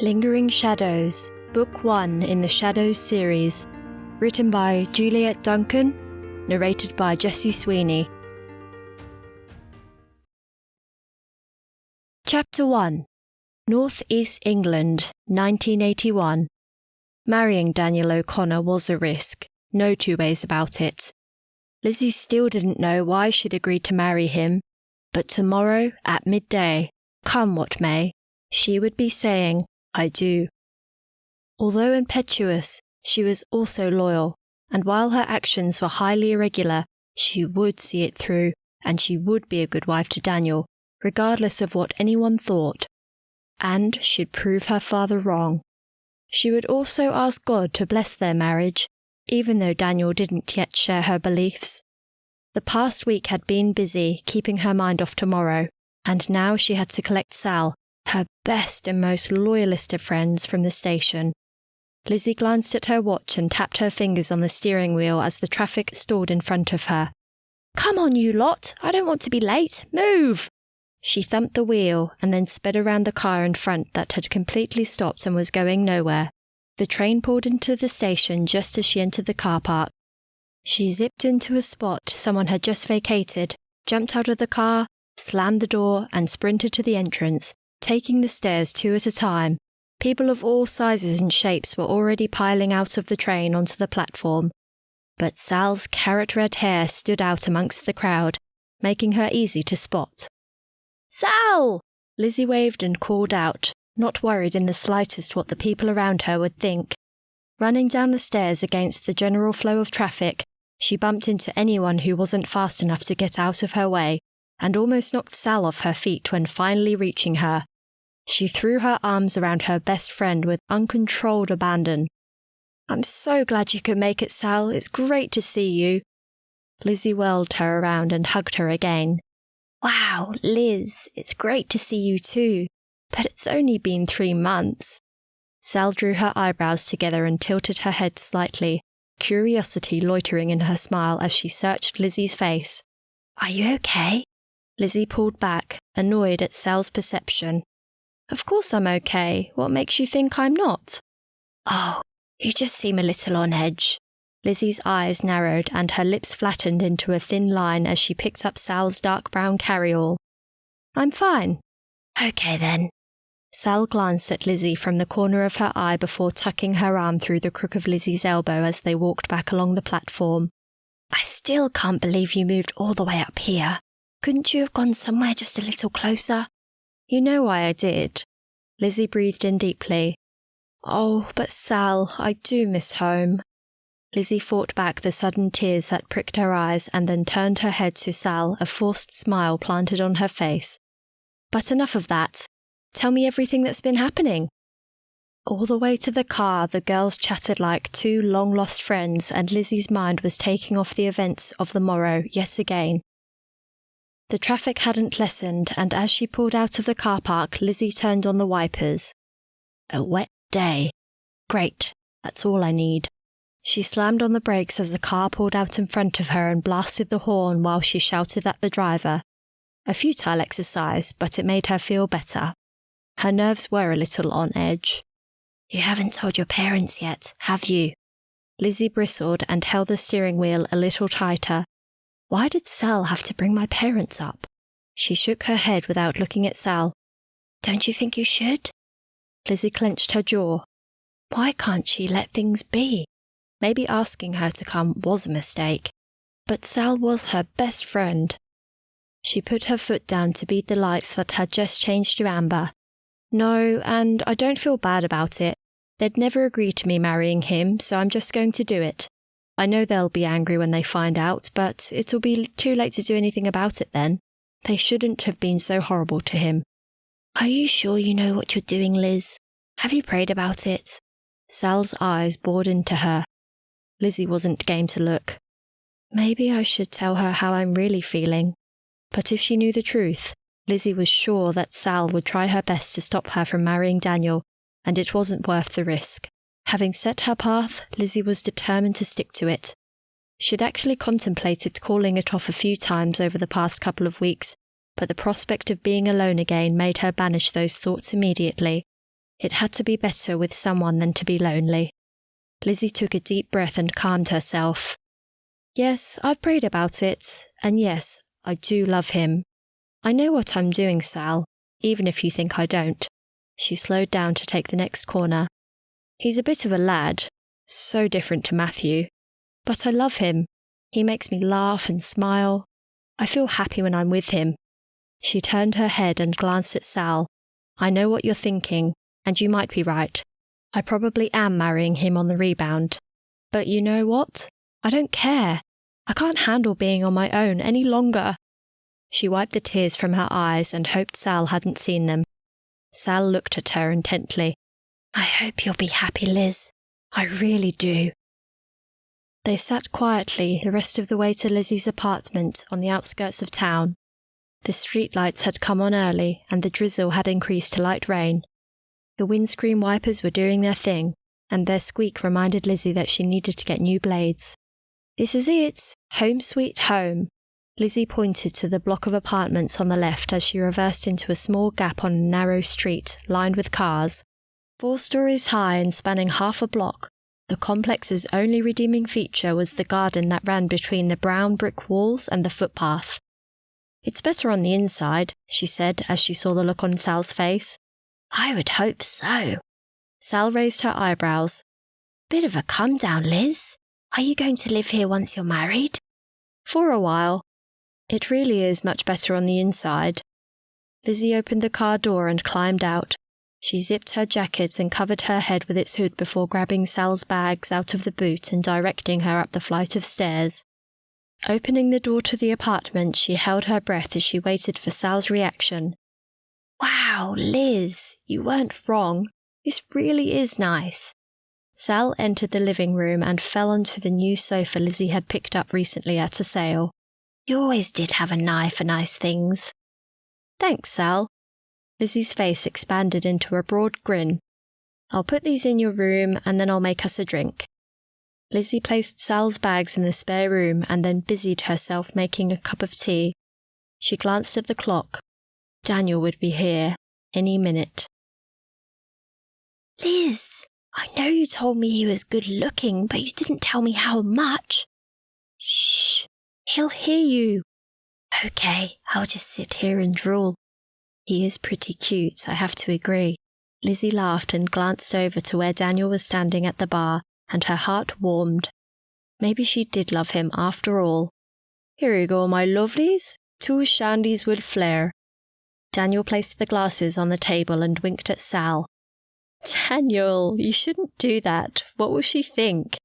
Lingering Shadows, Book 1 in the Shadows series, written by Juliette Duncan, narrated by Jessie Sweeney. Chapter 1. North East England, 1981. Marrying Daniel O'Connor was a risk, no two ways about it. Lizzy still didn't know why she'd agreed to marry him, but tomorrow, at midday, come what may, she would be saying, "I do." Although impetuous, she was also loyal, and while her actions were highly irregular, she would see it through, and she would be a good wife to Daniel, regardless of what anyone thought. And she'd prove her father wrong. She would also ask God to bless their marriage, even though Daniel didn't yet share her beliefs. The past week had been busy, keeping her mind off tomorrow, and now she had to collect Sal, her best and most loyalist of friends, from the station. Lizzy glanced at her watch and tapped her fingers on the steering wheel as the traffic stalled in front of her. "Come on, you lot! I don't want to be late! Move!" She thumped the wheel and then sped around the car in front that had completely stopped and was going nowhere. The train pulled into the station just as she entered the car park. She zipped into a spot someone had just vacated, jumped out of the car, slammed the door, and sprinted to the entrance, taking the stairs two at a time. People of all sizes and shapes were already piling out of the train onto the platform. But Sal's carrot-red hair stood out amongst the crowd, making her easy to spot. "Sal!" Lizzy waved and called out, not worried in the slightest what the people around her would think. Running down the stairs against the general flow of traffic, she bumped into anyone who wasn't fast enough to get out of her way, and almost knocked Sal off her feet when finally reaching her. She threw her arms around her best friend with uncontrolled abandon. "I'm so glad you could make it, Sal. It's great to see you." Lizzy whirled her around and hugged her again. "Wow, Liz, it's great to see you too. But it's only been 3 months. Sal drew her eyebrows together and tilted her head slightly, curiosity loitering in her smile as she searched Lizzy's face. "Are you okay?" Lizzy pulled back, annoyed at Sal's perception. "Of course I'm okay. What makes you think I'm not?" "Oh, you just seem a little on edge." Lizzy's eyes narrowed and her lips flattened into a thin line as she picked up Sal's dark brown carryall. "I'm fine." "Okay then." Sal glanced at Lizzy from the corner of her eye before tucking her arm through the crook of Lizzy's elbow as they walked back along the platform. "I still can't believe you moved all the way up here. Couldn't you have gone somewhere just a little closer?" "You know why I did." Lizzy breathed in deeply. "Oh, but Sal, I do miss home." Lizzy fought back the sudden tears that pricked her eyes and then turned her head to Sal, a forced smile planted on her face. "But enough of that. Tell me everything that's been happening." All the way to the car, the girls chatted like two long-lost friends, and Lizzy's mind was taking off the events of the morrow yet again. The traffic hadn't lessened, and as she pulled out of the car park, Lizzy turned on the wipers. "A wet day. Great, that's all I need." She slammed on the brakes as the car pulled out in front of her and blasted the horn while she shouted at the driver. A futile exercise, but it made her feel better. Her nerves were a little on edge. "You haven't told your parents yet, have you?" Lizzy bristled and held the steering wheel a little tighter. "Why did Sal have to bring my parents up?" She shook her head without looking at Sal. "Don't you think you should?" Lizzy clenched her jaw. Why can't she let things be? Maybe asking her to come was a mistake, but Sal was her best friend. She put her foot down to beat the lights that had just changed to amber. "No, and I don't feel bad about it. They'd never agree to me marrying him, so I'm just going to do it. I know they'll be angry when they find out, but it'll be too late to do anything about it then. They shouldn't have been so horrible to him." "Are you sure you know what you're doing, Liz? Have you prayed about it?" Sal's eyes bored into her. Lizzy wasn't game to look. Maybe I should tell her how I'm really feeling. But if she knew the truth, Lizzy was sure that Sal would try her best to stop her from marrying Daniel, and it wasn't worth the risk. Having set her path, Lizzy was determined to stick to it. She'd actually contemplated calling it off a few times over the past couple of weeks, but the prospect of being alone again made her banish those thoughts immediately. It had to be better with someone than to be lonely. Lizzy took a deep breath and calmed herself. Yes, I've prayed about it, and yes, I do love him. I know what I'm doing, Sal, even if you think I don't. She slowed down to take the next corner. He's a bit of a lad, so different to Matthew. But I love him. He makes me laugh and smile. I feel happy when I'm with him. She turned her head and glanced at Sal. I know what you're thinking, and you might be right. I probably am marrying him on the rebound. But you know what? I don't care. I can't handle being on my own any longer. She wiped the tears from her eyes and hoped Sal hadn't seen them. Sal looked at her intently. I hope you'll be happy, Liz. I really do. They sat quietly the rest of the way to Lizzy's apartment on the outskirts of town. The streetlights had come on early, and the drizzle had increased to light rain. The windscreen wipers were doing their thing, and their squeak reminded Lizzy that she needed to get new blades. This is it, home sweet home. Lizzy pointed to the block of apartments on the left as she reversed into a small gap on a narrow street lined with cars. 4 stories high and spanning half a block, the complex's only redeeming feature was the garden that ran between the brown brick walls and the footpath. It's better on the inside, she said as she saw the look on Sal's face. I would hope so. Sal raised her eyebrows. Bit of a come down, Liz. Are you going to live here once you're married? For a while. It really is much better on the inside. Lizzy opened the car door and climbed out. She zipped her jacket and covered her head with its hood before grabbing Sal's bags out of the boot and directing her up the flight of stairs. Opening the door to the apartment, she held her breath as she waited for Sal's reaction. Wow, Liz, you weren't wrong. This really is nice. Sal entered the living room and fell onto the new sofa Lizzy had picked up recently at a sale. You always did have an eye for nice things. Thanks, Sal. Lizzy's face expanded into a broad grin. I'll put these in your room and then I'll make us a drink. Lizzy placed Sal's bags in the spare room and then busied herself making a cup of tea. She glanced at the clock. Daniel would be here any minute. Liz, I know you told me he was good looking, but you didn't tell me how much. Shh, he'll hear you. Okay, I'll just sit here and drool. He is pretty cute, I have to agree. Lizzy laughed and glanced over to where Daniel was standing at the bar, and her heart warmed. Maybe she did love him after all. Here you go, my lovelies. 2 shandies with flair. Daniel placed the glasses on the table and winked at Sal. Daniel, you shouldn't do that. What will she think?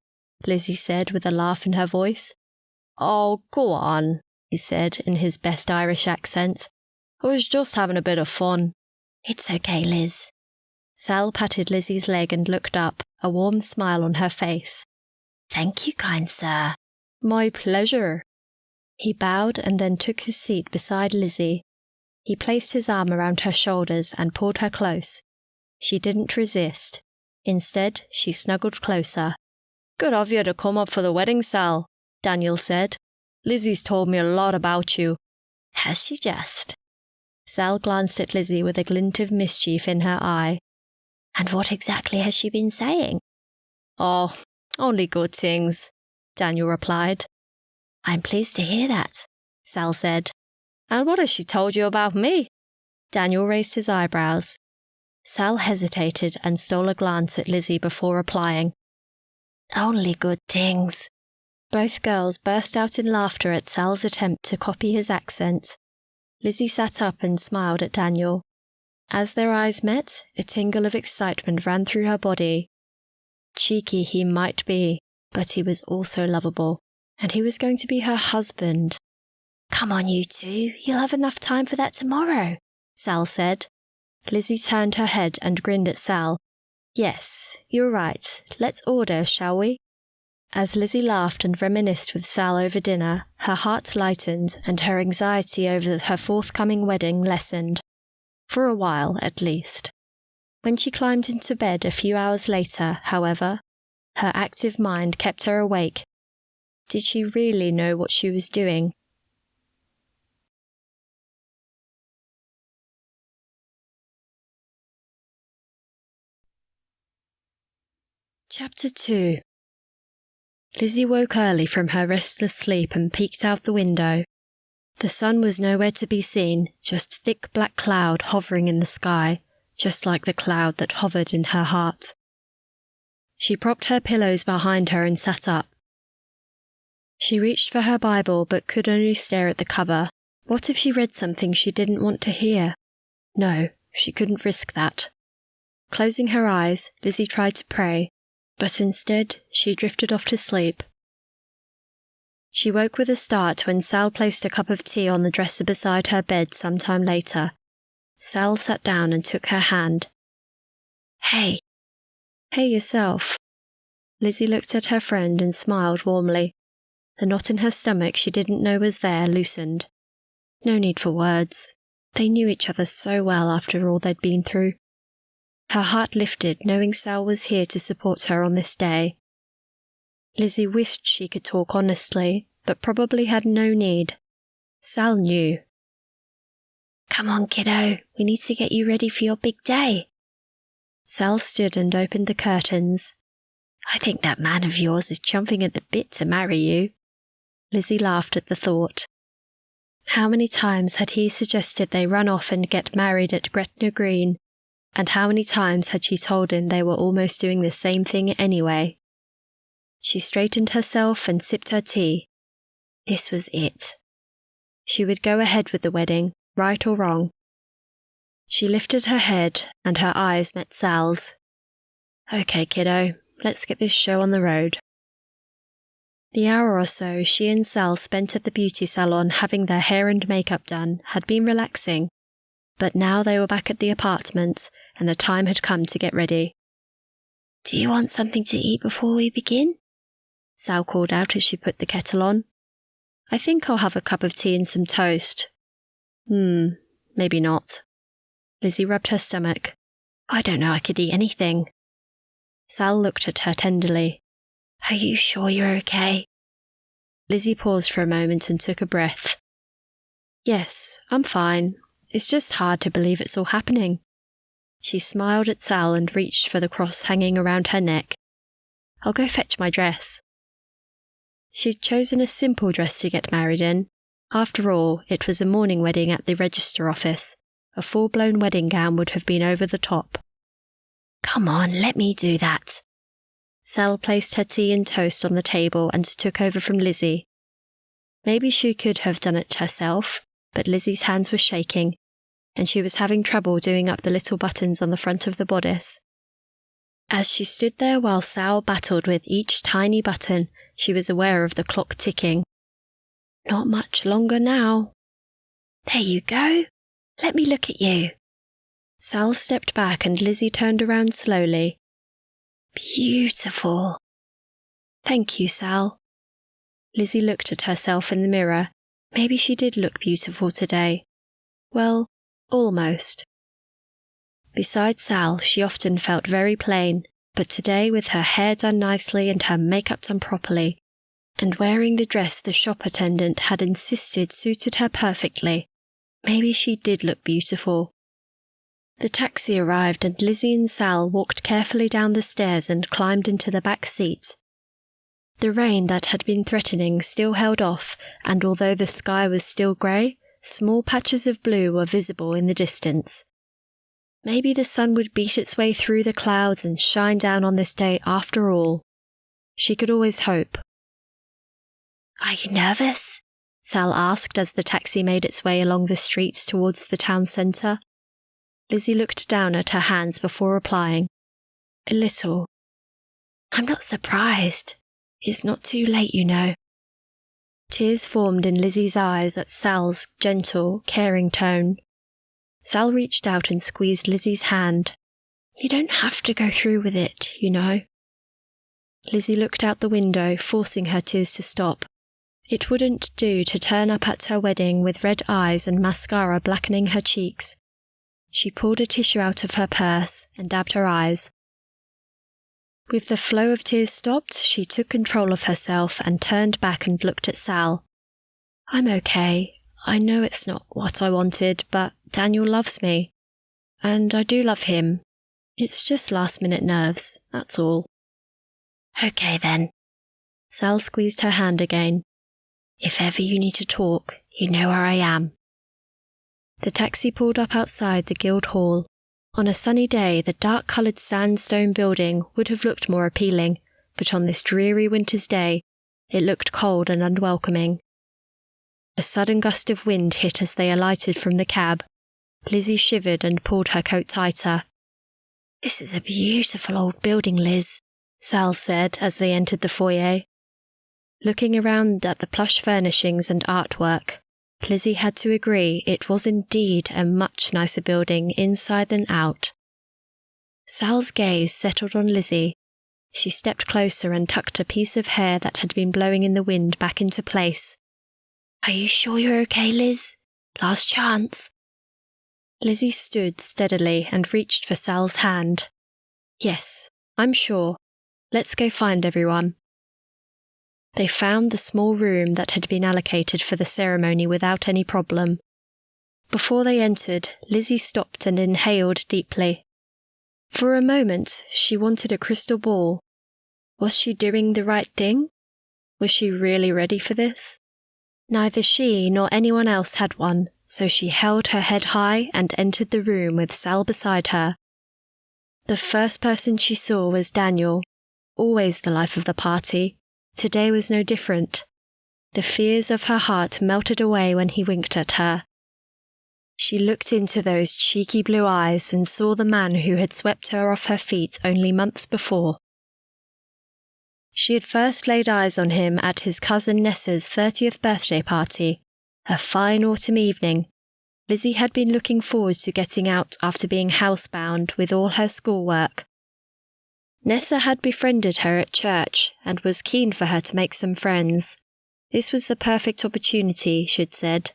Lizzy said with a laugh in her voice. Oh, go on, he said in his best Irish accent. I was just having a bit of fun. It's okay, Liz. Sal patted Lizzy's leg and looked up, a warm smile on her face. Thank you, kind sir. My pleasure. He bowed and then took his seat beside Lizzy. He placed his arm around her shoulders and pulled her close. She didn't resist. Instead, she snuggled closer. Good of you to come up for the wedding, Sal, Daniel said. Lizzy's told me a lot about you. Has she just? Sal glanced at Lizzy with a glint of mischief in her eye. And what exactly has she been saying? Oh, only good things, Daniel replied. I'm pleased to hear that, Sal said. And what has she told you about me? Daniel raised his eyebrows. Sal hesitated and stole a glance at Lizzy before replying. Only good things. Both girls burst out in laughter at Sal's attempt to copy his accent. Lizzy sat up and smiled at Daniel. As their eyes met, a tingle of excitement ran through her body. Cheeky he might be, but he was also lovable, and he was going to be her husband. Come on, you two, you'll have enough time for that tomorrow, Sal said. Lizzy turned her head and grinned at Sal. Yes, you're right. Let's order, shall we? As Lizzy laughed and reminisced with Sal over dinner, her heart lightened and her anxiety over her forthcoming wedding lessened. For a while, at least. When she climbed into bed a few hours later, however, her active mind kept her awake. Did she really know what she was doing? Chapter 2. Lizzy woke early from her restless sleep and peeked out the window. The sun was nowhere to be seen, just thick black cloud hovering in the sky, just like the cloud that hovered in her heart. She propped her pillows behind her and sat up. She reached for her Bible but could only stare at the cover. What if she read something she didn't want to hear? No, she couldn't risk that. Closing her eyes, Lizzy tried to pray, but instead she drifted off to sleep. She woke with a start when Sal placed a cup of tea on the dresser beside her bed some time later. Sal sat down and took her hand. Hey. Hey yourself. Lizzy looked at her friend and smiled warmly. The knot in her stomach she didn't know was there loosened. No need for words. They knew each other so well after all they'd been through. Her heart lifted knowing Sal was here to support her on this day. Lizzy wished she could talk honestly, but probably had no need. Sal knew. Come on, kiddo, we need to get you ready for your big day. Sal stood and opened the curtains. I think that man of yours is chomping at the bit to marry you. Lizzy laughed at the thought. How many times had he suggested they run off and get married at Gretna Green, and how many times had she told him they were almost doing the same thing anyway? She straightened herself and sipped her tea. This was it. She would go ahead with the wedding, right or wrong. She lifted her head, and her eyes met Sal's. Okay, kiddo, let's get this show on the road. The hour or so she and Sal spent at the beauty salon having their hair and makeup done had been relaxing, but now they were back at the apartment, and the time had come to get ready. Do you want something to eat before we begin? Sal called out as she put the kettle on. I think I'll have a cup of tea and some toast. Maybe not. Lizzy rubbed her stomach. I don't know I could eat anything. Sal looked at her tenderly. Are you sure you're okay? Lizzy paused for a moment and took a breath. Yes, I'm fine. It's just hard to believe it's all happening. She smiled at Sal and reached for the cross hanging around her neck. I'll go fetch my dress. She'd chosen a simple dress to get married in. After all, it was a morning wedding at the register office. A full-blown wedding gown would have been over the top. Come on, let me do that. Sal placed her tea and toast on the table and took over from Lizzy. Maybe she could have done it herself, but Lizzie's hands were shaking, and she was having trouble doing up the little buttons on the front of the bodice. As she stood there while Sal battled with each tiny button, she was aware of the clock ticking. Not much longer now. There you go. Let me look at you. Sal stepped back and Lizzy turned around slowly. Beautiful. Thank you, Sal. Lizzy looked at herself in the mirror. Maybe she did look beautiful today. Well, almost. Besides Sal, she often felt very plain, but today with her hair done nicely and her makeup done properly, and wearing the dress the shop attendant had insisted suited her perfectly, maybe she did look beautiful. The taxi arrived and Lizzy and Sal walked carefully down the stairs and climbed into the back seat. The rain that had been threatening still held off, and although the sky was still grey, small patches of blue were visible in the distance. Maybe the sun would beat its way through the clouds and shine down on this day after all. She could always hope. Are you nervous? Sal asked as the taxi made its way along the streets towards the town centre. Lizzy looked down at her hands before replying. A little. I'm not surprised. It's not too late, you know. Tears formed in Lizzy's eyes at Sal's gentle, caring tone. Sal reached out and squeezed Lizzy's hand. You don't have to go through with it, you know. Lizzy looked out the window, forcing her tears to stop. It wouldn't do to turn up at her wedding with red eyes and mascara blackening her cheeks. She pulled a tissue out of her purse and dabbed her eyes. With the flow of tears stopped, she took control of herself and turned back and looked at Sal. I'm okay. I know it's not what I wanted, but Daniel loves me. And I do love him. It's just last-minute nerves, that's all. Okay then. Sal squeezed her hand again. If ever you need to talk, you know where I am. The taxi pulled up outside the Guild Hall. On a sunny day, the dark-coloured sandstone building would have looked more appealing, but on this dreary winter's day, it looked cold and unwelcoming. A sudden gust of wind hit as they alighted from the cab. Lizzy shivered and pulled her coat tighter. This is a beautiful old building, Liz, Sal said as they entered the foyer. Looking around at the plush furnishings and artwork, Lizzy had to agree it was indeed a much nicer building inside than out. Sal's gaze settled on Lizzy. She stepped closer and tucked a piece of hair that had been blowing in the wind back into place. Are you sure you're okay, Liz? Last chance. Lizzy stood steadily and reached for Sal's hand. Yes, I'm sure. Let's go find everyone. They found the small room that had been allocated for the ceremony without any problem. Before they entered, Lizzy stopped and inhaled deeply. For a moment, she wanted a crystal ball. Was she doing the right thing? Was she really ready for this? Neither she nor anyone else had one, so she held her head high and entered the room with Sal beside her. The first person she saw was Daniel, always the life of the party. Today was no different. The fears of her heart melted away when he winked at her. She looked into those cheeky blue eyes and saw the man who had swept her off her feet only months before. She had first laid eyes on him at his cousin Nessa's 30th birthday party, a fine autumn evening. Lizzy had been looking forward to getting out after being housebound with all her schoolwork. Nessa had befriended her at church and was keen for her to make some friends. This was the perfect opportunity, she'd said.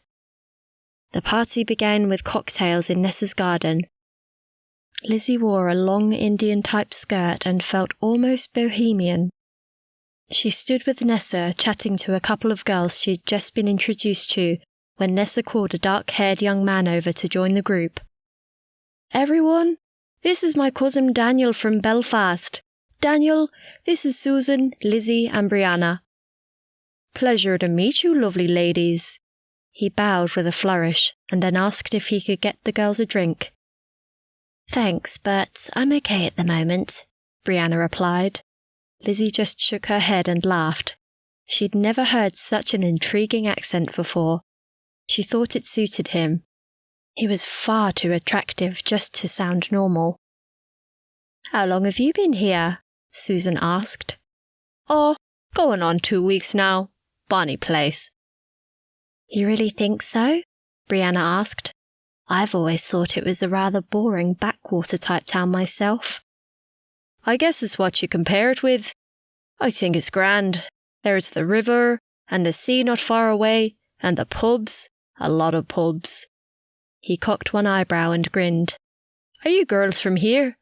The party began with cocktails in Nessa's garden. Lizzy wore a long Indian-type skirt and felt almost bohemian. She stood with Nessa chatting to a couple of girls she'd just been introduced to when Nessa called a dark-haired young man over to join the group. Everyone, this is my cousin Daniel from Belfast. Daniel, this is Susan, Lizzy and Brianna. Pleasure to meet you, lovely ladies. He bowed with a flourish and then asked if he could get the girls a drink. Thanks, but I'm okay at the moment, Brianna replied. Lizzy just shook her head and laughed. She'd never heard such an intriguing accent before. She thought it suited him. He was far too attractive just to sound normal. How long have you been here? Susan asked. Oh, going on 2 weeks now. Bonny place. You really think so? Brianna asked. I've always thought it was a rather boring backwater-type town myself. I guess it's what you compare it with. I think it's grand. There's the river, and the sea not far away, and the pubs, a lot of pubs. He cocked one eyebrow and grinned. Are you girls from here?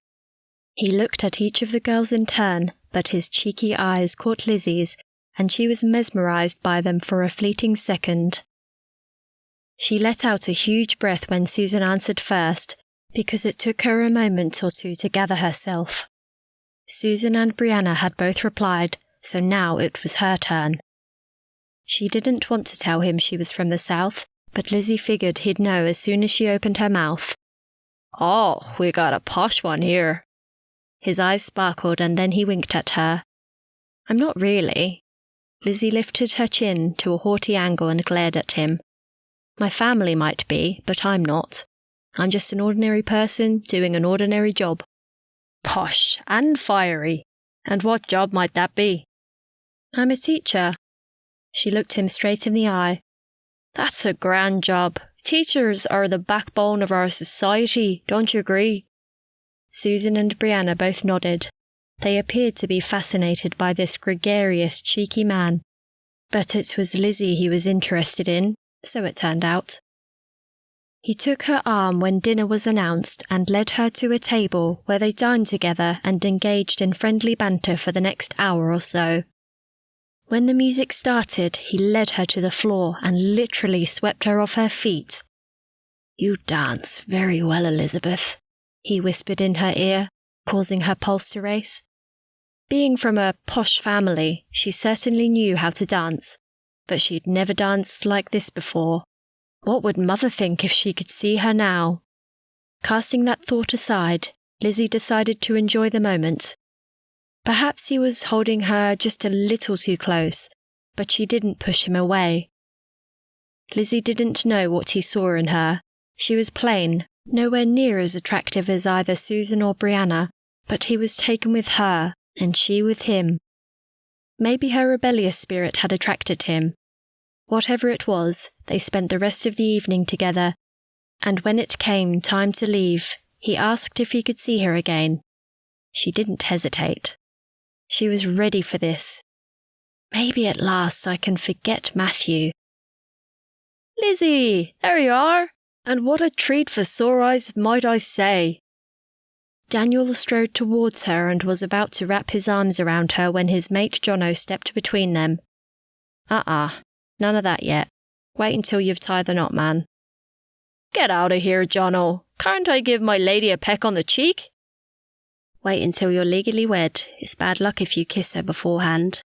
He looked at each of the girls in turn, but his cheeky eyes caught Lizzy's, and she was mesmerized by them for a fleeting second. She let out a huge breath when Susan answered first, because it took her a moment or two to gather herself. Susan and Brianna had both replied, so now it was her turn. She didn't want to tell him she was from the south, but Lizzy figured he'd know as soon as she opened her mouth. Oh, we got a posh one here. His eyes sparkled and then he winked at her. I'm not really. Lizzy lifted her chin to a haughty angle and glared at him. My family might be, but I'm not. I'm just an ordinary person doing an ordinary job. Posh and fiery. And what job might that be? I'm a teacher. She looked him straight in the eye. That's a grand job. Teachers are the backbone of our society, don't you agree? Susan and Brianna both nodded. They appeared to be fascinated by this gregarious, cheeky man. But it was Lizzy he was interested in, so it turned out. He took her arm when dinner was announced and led her to a table where they dined together and engaged in friendly banter for the next hour or so. When the music started, he led her to the floor and literally swept her off her feet. You dance very well, Elizabeth, he whispered in her ear, causing her pulse to race. Being from a posh family, she certainly knew how to dance, but she'd never danced like this before. What would Mother think if she could see her now? Casting that thought aside, Lizzy decided to enjoy the moment. Perhaps he was holding her just a little too close, but she didn't push him away. Lizzy didn't know what he saw in her. She was plain, nowhere near as attractive as either Susan or Brianna, but he was taken with her, and she with him. Maybe her rebellious spirit had attracted him. Whatever it was, they spent the rest of the evening together, and when it came time to leave, he asked if he could see her again. She didn't hesitate. She was ready for this. Maybe at last I can forget Matthew. "Lizzy, there you are! And what a treat for sore eyes, might I say!" Daniel strode towards her and was about to wrap his arms around her when his mate Jono stepped between them. None of that yet. Wait until you've tied the knot, man." "Get out of here, Jono. Can't I give my lady a peck on the cheek?" "Wait until you're legally wed. It's bad luck if you kiss her beforehand."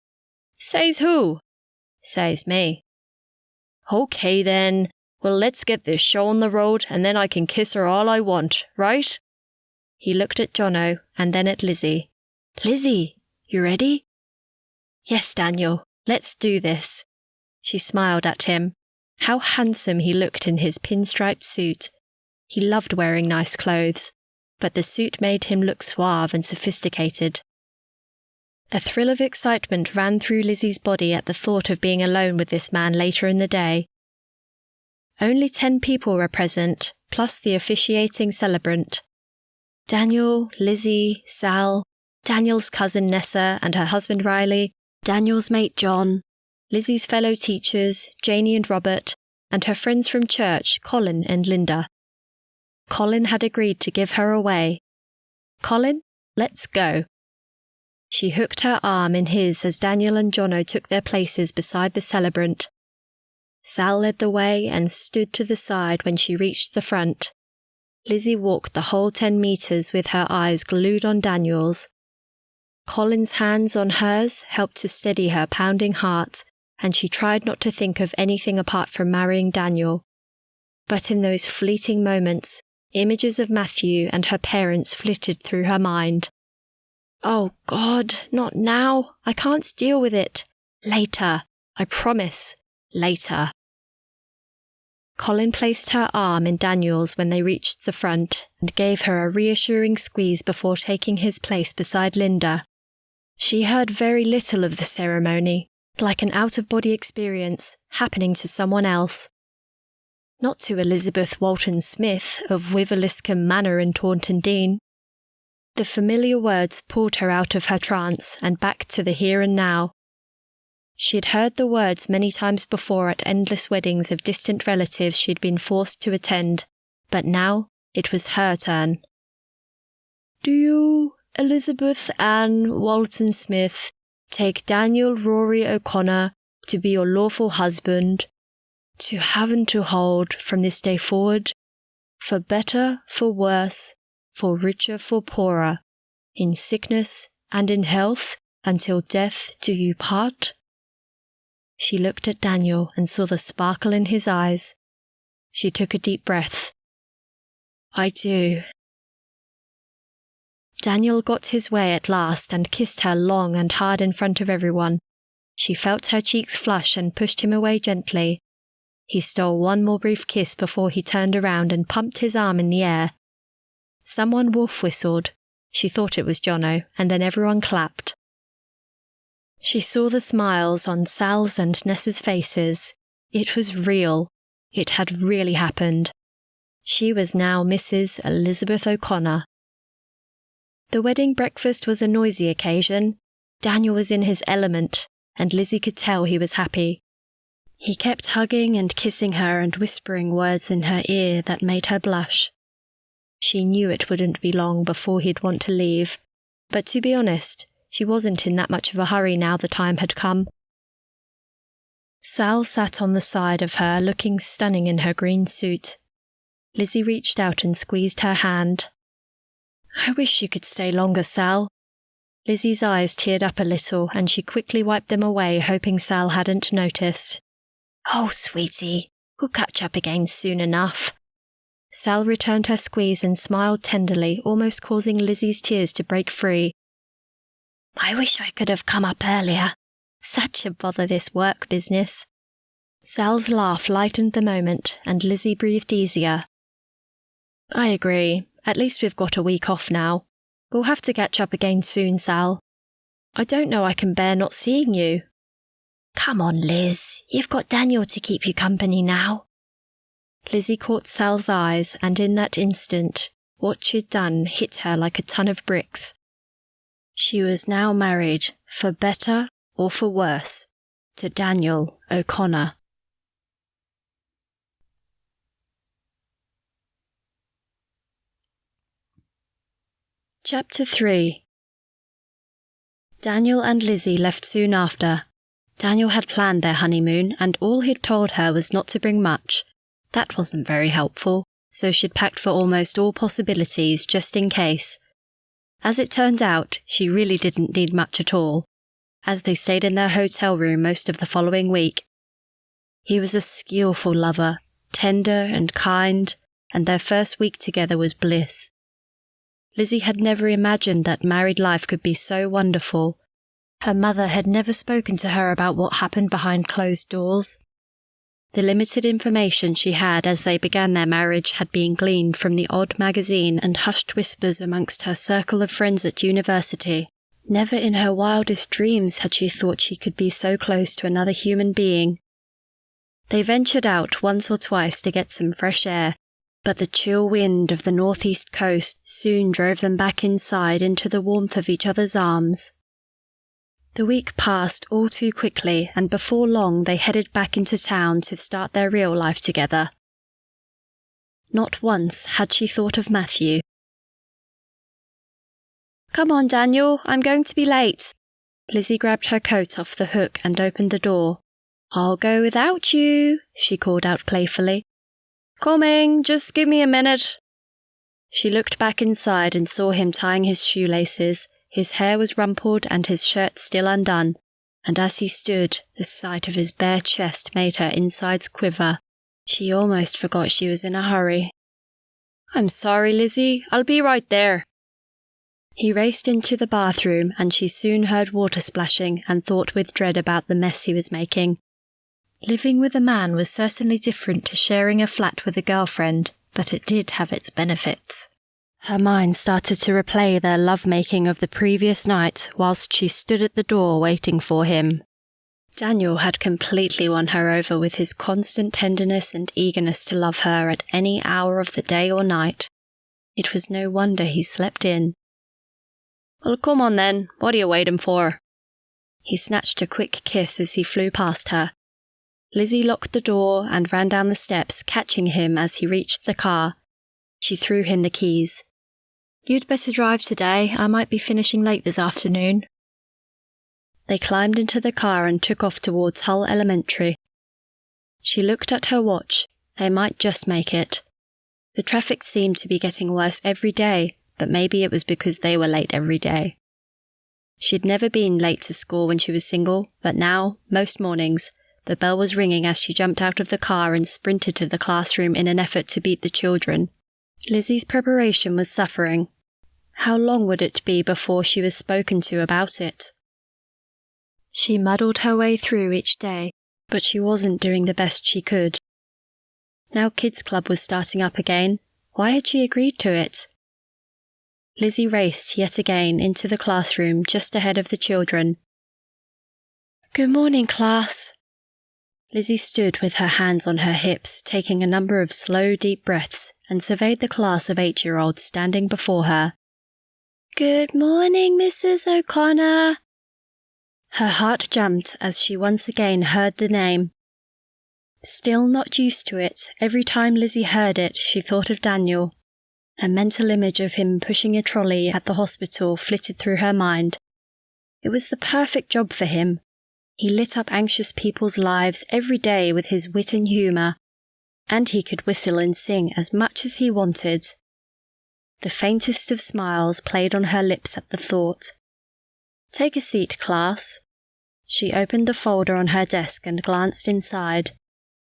"Says who?" "Says me." "Okay then. Well, let's get this show on the road and then I can kiss her all I want, right?" He looked at Jono and then at Lizzy. "Lizzy, you ready?" "Yes, Daniel. Let's do this." She smiled at him. How handsome he looked in his pinstriped suit. He loved wearing nice clothes, but the suit made him look suave and sophisticated. A thrill of excitement ran through Lizzy's body at the thought of being alone with this man later in the day. Only 10 people were present, plus the officiating celebrant. Daniel, Lizzy, Sal, Daniel's cousin Nessa and her husband Riley, Daniel's mate John, Lizzy's fellow teachers, Janie and Robert, and her friends from church, Colin and Linda. Colin had agreed to give her away. "Colin, let's go." She hooked her arm in his as Daniel and Jono took their places beside the celebrant. Sal led the way and stood to the side when she reached the front. Lizzy walked the whole 10 meters with her eyes glued on Daniel's. Colin's hands on hers helped to steady her pounding heart, and she tried not to think of anything apart from marrying Daniel. But in those fleeting moments, images of Matthew and her parents flitted through her mind. "Oh God, not now. I can't deal with it. Later. I promise. Later." Colin placed her arm in Daniel's when they reached the front and gave her a reassuring squeeze before taking his place beside Linda. She heard very little of the ceremony, like an out-of-body experience happening to someone else. Not to Elizabeth Walton Smith of Wiveliscombe Manor in Taunton Dean. The familiar words pulled her out of her trance and back to the here and now. She had heard the words many times before at endless weddings of distant relatives she'd been forced to attend, but now it was her turn. "Do you, Elizabeth Ann Walton Smith, take Daniel Rory O'Connor to be your lawful husband, to have and to hold from this day forward, for better, for worse, for richer, for poorer, in sickness and in health, until death do you part?" She looked at Daniel and saw the sparkle in his eyes. She took a deep breath. "I do." Daniel got his way at last and kissed her long and hard in front of everyone. She felt her cheeks flush and pushed him away gently. He stole one more brief kiss before he turned around and pumped his arm in the air. Someone wolf whistled. She thought it was Jono, and then everyone clapped. She saw the smiles on Sal's and Nessa's faces. It was real. It had really happened. She was now Mrs. Elizabeth O'Connor. The wedding breakfast was a noisy occasion. Daniel was in his element, and Lizzy could tell he was happy. He kept hugging and kissing her and whispering words in her ear that made her blush. She knew it wouldn't be long before he'd want to leave, but to be honest, she wasn't in that much of a hurry now the time had come. Sal sat on the side of her, looking stunning in her green suit. Lizzy reached out and squeezed her hand. "I wish you could stay longer, Sal." Lizzie's eyes teared up a little and she quickly wiped them away, hoping Sal hadn't noticed. "Oh, sweetie, we'll catch up again soon enough." Sal returned her squeeze and smiled tenderly, almost causing Lizzie's tears to break free. "I wish I could have come up earlier. Such a bother, this work business." Sal's laugh lightened the moment, and Lizzie breathed easier. "I agree. At least we've got a week off now. We'll have to catch up again soon, Sal. I don't know I can bear not seeing you." "Come on, Liz. You've got Daniel to keep you company now." Lizzie caught Sal's eyes, and in that instant, what she'd done hit her like a ton of bricks. She was now married, for better or for worse, to Daniel O'Connor. Chapter 3. Daniel and Lizzy left soon after. Daniel had planned their honeymoon, and all he'd told her was not to bring much. That wasn't very helpful, so she'd packed for almost all possibilities just in case. As it turned out, she really didn't need much at all, as they stayed in their hotel room most of the following week. He was a skillful lover, tender and kind, and their first week together was bliss. Lizzy had never imagined that married life could be so wonderful. Her mother had never spoken to her about what happened behind closed doors. The limited information she had as they began their marriage had been gleaned from the odd magazine and hushed whispers amongst her circle of friends at university. Never in her wildest dreams had she thought she could be so close to another human being. They ventured out once or twice to get some fresh air, but the chill wind of the northeast coast soon drove them back inside into the warmth of each other's arms. The week passed all too quickly, and before long they headed back into town to start their real life together. Not once had she thought of Matthew. "Come on, Daniel, I'm going to be late." Lizzy grabbed her coat off the hook and opened the door. "I'll go without you," she called out playfully. "Coming, just give me a minute." She looked back inside and saw him tying his shoelaces. His hair was rumpled and his shirt still undone, and as he stood, the sight of his bare chest made her insides quiver. She almost forgot she was in a hurry. "I'm sorry, Lizzy, I'll be right there." He raced into the bathroom, and she soon heard water splashing and thought with dread about the mess he was making. Living with a man was certainly different to sharing a flat with a girlfriend, but it did have its benefits. Her mind started to replay their lovemaking of the previous night whilst she stood at the door waiting for him. Daniel had completely won her over with his constant tenderness and eagerness to love her at any hour of the day or night. It was no wonder he slept in. "Well, come on then, what are you waiting for?" He snatched a quick kiss as he flew past her. Lizzy locked the door and ran down the steps, catching him as he reached the car. She threw him the keys. "You'd better drive today, I might be finishing late this afternoon." They climbed into the car and took off towards Hull Elementary. She looked at her watch. They might just make it. The traffic seemed to be getting worse every day, but maybe it was because they were late every day. She'd never been late to school when she was single, but now, most mornings, the bell was ringing as she jumped out of the car and sprinted to the classroom in an effort to beat the children. Lizzy's preparation was suffering. How long would it be before she was spoken to about it? She muddled her way through each day, but she wasn't doing the best she could. Now Kids Club was starting up again. Why had she agreed to it? Lizzy raced yet again into the classroom just ahead of the children. "Good morning, class." Lizzy stood with her hands on her hips, taking a number of slow, deep breaths, and surveyed the class of 8-year-olds standing before her. "Good morning, Mrs. O'Connor." Her heart jumped as she once again heard the name. Still not used to it, every time Lizzy heard it, she thought of Daniel. A mental image of him pushing a trolley at the hospital flitted through her mind. It was the perfect job for him. He lit up anxious people's lives every day with his wit and humour, and he could whistle and sing as much as he wanted. The faintest of smiles played on her lips at the thought. Take a seat, class. She opened the folder on her desk and glanced inside.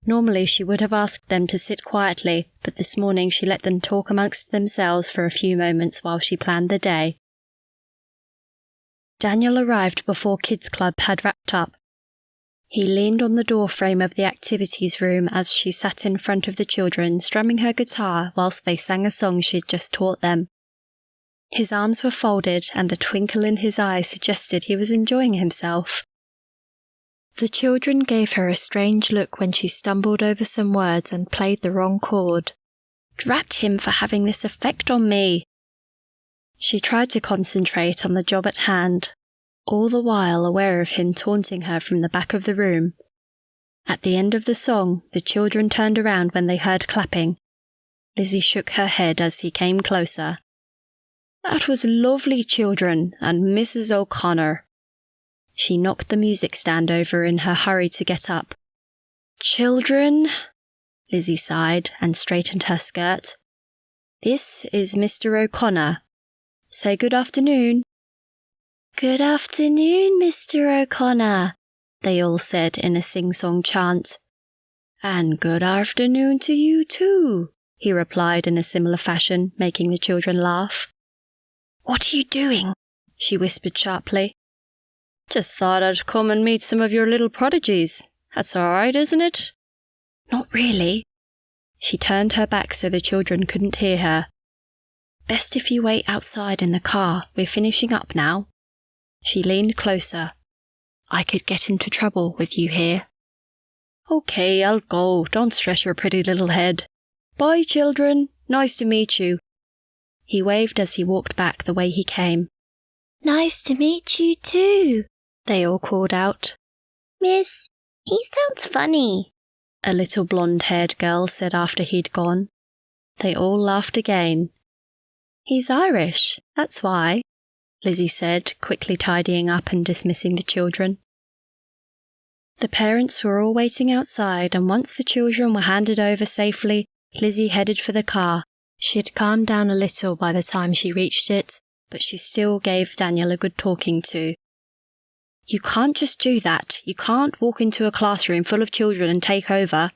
Normally she would have asked them to sit quietly, but this morning she let them talk amongst themselves for a few moments while she planned the day. Daniel arrived before Kids Club had wrapped up. He leaned on the doorframe of the activities room as she sat in front of the children, strumming her guitar whilst they sang a song she'd just taught them. His arms were folded, and the twinkle in his eye suggested he was enjoying himself. The children gave her a strange look when she stumbled over some words and played the wrong chord. Drat him for having this effect on me! She tried to concentrate on the job at hand, all the while aware of him taunting her from the back of the room. At the end of the song, the children turned around when they heard clapping. Lizzy shook her head as he came closer. That was lovely, children, and Mrs. O'Connor. She knocked the music stand over in her hurry to get up. Children, Lizzy sighed and straightened her skirt. This is Mr. O'Connor. Say good afternoon. Good afternoon, Mr. O'Connor, they all said in a sing-song chant. And good afternoon to you too, he replied in a similar fashion, making the children laugh. What are you doing? She whispered sharply. Just thought I'd come and meet some of your little prodigies. That's all right, isn't it? Not really. She turned her back so the children couldn't hear her. Best if you wait outside in the car. We're finishing up now. She leaned closer. I could get into trouble with you here. Okay, I'll go. Don't stress your pretty little head. Bye, children. Nice to meet you. He waved as he walked back the way he came. Nice to meet you too, they all called out. Miss, he sounds funny, a little blonde-haired girl said after he'd gone. They all laughed again. He's Irish, that's why, Lizzy said, quickly tidying up and dismissing the children. The parents were all waiting outside, and once the children were handed over safely, Lizzy headed for the car. She had calmed down a little by the time she reached it, but she still gave Daniel a good talking to. You can't just do that. You can't walk into a classroom full of children and take over.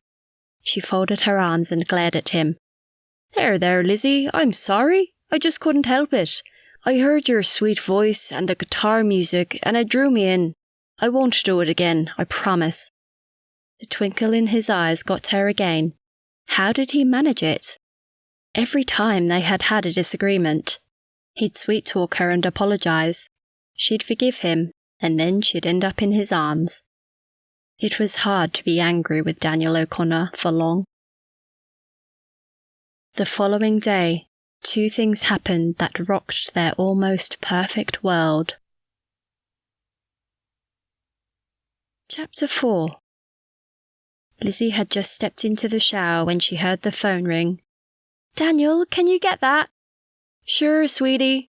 She folded her arms and glared at him. There, Lizzy, I'm sorry. I just couldn't help it. I heard your sweet voice and the guitar music, and it drew me in. I won't do it again, I promise. The twinkle in his eyes got her again. How did he manage it? Every time they had had a disagreement, he'd sweet-talk her and apologise. She'd forgive him, and then she'd end up in his arms. It was hard to be angry with Daniel O'Connor for long. The following day, 2 things happened that rocked their almost perfect world. Chapter 4. Lizzy had just stepped into the shower when she heard the phone ring. Daniel, can you get that? Sure, sweetie.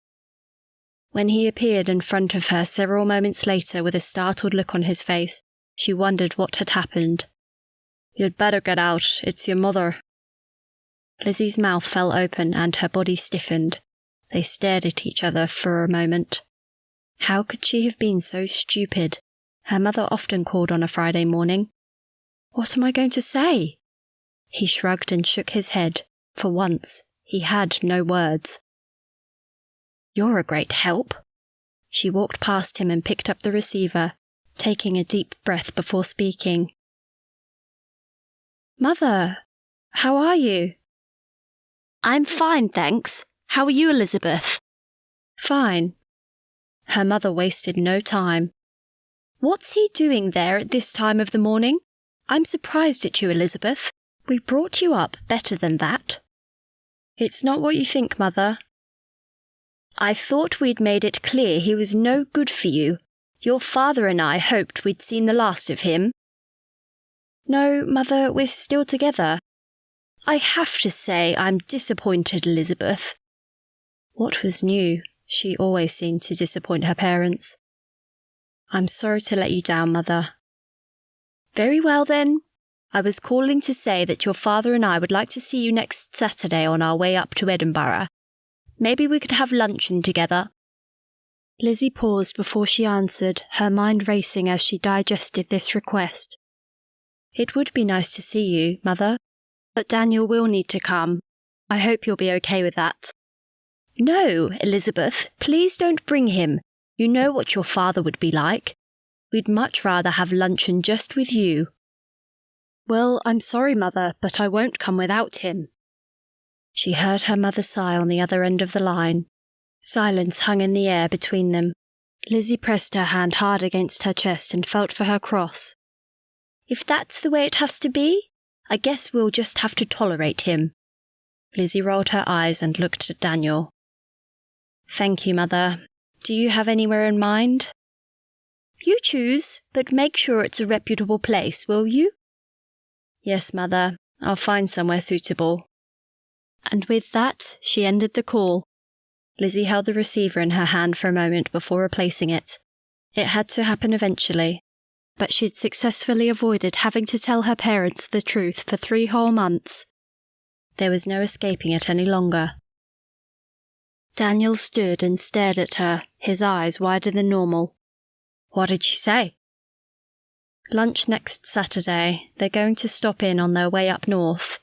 When he appeared in front of her several moments later with a startled look on his face, she wondered what had happened. You'd better get out, it's your mother. Lizzy's mouth fell open and her body stiffened. They stared at each other for a moment. How could she have been so stupid? Her mother often called on a Friday morning. What am I going to say? He shrugged and shook his head. For once, he had no words. You're a great help. She walked past him and picked up the receiver, taking a deep breath before speaking. Mother, how are you? I'm fine, thanks. How are you, Elizabeth? Fine. Her mother wasted no time. What's he doing there at this time of the morning? I'm surprised at you, Elizabeth. We brought you up better than that. It's not what you think, Mother. I thought we'd made it clear he was no good for you. Your father and I hoped we'd seen the last of him. No, Mother, we're still together. I have to say I'm disappointed, Elizabeth. What was new? She always seemed to disappoint her parents. I'm sorry to let you down, Mother. Very well, then. I was calling to say that your father and I would like to see you next Saturday on our way up to Edinburgh. Maybe we could have luncheon together. Lizzy paused before she answered, her mind racing as she digested this request. It would be nice to see you, Mother. But Daniel will need to come. I hope you'll be okay with that. No, Elizabeth, please don't bring him. You know what your father would be like. We'd much rather have luncheon just with you. Well, I'm sorry, Mother, but I won't come without him. She heard her mother sigh on the other end of the line. Silence hung in the air between them. Lizzy pressed her hand hard against her chest and felt for her cross. If that's the way it has to be, I guess we'll just have to tolerate him. Lizzy rolled her eyes and looked at Daniel. Thank you, Mother. Do you have anywhere in mind? You choose, but make sure it's a reputable place, will you? Yes, Mother. I'll find somewhere suitable. And with that, she ended the call. Lizzy held the receiver in her hand for a moment before replacing it. It had to happen eventually, but she'd successfully avoided having to tell her parents the truth for 3 whole months. There was no escaping it any longer. Daniel stood and stared at her, his eyes wider than normal. What did she say? Lunch next Saturday. They're going to stop in on their way up north.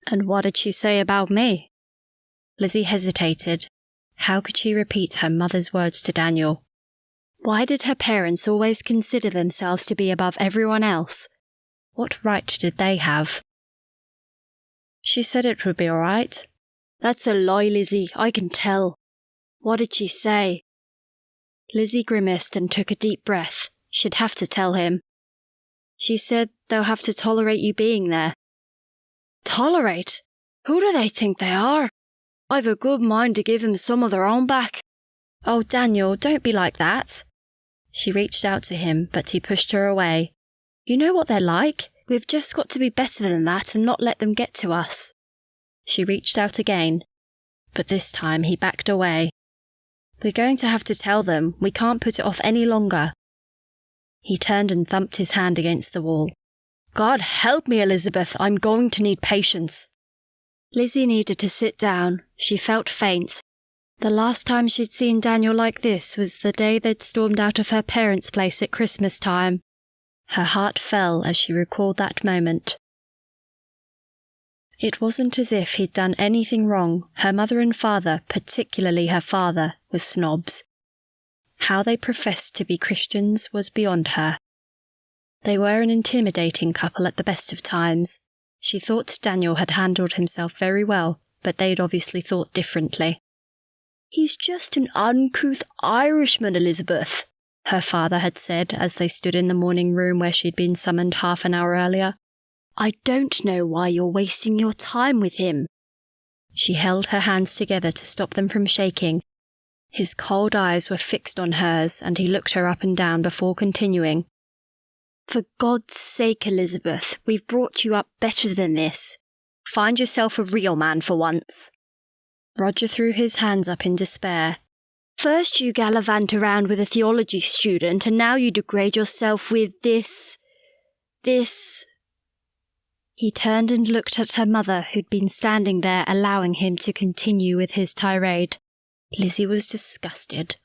And what did she say about me? Lizzy hesitated. How could she repeat her mother's words to Daniel? Why did her parents always consider themselves to be above everyone else? What right did they have? She said it would be all right. That's a lie, Lizzy, I can tell. What did she say? Lizzy grimaced and took a deep breath. She'd have to tell him. She said they'll have to tolerate you being there. Tolerate? Who do they think they are? I've a good mind to give them some of their own back. Oh, Daniel, don't be like that. She reached out to him, but he pushed her away. You know what they're like. We've just got to be better than that and not let them get to us. She reached out again, but this time he backed away. We're going to have to tell them. We can't put it off any longer. He turned and thumped his hand against the wall. God help me, Elizabeth. I'm going to need patience. Lizzy needed to sit down. She felt faint. The last time she'd seen Daniel like this was the day they'd stormed out of her parents' place at Christmas time. Her heart fell as she recalled that moment. It wasn't as if he'd done anything wrong. Her mother and father, particularly her father, were snobs. How they professed to be Christians was beyond her. They were an intimidating couple at the best of times. She thought Daniel had handled himself very well, but they'd obviously thought differently. He's just an uncouth Irishman, Elizabeth, her father had said as they stood in the morning room where she'd been summoned half an hour earlier. I don't know why you're wasting your time with him. She held her hands together to stop them from shaking. His cold eyes were fixed on hers, and he looked her up and down before continuing. For God's sake, Elizabeth, we've brought you up better than this. Find yourself a real man for once. Roger threw his hands up in despair. First you gallivant around with a theology student, and now you degrade yourself with this. He turned and looked at her mother, who'd been standing there allowing him to continue with his tirade. Lizzy was disgusted.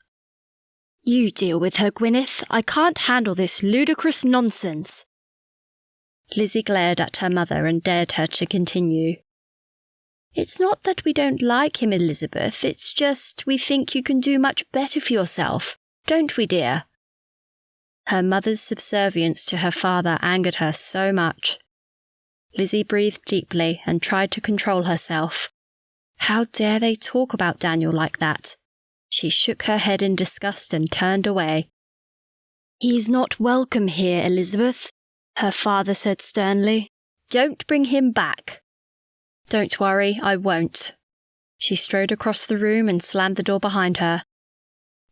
You deal with her, Gwyneth. I can't handle this ludicrous nonsense. Lizzy glared at her mother and dared her to continue. It's not that we don't like him, Elizabeth. It's just we think you can do much better for yourself. Don't we, dear? Her mother's subservience to her father angered her so much. Lizzy breathed deeply and tried to control herself. How dare they talk about Daniel like that? She shook her head in disgust and turned away. He's not welcome here, Elizabeth, her father said sternly. Don't bring him back. Don't worry, I won't. She strode across the room and slammed the door behind her.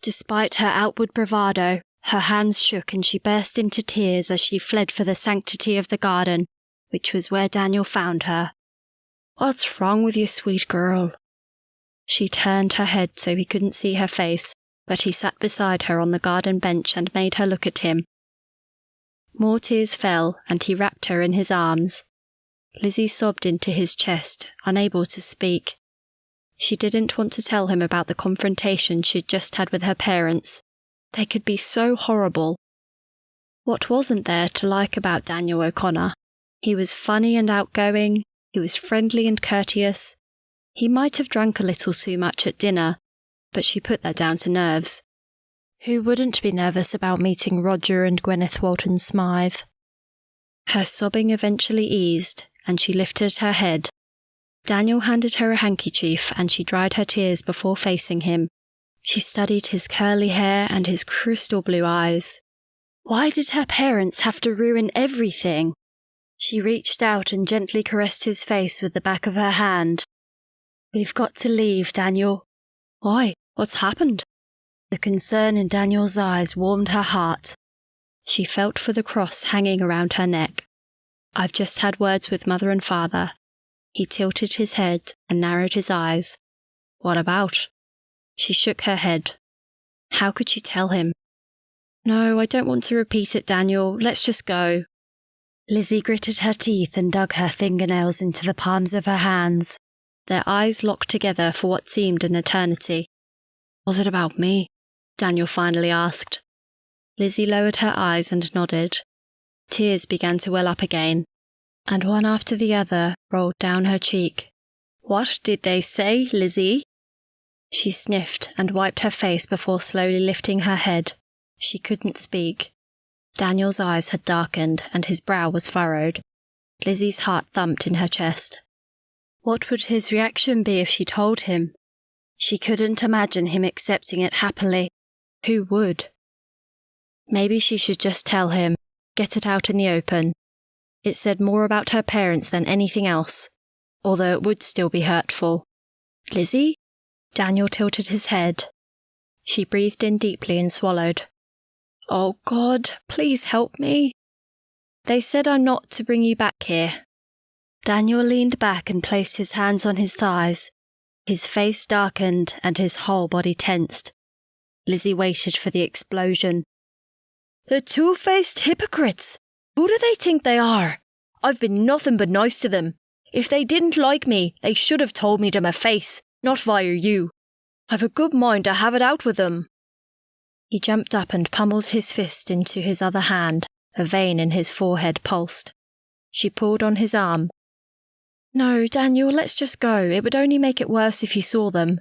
Despite her outward bravado, her hands shook and she burst into tears as she fled for the sanctity of the garden, which was where Daniel found her. What's wrong with you, sweet girl? She turned her head so he couldn't see her face, but he sat beside her on the garden bench and made her look at him. More tears fell, and he wrapped her in his arms. Lizzy sobbed into his chest, unable to speak. She didn't want to tell him about the confrontation she'd just had with her parents. They could be so horrible. What wasn't there to like about Daniel O'Connor? He was funny and outgoing, he was friendly and courteous. He might have drunk a little too much at dinner, but she put that down to nerves. Who wouldn't be nervous about meeting Roger and Gwyneth Walton Smythe? Her sobbing eventually eased, and she lifted her head. Daniel handed her a handkerchief, and she dried her tears before facing him. She studied his curly hair and his crystal blue eyes. Why did her parents have to ruin everything? She reached out and gently caressed his face with the back of her hand. We've got to leave, Daniel. Why? What's happened? The concern in Daniel's eyes warmed her heart. She felt for the cross hanging around her neck. I've just had words with Mother and Father. He tilted his head and narrowed his eyes. What about? She shook her head. How could she tell him? No, I don't want to repeat it, Daniel. Let's just go. Lizzy gritted her teeth and dug her fingernails into the palms of her hands. Their eyes locked together for what seemed an eternity. Was it about me? Daniel finally asked. Lizzy lowered her eyes and nodded. Tears began to well up again, and one after the other rolled down her cheek. What did they say, Lizzy? She sniffed and wiped her face before slowly lifting her head. She couldn't speak. Daniel's eyes had darkened and his brow was furrowed. Lizzy's heart thumped in her chest. What would his reaction be if she told him? She couldn't imagine him accepting it happily. Who would? Maybe she should just tell him, get it out in the open. It said more about her parents than anything else, although it would still be hurtful. Lizzy? Daniel tilted his head. She breathed in deeply and swallowed. Oh God, please help me. They said I'm not to bring you back here. Daniel leaned back and placed his hands on his thighs. His face darkened and his whole body tensed. Lizzy waited for the explosion. The two-faced hypocrites! Who do they think they are? I've been nothing but nice to them. If they didn't like me, they should have told me to my face, not via you. I've a good mind to have it out with them. He jumped up and pummeled his fist into his other hand. A vein in his forehead pulsed. She pulled on his arm. No, Daniel, let's just go. It would only make it worse if you saw them.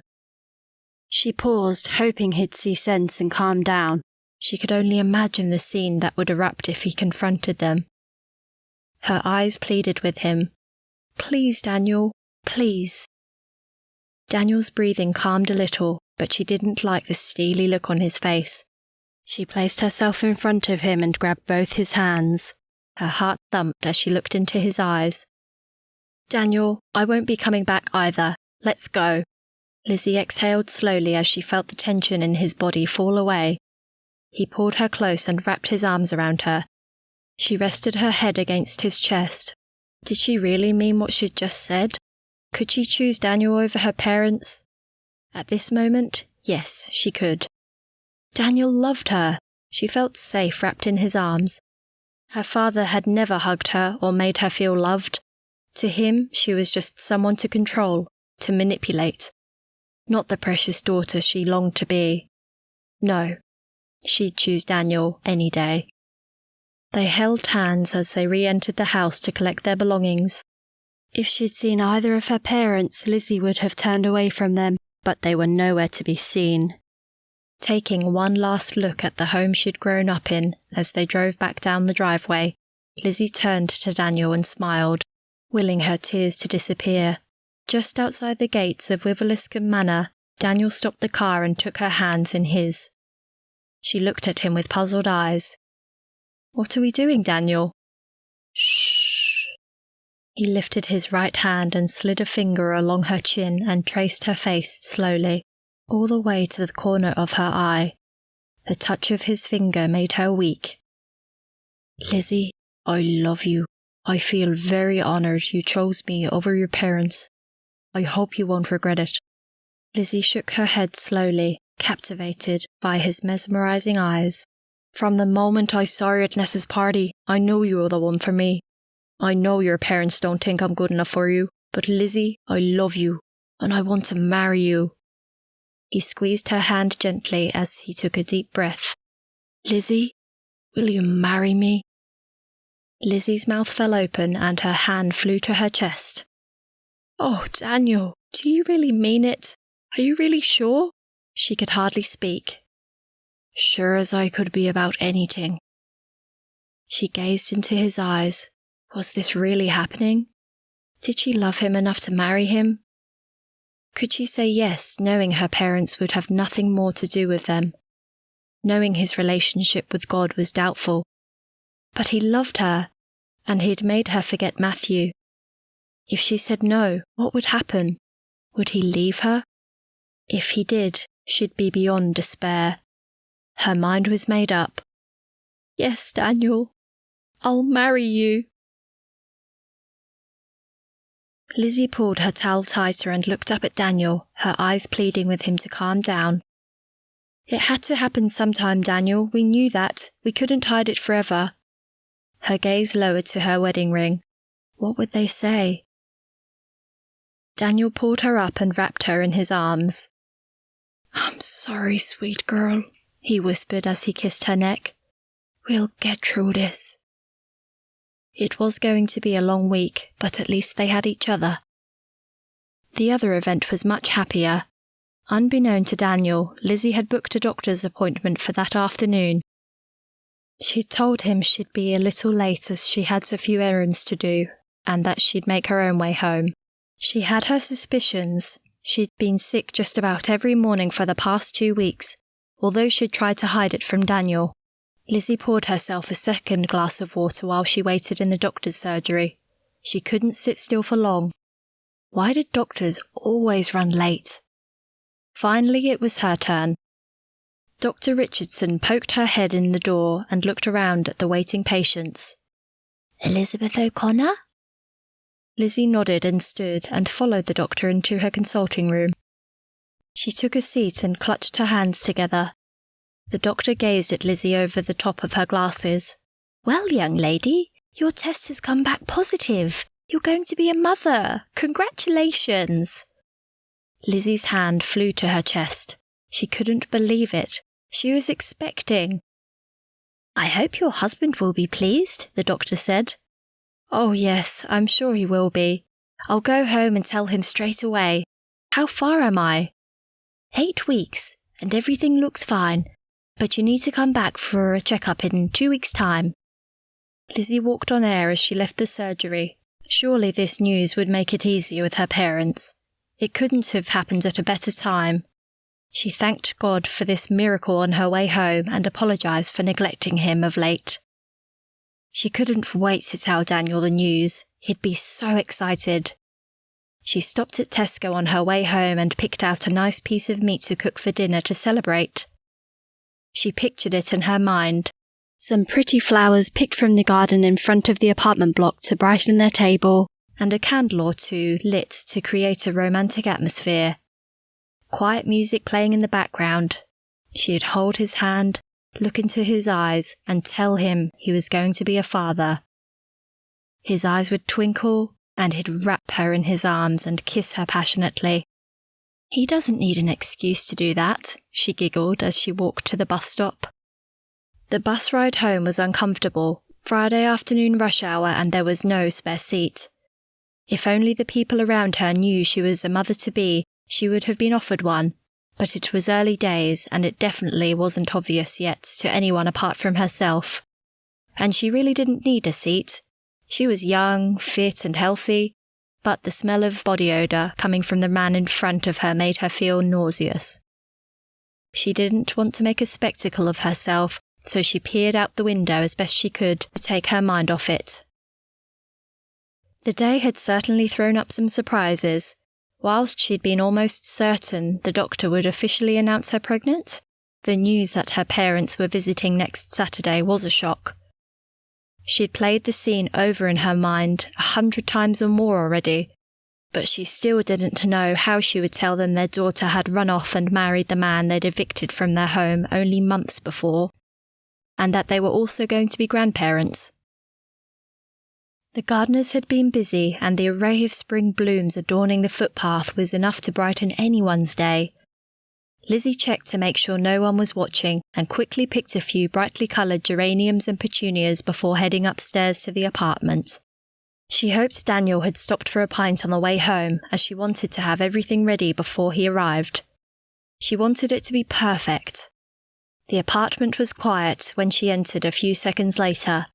She paused, hoping he'd see sense and calm down. She could only imagine the scene that would erupt if he confronted them. Her eyes pleaded with him. Please, Daniel, please. Daniel's breathing calmed a little, but she didn't like the steely look on his face. She placed herself in front of him and grabbed both his hands. Her heart thumped as she looked into his eyes. Daniel, I won't be coming back either. Let's go. Lizzy exhaled slowly as she felt the tension in his body fall away. He pulled her close and wrapped his arms around her. She rested her head against his chest. Did she really mean what she'd just said? Could she choose Daniel over her parents? At this moment, yes, she could. Daniel loved her. She felt safe wrapped in his arms. Her father had never hugged her or made her feel loved. To him, she was just someone to control, to manipulate. Not the precious daughter she longed to be. No, she'd choose Daniel any day. They held hands as they re-entered the house to collect their belongings. If she'd seen either of her parents, Lizzy would have turned away from them, but they were nowhere to be seen. Taking one last look at the home she'd grown up in as they drove back down the driveway, Lizzy turned to Daniel and smiled, willing her tears to disappear. Just outside the gates of Wiveliscombe Manor, Daniel stopped the car and took her hands in his. She looked at him with puzzled eyes. What are we doing, Daniel? Shh. He lifted his right hand and slid a finger along her chin and traced her face slowly, all the way to the corner of her eye. The touch of his finger made her weak. Lizzy, I love you. I feel very honoured you chose me over your parents. I hope you won't regret it. Lizzy shook her head slowly, captivated by his mesmerising eyes. From the moment I saw you at Ness's party, I knew you were the one for me. I know your parents don't think I'm good enough for you, but Lizzy, I love you. and I want to marry you." He squeezed her hand gently as he took a deep breath. "Lizzy, will you marry me?" Lizzie's mouth fell open and her hand flew to her chest. "Oh, Daniel, do you really mean it? Are you really sure?" She could hardly speak. "Sure as I could be about anything." She gazed into his eyes. Was this really happening? Did she love him enough to marry him? Could she say yes, knowing her parents would have nothing more to do with them, knowing his relationship with God was doubtful? But he loved her, and he'd made her forget Matthew. If she said no, what would happen? Would he leave her? If he did, she'd be beyond despair. Her mind was made up. "Yes, Daniel, I'll marry you." Lizzy pulled her towel tighter and looked up at Daniel, her eyes pleading with him to calm down. "It had to happen sometime, Daniel. We knew that. We couldn't hide it forever." Her gaze lowered to her wedding ring. What would they say? Daniel pulled her up and wrapped her in his arms. "I'm sorry, sweet girl," he whispered as he kissed her neck. "We'll get through this." It was going to be a long week, but at least they had each other. The other event was much happier. Unbeknown to Daniel, Lizzy had booked a doctor's appointment for that afternoon. She'd told him she'd be a little late as she had a few errands to do, and that she'd make her own way home. She had her suspicions. She'd been sick just about every morning for the past 2 weeks, although she'd tried to hide it from Daniel. Lizzy poured herself a second glass of water while she waited in the doctor's surgery. She couldn't sit still for long. Why did doctors always run late? Finally, it was her turn. Dr. Richardson poked her head in the door and looked around at the waiting patients. "Elizabeth O'Connor?" Lizzy nodded and stood and followed the doctor into her consulting room. She took a seat and clutched her hands together. The doctor gazed at Lizzy over the top of her glasses. "Well, young lady, your test has come back positive. You're going to be a mother. Congratulations." Lizzy's hand flew to her chest. She couldn't believe it. She was expecting. "I hope your husband will be pleased," the doctor said. "Oh yes, I'm sure he will be. I'll go home and tell him straight away. How far am I?" 8 weeks, and everything looks fine. But you need to come back for a checkup in 2 weeks' time." Lizzy walked on air as she left the surgery. Surely this news would make it easier with her parents. It couldn't have happened at a better time. She thanked God for this miracle on her way home and apologized for neglecting him of late. She couldn't wait to tell Daniel the news. He'd be so excited. She stopped at Tesco on her way home and picked out a nice piece of meat to cook for dinner to celebrate. She pictured it in her mind. Some pretty flowers picked from the garden in front of the apartment block to brighten their table, and a candle or two lit to create a romantic atmosphere. Quiet music playing in the background. She'd hold his hand, look into his eyes, and tell him he was going to be a father. His eyes would twinkle, and he'd wrap her in his arms and kiss her passionately. "He doesn't need an excuse to do that," she giggled as she walked to the bus stop. The bus ride home was uncomfortable. Friday afternoon rush hour and there was no spare seat. If only the people around her knew she was a mother-to-be, she would have been offered one. But it was early days and it definitely wasn't obvious yet to anyone apart from herself. And she really didn't need a seat. She was young, fit and healthy. But the smell of body odour coming from the man in front of her made her feel nauseous. She didn't want to make a spectacle of herself, so she peered out the window as best she could to take her mind off it. The day had certainly thrown up some surprises. Whilst she'd been almost certain the doctor would officially announce her pregnant, the news that her parents were visiting next Saturday was a shock. She'd played the scene over in her mind 100 times or more already, but she still didn't know how she would tell them their daughter had run off and married the man they'd evicted from their home only months before, and that they were also going to be grandparents. The gardeners had been busy, and the array of spring blooms adorning the footpath was enough to brighten anyone's day. Lizzy checked to make sure no one was watching and quickly picked a few brightly coloured geraniums and petunias before heading upstairs to the apartment. She hoped Daniel had stopped for a pint on the way home, as she wanted to have everything ready before he arrived. She wanted it to be perfect. The apartment was quiet when she entered a few seconds later.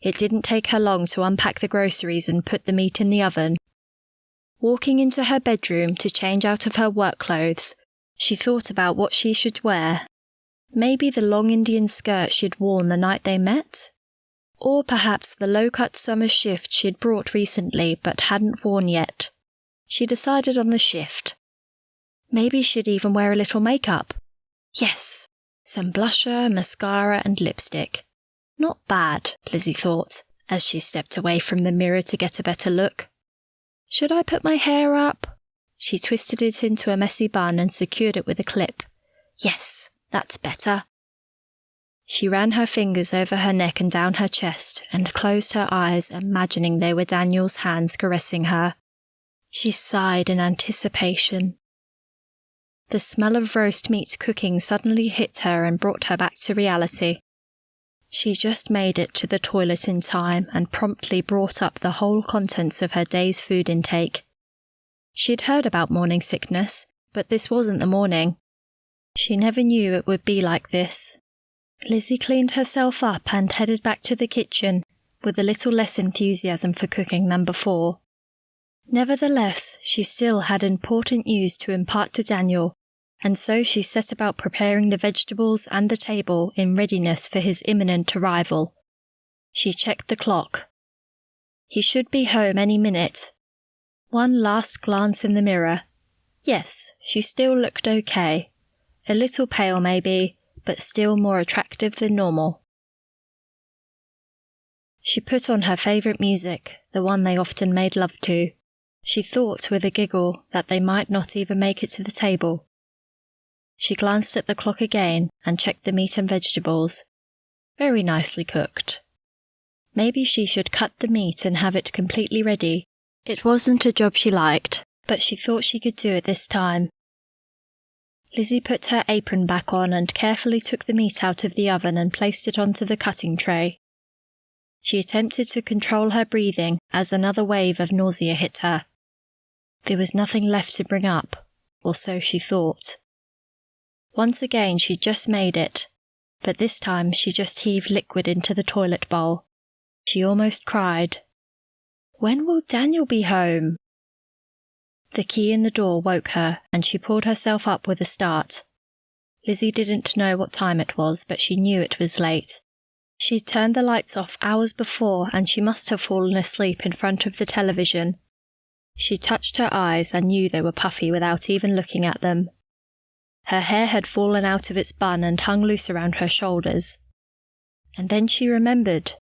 It didn't take her long to unpack the groceries and put the meat in the oven. Walking into her bedroom to change out of her work clothes, she thought about what she should wear. Maybe the long Indian skirt she'd worn the night they met? Or perhaps the low-cut summer shift she'd brought recently but hadn't worn yet. She decided on the shift. Maybe she'd even wear a little makeup. Yes, some blusher, mascara and lipstick. Not bad, Lizzy thought, as she stepped away from the mirror to get a better look. Should I put my hair up? She twisted it into a messy bun and secured it with a clip. Yes, that's better. She ran her fingers over her neck and down her chest and closed her eyes, imagining they were Daniel's hands caressing her. She sighed in anticipation. The smell of roast meat cooking suddenly hit her and brought her back to reality. She just made it to the toilet in time and promptly brought up the whole contents of her day's food intake. She'd heard about morning sickness, but this wasn't the morning. She never knew it would be like this. Lizzy cleaned herself up and headed back to the kitchen, with a little less enthusiasm for cooking than before. Nevertheless, she still had important news to impart to Daniel, and so she set about preparing the vegetables and the table in readiness for his imminent arrival. She checked the clock. He should be home any minute. One last glance in the mirror. Yes, she still looked okay. A little pale maybe, but still more attractive than normal. She put on her favourite music, the one they often made love to. She thought with a giggle that they might not even make it to the table. She glanced at the clock again and checked the meat and vegetables. Very nicely cooked. Maybe she should cut the meat and have it completely ready. It wasn't a job she liked, but she thought she could do it this time. Lizzy put her apron back on and carefully took the meat out of the oven and placed it onto the cutting tray. She attempted to control her breathing as another wave of nausea hit her. There was nothing left to bring up, or so she thought. Once again she just made it, but this time she just heaved liquid into the toilet bowl. She almost cried. When will Daniel be home? The key in the door woke her, and she pulled herself up with a start. Lizzy didn't know what time it was, but she knew it was late. She'd turned the lights off hours before, and she must have fallen asleep in front of the television. She touched her eyes and knew they were puffy without even looking at them. Her hair had fallen out of its bun and hung loose around her shoulders. And then she remembered.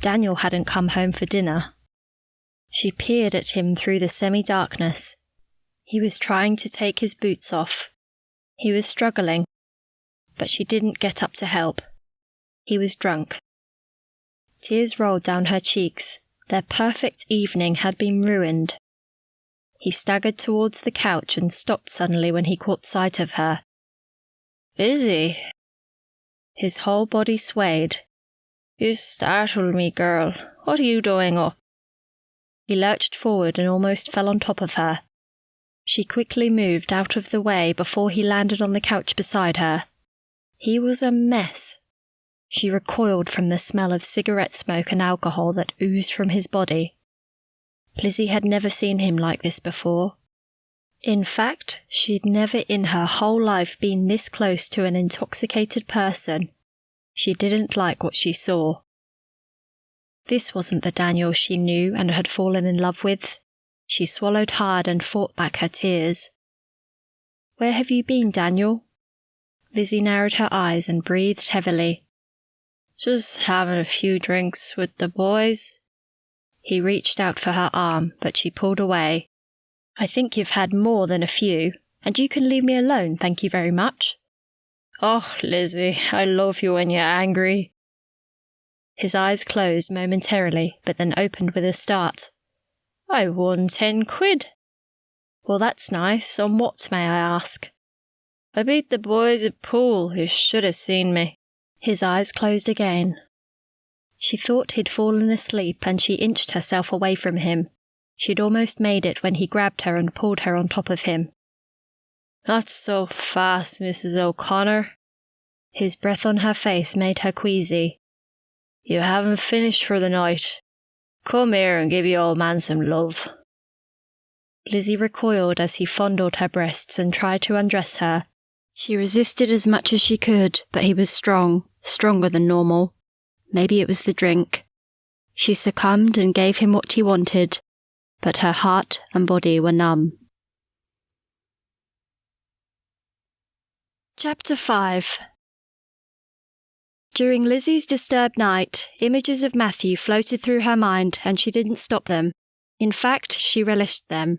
Daniel hadn't come home for dinner. She peered at him through the semi-darkness. He was trying to take his boots off. He was struggling, but she didn't get up to help. He was drunk. Tears rolled down her cheeks. Their perfect evening had been ruined. He staggered towards the couch and stopped suddenly when he caught sight of her. Lizzy! His whole body swayed. You startled me, girl. What are you doing up? He lurched forward and almost fell on top of her. She quickly moved out of the way before he landed on the couch beside her. He was a mess. She recoiled from the smell of cigarette smoke and alcohol that oozed from his body. Lizzy had never seen him like this before. In fact, she'd never in her whole life been this close to an intoxicated person. She didn't like what she saw. This wasn't the Daniel she knew and had fallen in love with. She swallowed hard and fought back her tears. Where have you been, Daniel? Lizzy narrowed her eyes and breathed heavily. Just having a few drinks with the boys. He reached out for her arm, but she pulled away. I think you've had more than a few, and you can leave me alone, thank you very much. Oh, Lizzy, I love you when you're angry. His eyes closed momentarily, but then opened with a start. I won 10 quid. Well, that's nice. On what, may I ask? I beat the boys at pool, who should have seen me. His eyes closed again. She thought he'd fallen asleep, and she inched herself away from him. She'd almost made it when he grabbed her and pulled her on top of him. Not so fast, Mrs. O'Connor. His breath on her face made her queasy. You haven't finished for the night. Come here and give your old man some love. Lizzy recoiled as he fondled her breasts and tried to undress her. She resisted as much as she could, but he was strong, stronger than normal. Maybe it was the drink. She succumbed and gave him what he wanted, but her heart and body were numb. Chapter 5. During Lizzy's disturbed night, images of Matthew floated through her mind and she didn't stop them. In fact, she relished them.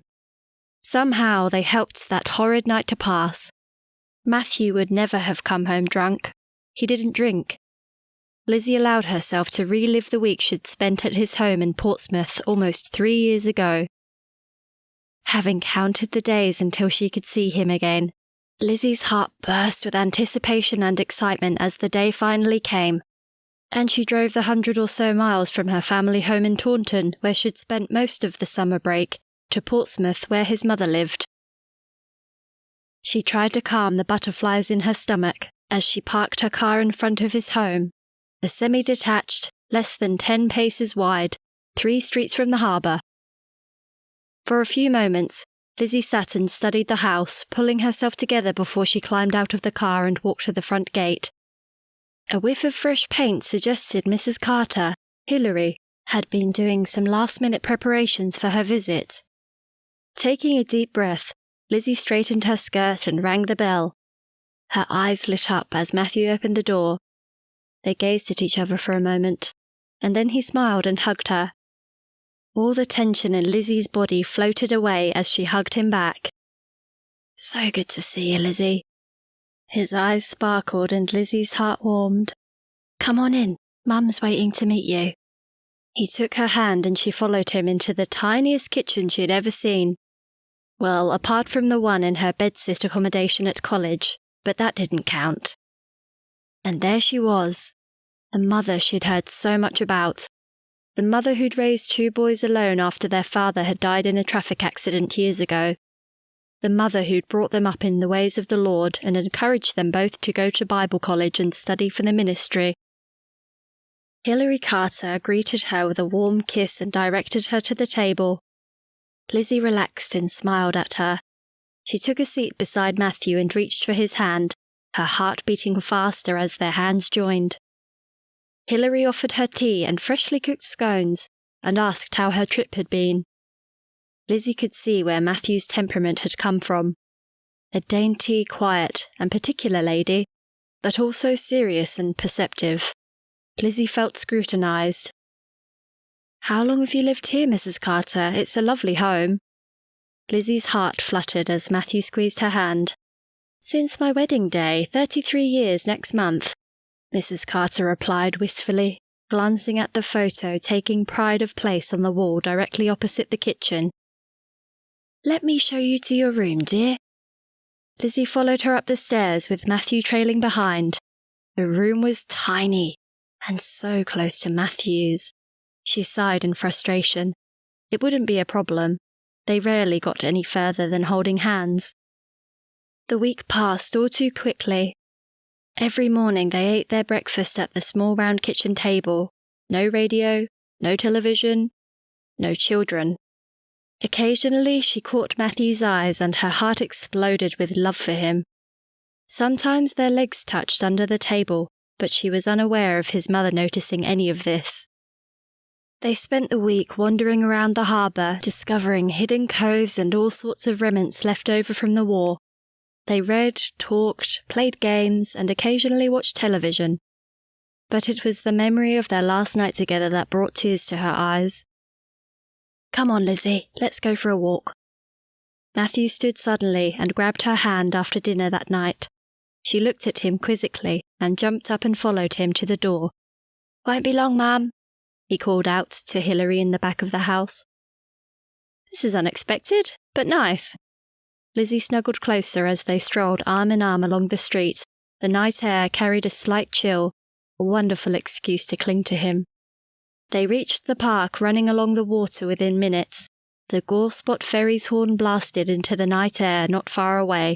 Somehow they helped that horrid night to pass. Matthew would never have come home drunk. He didn't drink. Lizzy allowed herself to relive the week she'd spent at his home in Portsmouth almost 3 years ago. Having counted the days until she could see him again, Lizzy's heart burst with anticipation and excitement as the day finally came, and she drove the 100 or so miles from her family home in Taunton, where she'd spent most of the summer break, to Portsmouth, where his mother lived. She tried to calm the butterflies in her stomach as she parked her car in front of his home, a semi-detached, less than 10 paces wide, 3 streets from the harbour. For a few moments, Lizzy sat and studied the house, pulling herself together before she climbed out of the car and walked to the front gate. A whiff of fresh paint suggested Mrs. Carter, Hilary, had been doing some last-minute preparations for her visit. Taking a deep breath, Lizzy straightened her skirt and rang the bell. Her eyes lit up as Matthew opened the door. They gazed at each other for a moment, and then he smiled and hugged her. All the tension in Lizzy's body floated away as she hugged him back. So good to see you, Lizzy. His eyes sparkled and Lizzy's heart warmed. Come on in, Mum's waiting to meet you. He took her hand and she followed him into the tiniest kitchen she had ever seen. Well, apart from the one in her bedsit accommodation at college, but that didn't count. And there she was, the mother she'd heard so much about. The mother who'd raised 2 boys alone after their father had died in a traffic accident years ago. The mother who'd brought them up in the ways of the Lord and encouraged them both to go to Bible college and study for the ministry. Hilary Carter greeted her with a warm kiss and directed her to the table. Lizzy relaxed and smiled at her. She took a seat beside Matthew and reached for his hand, her heart beating faster as their hands joined. Hilary offered her tea and freshly cooked scones and asked how her trip had been. Lizzy could see where Matthew's temperament had come from. A dainty, quiet, and particular lady, but also serious and perceptive. Lizzy felt scrutinised. How long have you lived here, Mrs. Carter? It's a lovely home. Lizzy's heart fluttered as Matthew squeezed her hand. Since my wedding day, 33 years next month, Mrs. Carter replied wistfully, glancing at the photo taking pride of place on the wall directly opposite the kitchen. Let me show you to your room, dear. Lizzy followed her up the stairs with Matthew trailing behind. The room was tiny and so close to Matthew's. She sighed in frustration. It wouldn't be a problem. They rarely got any further than holding hands. The week passed all too quickly. Every morning they ate their breakfast at the small round kitchen table. No radio, no television, no children. Occasionally she caught Matthew's eyes and her heart exploded with love for him. Sometimes their legs touched under the table, but she was unaware of his mother noticing any of this. They spent the week wandering around the harbour, discovering hidden coves and all sorts of remnants left over from the war. They read, talked, played games, and occasionally watched television. But it was the memory of their last night together that brought tears to her eyes. Come on, Lizzy, let's go for a walk. Matthew stood suddenly and grabbed her hand after dinner that night. She looked at him quizzically and jumped up and followed him to the door. Won't be long, ma'am, he called out to Hilary in the back of the house. This is unexpected, but nice. Lizzy snuggled closer as they strolled arm in arm along the street. The night air carried a slight chill, a wonderful excuse to cling to him. They reached the park, running along the water within minutes. The Gorespot ferry's horn blasted into the night air not far away.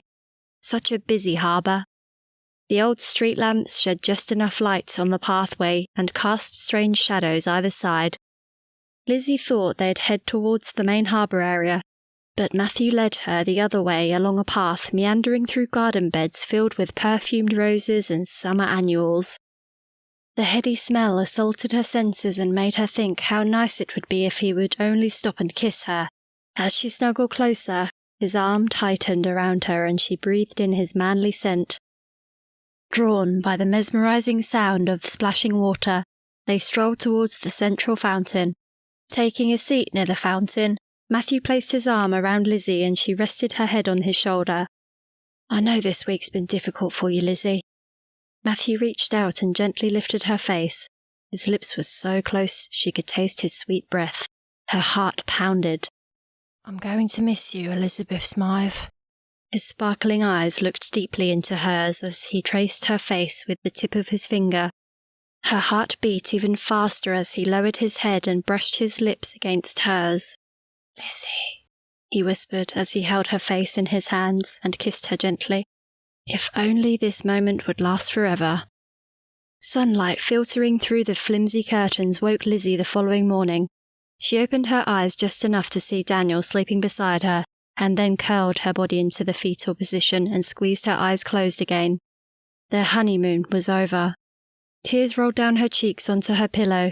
Such a busy harbour. The old street lamps shed just enough light on the pathway and cast strange shadows either side. Lizzy thought they'd head towards the main harbour area, but Matthew led her the other way along a path meandering through garden beds filled with perfumed roses and summer annuals. The heady smell assaulted her senses and made her think how nice it would be if he would only stop and kiss her. As she snuggled closer, his arm tightened around her and she breathed in his manly scent. Drawn by the mesmerizing sound of splashing water, they strolled towards the central fountain. Taking a seat near the fountain, Matthew placed his arm around Lizzy and she rested her head on his shoulder. I know this week's been difficult for you, Lizzy. Matthew reached out and gently lifted her face. His lips were so close she could taste his sweet breath. Her heart pounded. I'm going to miss you, Elizabeth Smythe. His sparkling eyes looked deeply into hers as he traced her face with the tip of his finger. Her heart beat even faster as he lowered his head and brushed his lips against hers. Lizzy, he whispered as he held her face in his hands and kissed her gently. If only this moment would last forever. Sunlight filtering through the flimsy curtains woke Lizzy the following morning. She opened her eyes just enough to see Daniel sleeping beside her, and then curled her body into the fetal position and squeezed her eyes closed again. Their honeymoon was over. Tears rolled down her cheeks onto her pillow.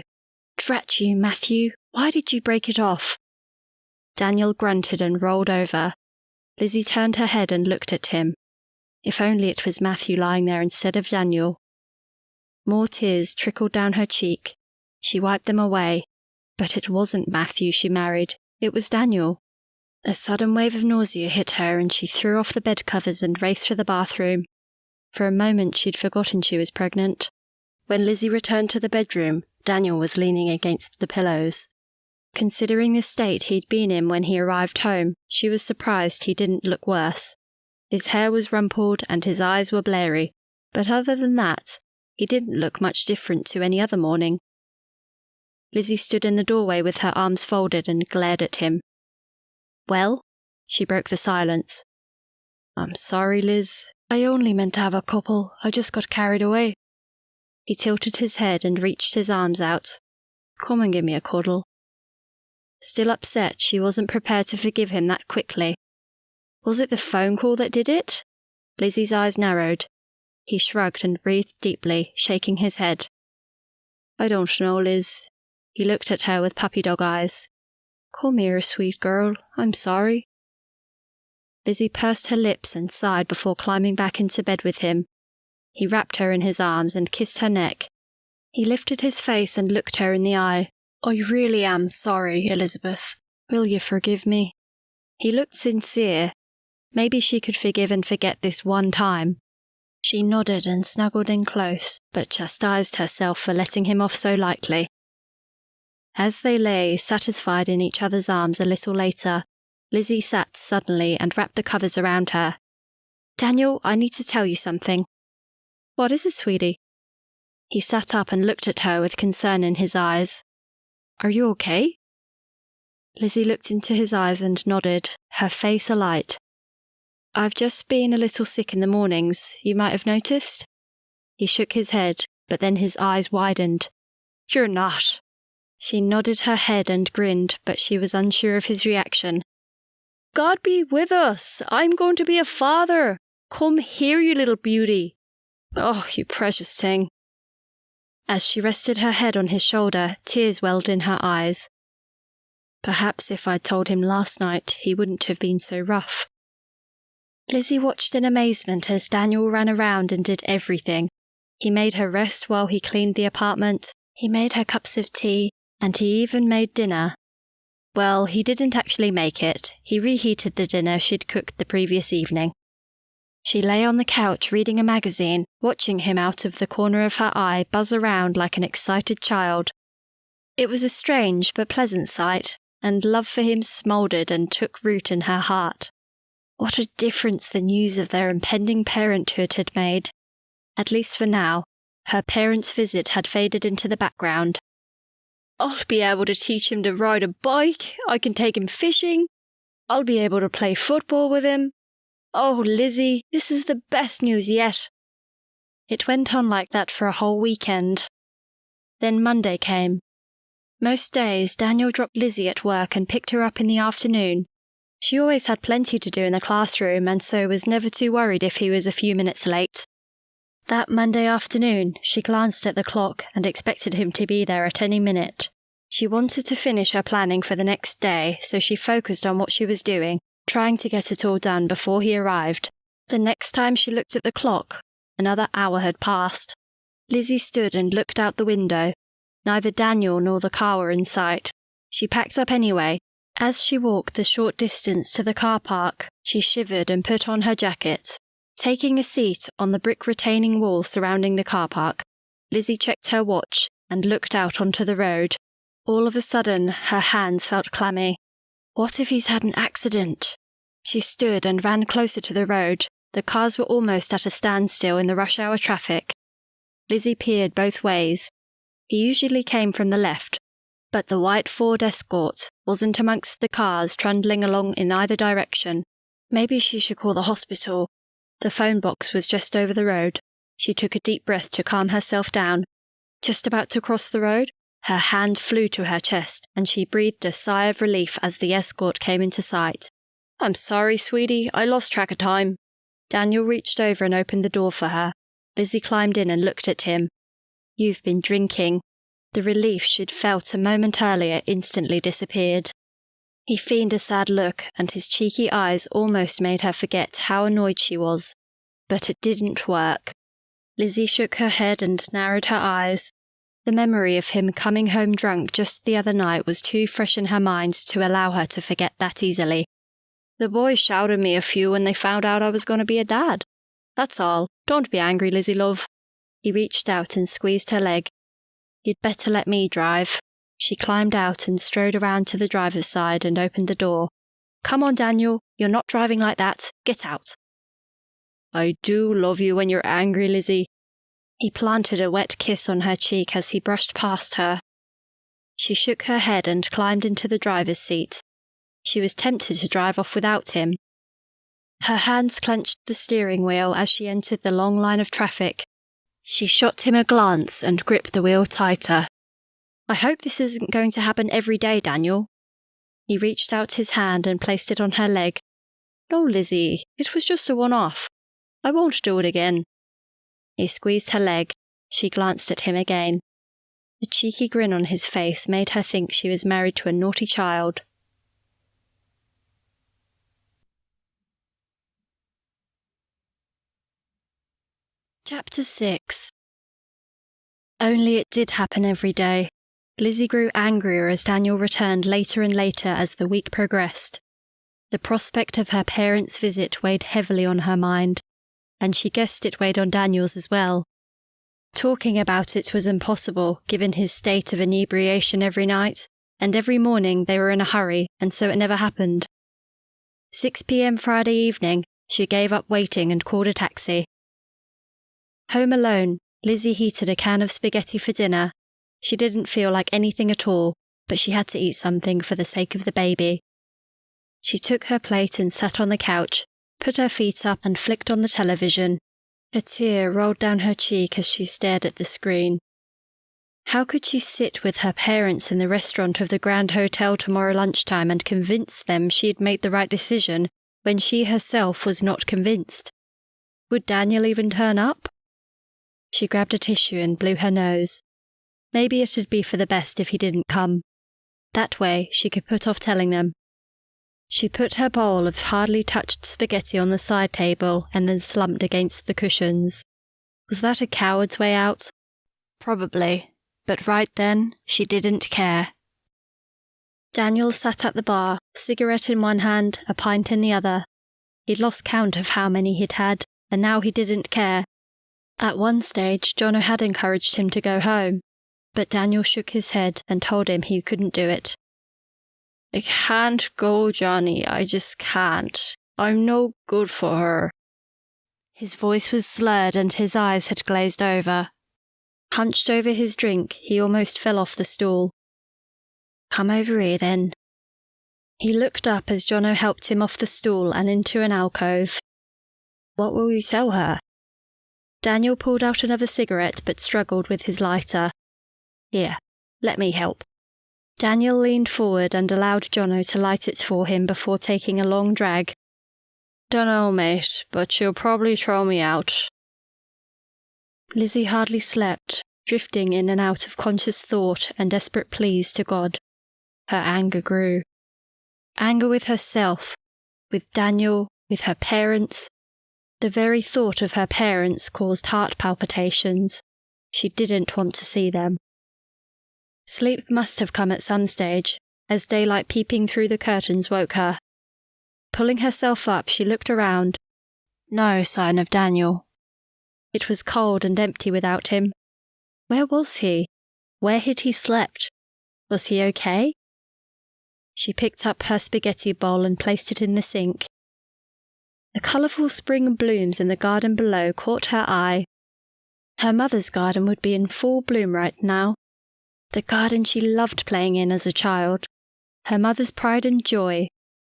Drat you, Matthew, why did you break it off? Daniel grunted and rolled over. Lizzy turned her head and looked at him. If only it was Matthew lying there instead of Daniel. More tears trickled down her cheek. She wiped them away. But it wasn't Matthew she married, it was Daniel. A sudden wave of nausea hit her and she threw off the bed covers and raced for the bathroom. For a moment she'd forgotten she was pregnant. When Lizzy returned to the bedroom, Daniel was leaning against the pillows. Considering the state he'd been in when he arrived home, she was surprised he didn't look worse. His hair was rumpled and his eyes were blurry, but other than that, he didn't look much different to any other morning. Lizzy stood in the doorway with her arms folded and glared at him. Well? She broke the silence. I'm sorry, Liz. I only meant to have a couple. I just got carried away. He tilted his head and reached his arms out. Come and give me a cuddle. Still upset, she wasn't prepared to forgive him that quickly. Was it the phone call that did it? Lizzy's eyes narrowed. He shrugged and breathed deeply, shaking his head. I don't know, Liz. He looked at her with puppy dog eyes. Come here, sweet girl. I'm sorry. Lizzy pursed her lips and sighed before climbing back into bed with him. He wrapped her in his arms and kissed her neck. He lifted his face and looked her in the eye. I really am sorry, Elizabeth. Will you forgive me? He looked sincere. Maybe she could forgive and forget this one time. She nodded and snuggled in close, but chastised herself for letting him off so lightly. As they lay, satisfied in each other's arms a little later, Lizzy sat suddenly and wrapped the covers around her. Daniel, I need to tell you something. What is it, sweetie? He sat up and looked at her with concern in his eyes. Are you okay? Lizzy looked into his eyes and nodded, her face alight. I've just been a little sick in the mornings, you might have noticed. He shook his head, but then his eyes widened. You're not. She nodded her head and grinned, but she was unsure of his reaction. God be with us! I'm going to be a father! Come here, you little beauty! Oh, you precious thing! As she rested her head on his shoulder, tears welled in her eyes. Perhaps if I'd told him last night, he wouldn't have been so rough. Lizzy watched in amazement as Daniel ran around and did everything. He made her rest while he cleaned the apartment, he made her cups of tea, and he even made dinner. Well, he didn't actually make it. He reheated the dinner she'd cooked the previous evening. She lay on the couch reading a magazine, watching him out of the corner of her eye buzz around like an excited child. It was a strange but pleasant sight, and love for him smouldered and took root in her heart. What a difference the news of their impending parenthood had made. At least for now, her parents' visit had faded into the background. I'll be able to teach him to ride a bike, I can take him fishing, I'll be able to play football with him. Oh, Lizzy, this is the best news yet. It went on like that for a whole weekend. Then Monday came. Most days, Daniel dropped Lizzy at work and picked her up in the afternoon. She always had plenty to do in the classroom and so was never too worried if he was a few minutes late. That Monday afternoon, she glanced at the clock and expected him to be there at any minute. She wanted to finish her planning for the next day, so she focused on what she was doing, trying to get it all done before he arrived. The next time she looked at the clock, another hour had passed. Lizzy stood and looked out the window. Neither Daniel nor the car were in sight. She packed up anyway. As she walked the short distance to the car park, she shivered and put on her jacket. Taking a seat on the brick retaining wall surrounding the car park, Lizzy checked her watch and looked out onto the road. All of a sudden, her hands felt clammy. What if he's had an accident? She stood and ran closer to the road. The cars were almost at a standstill in the rush hour traffic. Lizzy peered both ways. He usually came from the left, but the white Ford Escort wasn't amongst the cars trundling along in either direction. Maybe she should call the hospital. The phone box was just over the road. She took a deep breath to calm herself down. Just about to cross the road, her hand flew to her chest, and she breathed a sigh of relief as the Escort came into sight. I'm sorry, sweetie, I lost track of time. Daniel reached over and opened the door for her. Lizzy climbed in and looked at him. You've been drinking. The relief she'd felt a moment earlier instantly disappeared. He feigned a sad look, and his cheeky eyes almost made her forget how annoyed she was. But it didn't work. Lizzy shook her head and narrowed her eyes. The memory of him coming home drunk just the other night was too fresh in her mind to allow her to forget that easily. The boys shouted me a few when they found out I was going to be a dad. That's all. Don't be angry, Lizzy love. He reached out and squeezed her leg. You'd better let me drive. She climbed out and strode around to the driver's side and opened the door. Come on, Daniel. You're not driving like that. Get out. I do love you when you're angry, Lizzy. He planted a wet kiss on her cheek as he brushed past her. She shook her head and climbed into the driver's seat. She was tempted to drive off without him. Her hands clenched the steering wheel as she entered the long line of traffic. She shot him a glance and gripped the wheel tighter. I hope this isn't going to happen every day, Daniel. He reached out his hand and placed it on her leg. No, Lizzy, it was just a one-off. I won't do it again. He squeezed her leg. She glanced at him again. The cheeky grin on his face made her think she was married to a naughty child. Chapter 6. Only it did happen every day. Lizzy grew angrier as Daniel returned later and later as the week progressed. The prospect of her parents' visit weighed heavily on her mind, and she guessed it weighed on Daniel's as well. Talking about it was impossible, given his state of inebriation every night, and every morning they were in a hurry, and so it never happened. 6 p.m. Friday evening, she gave up waiting and called a taxi. Home alone, Lizzy heated a can of spaghetti for dinner. She didn't feel like anything at all, but she had to eat something for the sake of the baby. She took her plate and sat on the couch, put her feet up and flicked on the television. A tear rolled down her cheek as she stared at the screen. How could she sit with her parents in the restaurant of the Grand Hotel tomorrow lunchtime and convince them she had made the right decision when she herself was not convinced? Would Daniel even turn up? She grabbed a tissue and blew her nose. Maybe it'd be for the best if he didn't come. That way she could put off telling them. She put her bowl of hardly touched spaghetti on the side table and then slumped against the cushions. Was that a coward's way out? Probably, but right then she didn't care. Daniel sat at the bar, cigarette in one hand, a pint in the other. He'd lost count of how many he'd had. and now he didn't care. At one stage, Jono had encouraged him to go home, but Daniel shook his head and told him he couldn't do it. I can't go, Johnny, I just can't. I'm no good for her. His voice was slurred and his eyes had glazed over. Hunched over his drink, he almost fell off the stool. Come over here, then. He looked up as Jono helped him off the stool and into an alcove. What will you tell her? Daniel pulled out another cigarette but struggled with his lighter. Here, let me help. Daniel leaned forward and allowed Jono to light it for him before taking a long drag. Dunno, mate, but she'll probably throw me out. Lizzy hardly slept, drifting in and out of conscious thought and desperate pleas to God. Her anger grew. Anger with herself, with Daniel, with her parents. The very thought of her parents caused heart palpitations. She didn't want to see them. Sleep must have come at some stage, as daylight peeping through the curtains woke her. Pulling herself up, she looked around. No sign of Daniel. It was cold and empty without him. Where was he? Where had he slept? Was he okay? She picked up her spaghetti bowl and placed it in the sink. The colourful spring blooms in the garden below caught her eye. Her mother's garden would be in full bloom right now. The garden she loved playing in as a child. Her mother's pride and joy.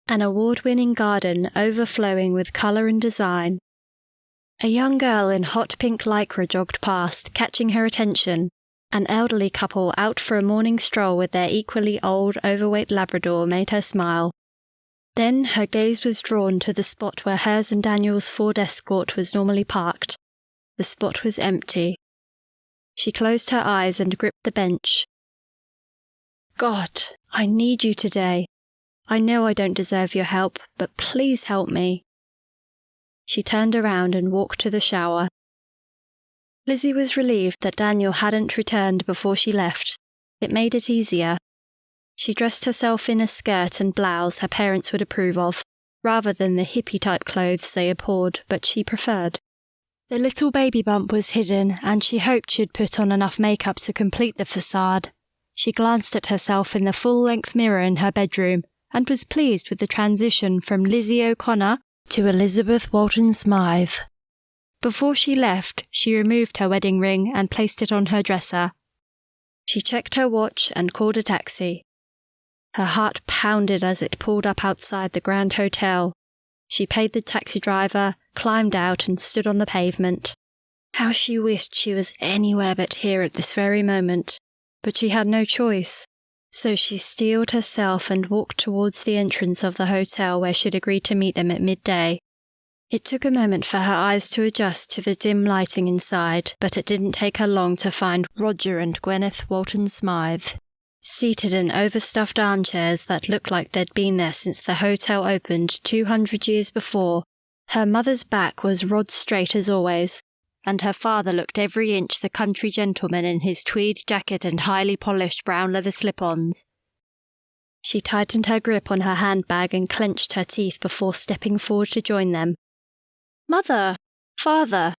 An award-winning garden overflowing with colour and design. A young girl in hot pink lycra jogged past, catching her attention. An elderly couple out for a morning stroll with their equally old, overweight Labrador made her smile. Then her gaze was drawn to the spot where hers and Daniel's Ford Escort was normally parked. The spot was empty. She closed her eyes and gripped the bench. God, I need you today. I know I don't deserve your help, but please help me. She turned around and walked to the shower. Lizzy was relieved that Daniel hadn't returned before she left. It made it easier. She dressed herself in a skirt and blouse her parents would approve of, rather than the hippie-type clothes they abhorred, but she preferred. The little baby bump was hidden, and she hoped she'd put on enough makeup to complete the facade. She glanced at herself in the full-length mirror in her bedroom, and was pleased with the transition from Lizzie O'Connor to Elizabeth Walton Smythe. Before she left, she removed her wedding ring and placed it on her dresser. She checked her watch and called a taxi. Her heart pounded as it pulled up outside the Grand Hotel. She paid the taxi driver, climbed out and stood on the pavement. How she wished she was anywhere but here at this very moment, but she had no choice. So she steeled herself and walked towards the entrance of the hotel where she'd agreed to meet them at midday. It took a moment for her eyes to adjust to the dim lighting inside, but it didn't take her long to find Roger and Gwyneth Walton Smythe, seated in overstuffed armchairs that looked like they'd been there since the hotel opened 200 years before. Her mother's back was rod straight as always, and her father looked every inch the country gentleman in his tweed jacket and highly polished brown leather slip-ons. She tightened her grip on her handbag and clenched her teeth before stepping forward to join them. Mother! Father!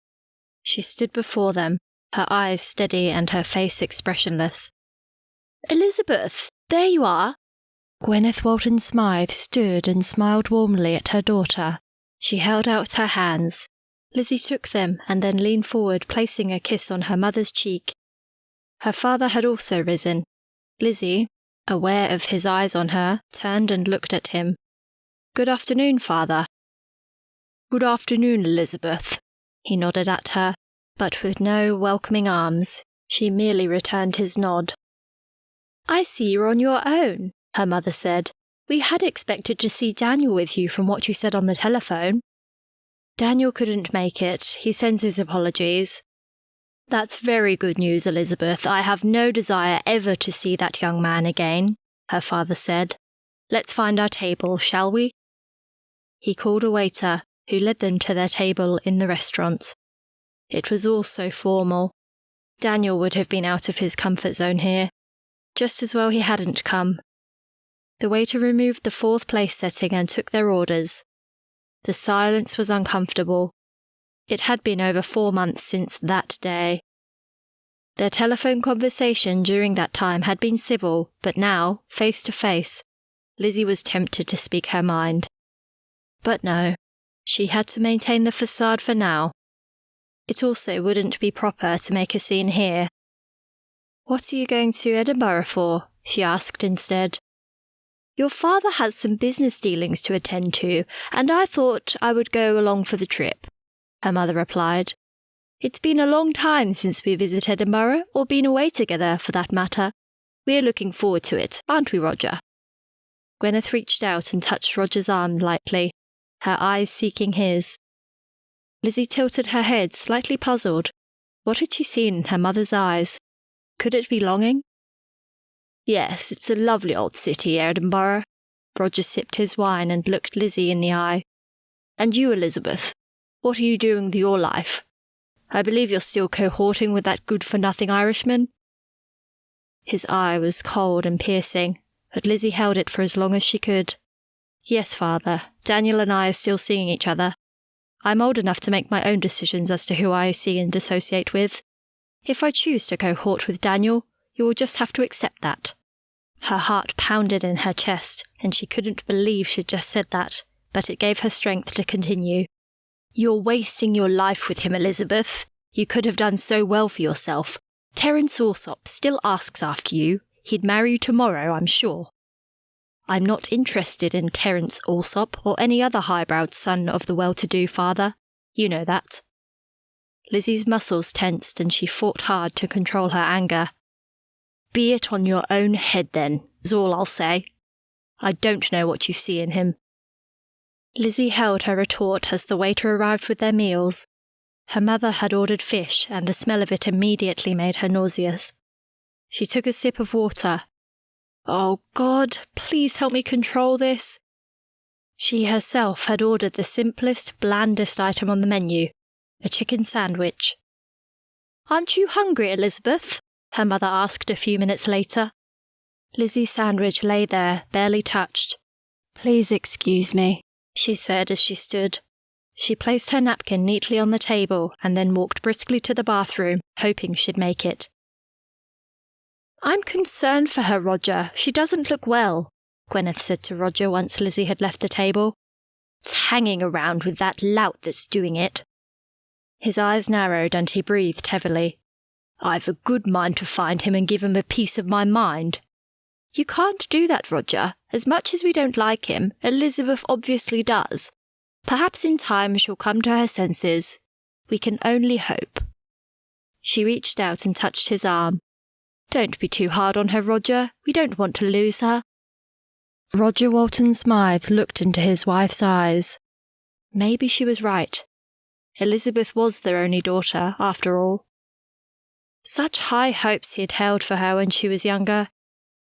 She stood before them, her eyes steady and her face expressionless. Elizabeth, there you are! Gwyneth Walton Smythe stood and smiled warmly at her daughter. She held out her hands. Lizzy took them and then leaned forward, placing a kiss on her mother's cheek. Her father had also risen. Lizzy, aware of his eyes on her, turned and looked at him. Good afternoon, father. Good afternoon, Elizabeth. He nodded at her, but with no welcoming arms. She merely returned his nod. I see you're on your own, her mother said. We had expected to see Daniel with you from what you said on the telephone. Daniel couldn't make it. He sends his apologies. That's very good news, Elizabeth. I have no desire ever to see that young man again, her father said. Let's find our table, shall we? He called a waiter, who led them to their table in the restaurant. It was all so formal. Daniel would have been out of his comfort zone here. Just as well he hadn't come. The waiter removed the fourth place setting and took their orders. The silence was uncomfortable. It had been over 4 months since that day. Their telephone conversation during that time had been civil, but now, face to face, Lizzy was tempted to speak her mind. But no, she had to maintain the facade for now. It also wouldn't be proper to make a scene here. "What are you going to Edinburgh for?" she asked instead. "Your father has some business dealings to attend to, and I thought I would go along for the trip," her mother replied. "It's been a long time since we visited Edinburgh, or been away together, for that matter. We're looking forward to it, aren't we, Roger?" Gwyneth reached out and touched Roger's arm lightly, her eyes seeking his. Lizzy tilted her head, slightly puzzled. What had she seen in her mother's eyes? Could it be longing? "Yes, it's a lovely old city, Edinburgh." Roger sipped his wine and looked Lizzy in the eye. "And you, Elizabeth, what are you doing with your life? I believe you're still cohorting with that good-for-nothing Irishman?" His eye was cold and piercing, but Lizzy held it for as long as she could. "Yes, father, Daniel and I are still seeing each other. I'm old enough to make my own decisions as to who I see and associate with. If I choose to cohort with Daniel, you will just have to accept that." Her heart pounded in her chest, and she couldn't believe she'd just said that, but it gave her strength to continue. "You're wasting your life with him, Elizabeth. You could have done so well for yourself. Terence Alsop still asks after you. He'd marry you tomorrow, I'm sure." "I'm not interested in Terence Alsop or any other highbrowed son of the well-to-do father. You know that." Lizzy's muscles tensed and she fought hard to control her anger. "Be it on your own head, then, is all I'll say. I don't know what you see in him." Lizzy held her retort as the waiter arrived with their meals. Her mother had ordered fish, and the smell of it immediately made her nauseous. She took a sip of water. "Oh, God, please help me control this." She herself had ordered the simplest, blandest item on the menu, a chicken sandwich. "Aren't you hungry, Elizabeth?" her mother asked a few minutes later. Lizzy's sandwich lay there, barely touched. "Please excuse me," she said as she stood. She placed her napkin neatly on the table and then walked briskly to the bathroom, hoping she'd make it. "I'm concerned for her, Roger. She doesn't look well," Gwyneth said to Roger once Lizzy had left the table. "It's hanging around with that lout that's doing it." His eyes narrowed and he breathed heavily. "I've a good mind to find him and give him a piece of my mind." "You can't do that, Roger. As much as we don't like him, Elizabeth obviously does. Perhaps in time she'll come to her senses. We can only hope." She reached out and touched his arm. "Don't be too hard on her, Roger. We don't want to lose her." Roger Walton Smythe looked into his wife's eyes. Maybe she was right. Elizabeth was their only daughter, after all. Such high hopes he had held for her when she was younger.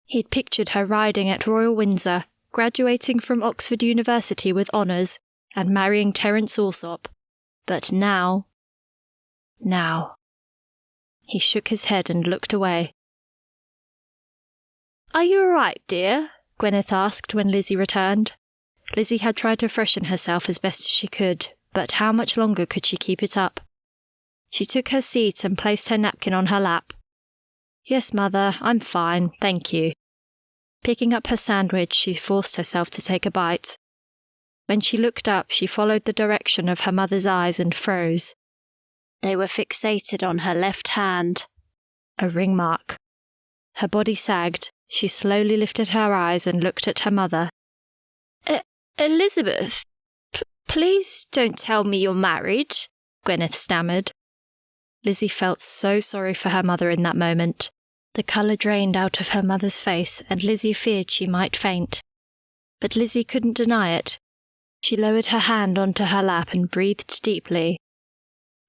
He'd pictured her riding at Royal Windsor, graduating from Oxford University with honours, and marrying Terence Alsop. But now... He shook his head and looked away. "Are you all right, dear?" Gwyneth asked when Lizzy returned. Lizzy had tried to freshen herself as best as she could, but how much longer could she keep it up? She took her seat and placed her napkin on her lap. "Yes, Mother, I'm fine, thank you." Picking up her sandwich, she forced herself to take a bite. When she looked up, she followed the direction of her mother's eyes and froze. They were fixated on her left hand. A ring mark. Her body sagged. She slowly lifted her eyes and looked at her mother. Elizabeth, please don't tell me you're married," Gwyneth stammered. Lizzy felt so sorry for her mother in that moment. The colour drained out of her mother's face, and Lizzy feared she might faint. But Lizzy couldn't deny it. She lowered her hand onto her lap and breathed deeply.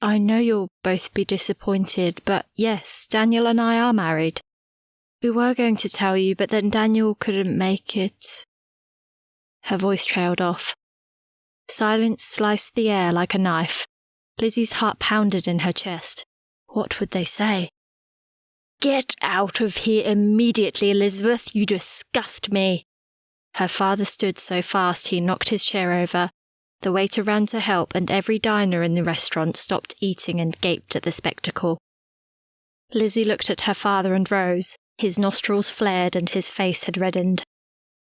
"I know you'll both be disappointed, but yes, Daniel and I are married. We were going to tell you, but then Daniel couldn't make it." Her voice trailed off. Silence sliced the air like a knife. Lizzy's heart pounded in her chest. What would they say? "Get out of here immediately, Elizabeth. You disgust me." Her father stood so fast he knocked his chair over. The waiter ran to help, and every diner in the restaurant stopped eating and gaped at the spectacle. Lizzy looked at her father and rose. His nostrils flared and his face had reddened.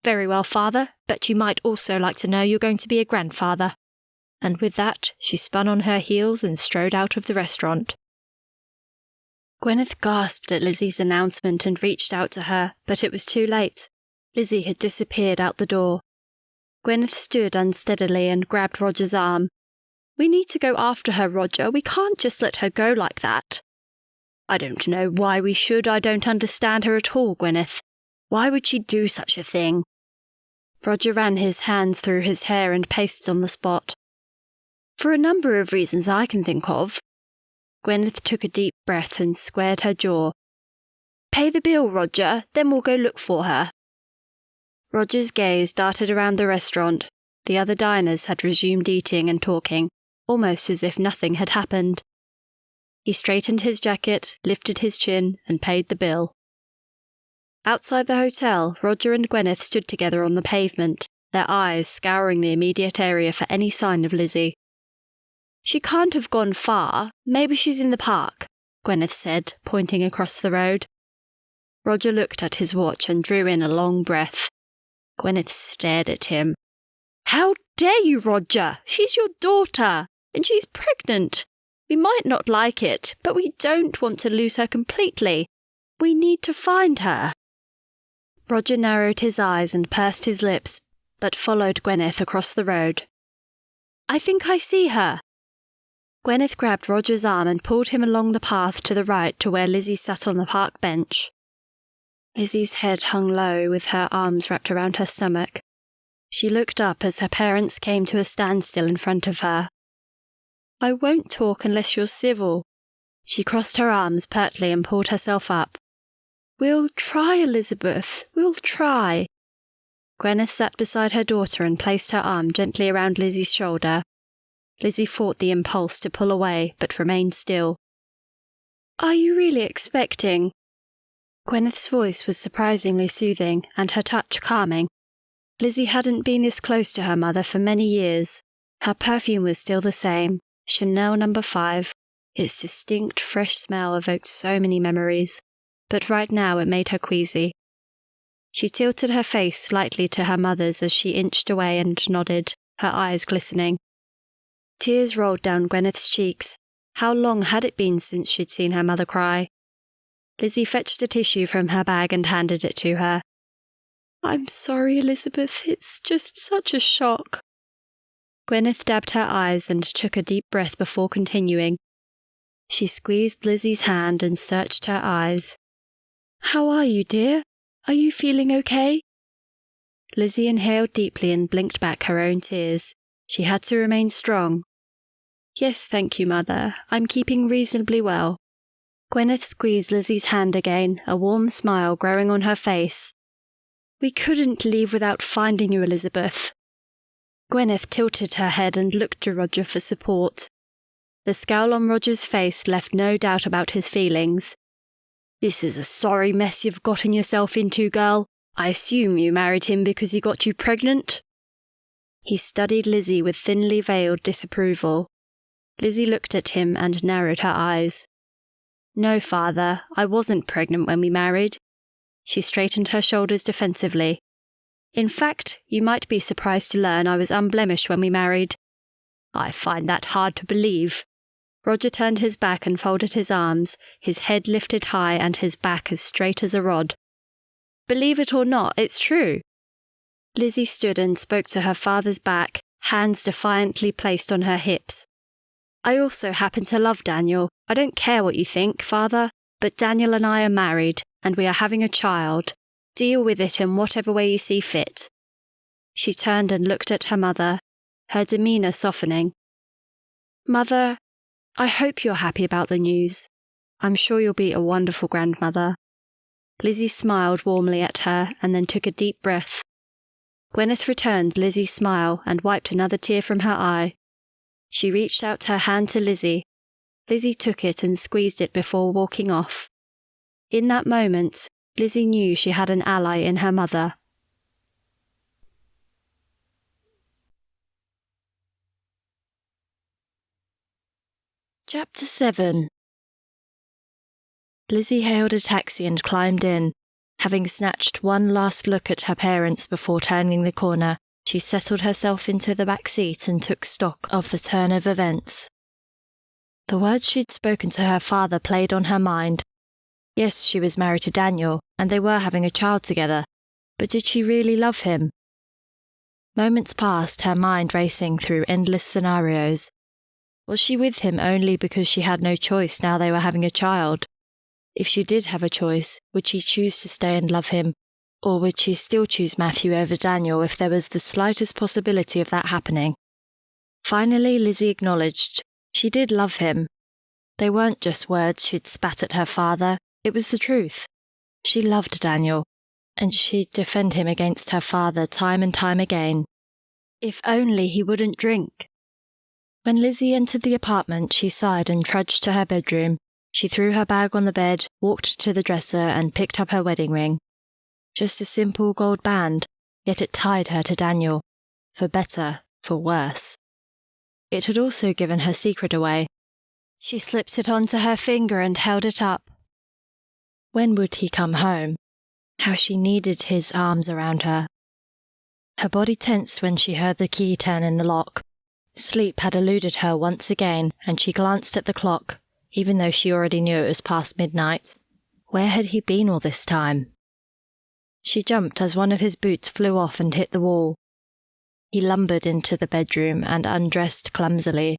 "Very well, father, but you might also like to know you're going to be a grandfather." And with that, she spun on her heels and strode out of the restaurant. Gwyneth gasped at Lizzy's announcement and reached out to her, but it was too late. Lizzy had disappeared out the door. Gwyneth stood unsteadily and grabbed Roger's arm. "We need to go after her, Roger. We can't just let her go like that." "I don't know why we should. I don't understand her at all, Gwyneth. Why would she do such a thing?" Roger ran his hands through his hair and paced on the spot. "For a number of reasons I can think of." Gwyneth took a deep breath and squared her jaw. "Pay the bill, Roger, then we'll go look for her." Roger's gaze darted around the restaurant. The other diners had resumed eating and talking, almost as if nothing had happened. He straightened his jacket, lifted his chin, and paid the bill. Outside the hotel, Roger and Gwyneth stood together on the pavement, their eyes scouring the immediate area for any sign of Lizzy. "She can't have gone far. Maybe she's in the park," Gwyneth said, pointing across the road. Roger looked at his watch and drew in a long breath. Gwyneth stared at him. "How dare you, Roger? She's your daughter, and she's pregnant. We might not like it, but we don't want to lose her completely. We need to find her." Roger narrowed his eyes and pursed his lips, but followed Gwyneth across the road. "I think I see her." Gwyneth grabbed Roger's arm and pulled him along the path to the right to where Lizzy sat on the park bench. Lizzy's head hung low with her arms wrapped around her stomach. She looked up as her parents came to a standstill in front of her. "I won't talk unless you're civil." She crossed her arms pertly and pulled herself up. "We'll try, Elizabeth. We'll try." Gwyneth sat beside her daughter and placed her arm gently around Lizzy's shoulder. Lizzy fought the impulse to pull away, but remained still. "Are you really expecting?" Gwyneth's voice was surprisingly soothing, and her touch calming. Lizzy hadn't been this close to her mother for many years. Her perfume was still the same, Chanel No. 5. Its distinct, fresh smell evoked so many memories, but right now it made her queasy. She tilted her face slightly to her mother's as she inched away and nodded, her eyes glistening. Tears rolled down Gwyneth's cheeks. How long had it been since she'd seen her mother cry? Lizzy fetched a tissue from her bag and handed it to her. "I'm sorry, Elizabeth. It's just such a shock." Gwyneth dabbed her eyes and took a deep breath before continuing. She squeezed Lizzy's hand and searched her eyes. "How are you, dear? Are you feeling okay?" Lizzy inhaled deeply and blinked back her own tears. She had to remain strong. "Yes, thank you, Mother. I'm keeping reasonably well." Gwyneth squeezed Lizzy's hand again, a warm smile growing on her face. "We couldn't leave without finding you, Elizabeth." Gwyneth tilted her head and looked to Roger for support. The scowl on Roger's face left no doubt about his feelings. "This is a sorry mess you've gotten yourself into, girl. I assume you married him because he got you pregnant?" He studied Lizzy with thinly veiled disapproval. Lizzy looked at him and narrowed her eyes. "No, Father, I wasn't pregnant when we married." She straightened her shoulders defensively. "In fact, you might be surprised to learn I was unblemished when we married." "I find that hard to believe." Roger turned his back and folded his arms, his head lifted high and his back as straight as a rod. "Believe it or not, it's true." Lizzy stood and spoke to her father's back, hands defiantly placed on her hips. "I also happen to love Daniel. I don't care what you think, Father, but Daniel and I are married, and we are having a child. Deal with it in whatever way you see fit." She turned and looked at her mother, her demeanour softening. "Mother, I hope you're happy about the news. I'm sure you'll be a wonderful grandmother." Lizzy smiled warmly at her and then took a deep breath. Gwyneth returned Lizzy's smile and wiped another tear from her eye. She reached out her hand to Lizzy. Lizzy took it and squeezed it before walking off. In that moment, Lizzy knew she had an ally in her mother. Chapter 7. Lizzy hailed a taxi and climbed in. Having snatched one last look at her parents before turning the corner, she settled herself into the back seat and took stock of the turn of events. The words she'd spoken to her father played on her mind. Yes, she was married to Daniel, and they were having a child together, but did she really love him? Moments passed, her mind racing through endless scenarios. Was she with him only because she had no choice now they were having a child? If she did have a choice, would she choose to stay and love him? Or would she still choose Matthew over Daniel if there was the slightest possibility of that happening? Finally, Lizzy acknowledged she did love him. They weren't just words she'd spat at her father, it was the truth. She loved Daniel, and she'd defend him against her father time and time again. If only he wouldn't drink. When Lizzy entered the apartment, she sighed and trudged to her bedroom. She threw her bag on the bed, walked to the dresser, and picked up her wedding ring. Just a simple gold band, yet it tied her to Daniel. For better, for worse. It had also given her secret away. She slipped it onto her finger and held it up. When would he come home? How she needed his arms around her. Her body tensed when she heard the key turn in the lock. Sleep had eluded her once again, and she glanced at the clock, even though she already knew it was past midnight. Where had he been all this time? She jumped as one of his boots flew off and hit the wall. He lumbered into the bedroom and undressed clumsily.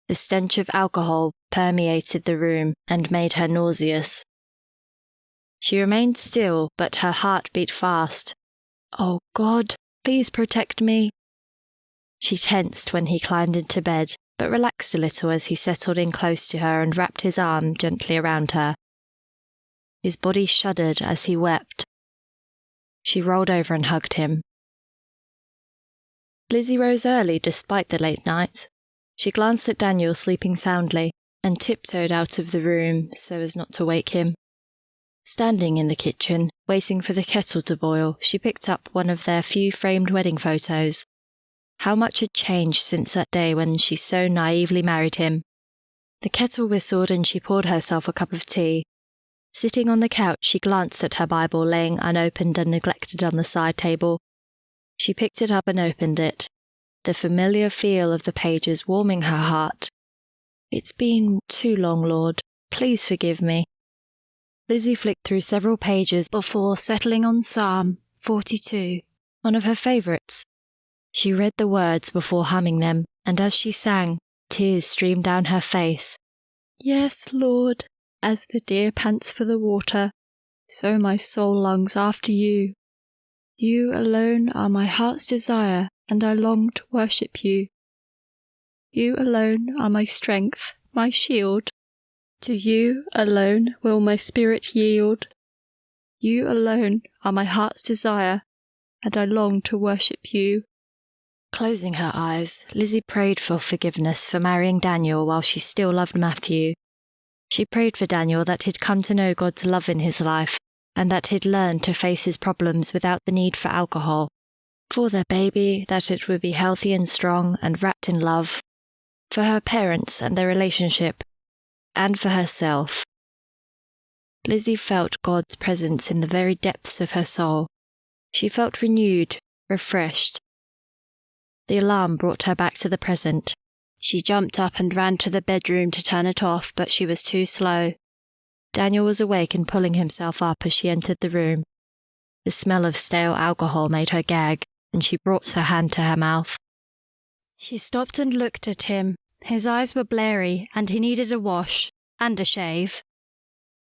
The stench of alcohol permeated the room and made her nauseous. She remained still, but her heart beat fast. Oh God, please protect me. She tensed when he climbed into bed, but relaxed a little as he settled in close to her and wrapped his arm gently around her. His body shuddered as he wept. She rolled over and hugged him. Lizzy rose early despite the late night. She glanced at Daniel sleeping soundly and tiptoed out of the room so as not to wake him. Standing in the kitchen, waiting for the kettle to boil, she picked up one of their few framed wedding photos. How much had changed since that day when she so naively married him. The kettle whistled and she poured herself a cup of tea. Sitting on the couch, she glanced at her Bible laying unopened and neglected on the side table. She picked it up and opened it, the familiar feel of the pages warming her heart. It's been too long, Lord. Please forgive me. Lizzy flicked through several pages before settling on Psalm 42, one of her favourites. She read the words before humming them, and as she sang, tears streamed down her face. Yes, Lord, as the deer pants for the water, so my soul longs after you. You alone are my heart's desire, and I long to worship you. You alone are my strength, my shield. To you alone will my spirit yield. You alone are my heart's desire, and I long to worship you. Closing her eyes, Lizzy prayed for forgiveness for marrying Daniel while she still loved Matthew. She prayed for Daniel that he'd come to know God's love in his life, and that he'd learn to face his problems without the need for alcohol. For their baby, that it would be healthy and strong and wrapped in love. For her parents and their relationship. And for herself. Lizzy felt God's presence in the very depths of her soul. She felt renewed, refreshed. The alarm brought her back to the present. She jumped up and ran to the bedroom to turn it off, but she was too slow. Daniel was awake and pulling himself up as she entered the room. The smell of stale alcohol made her gag, and she brought her hand to her mouth. She stopped and looked at him. His eyes were blurry, and he needed a wash, and a shave.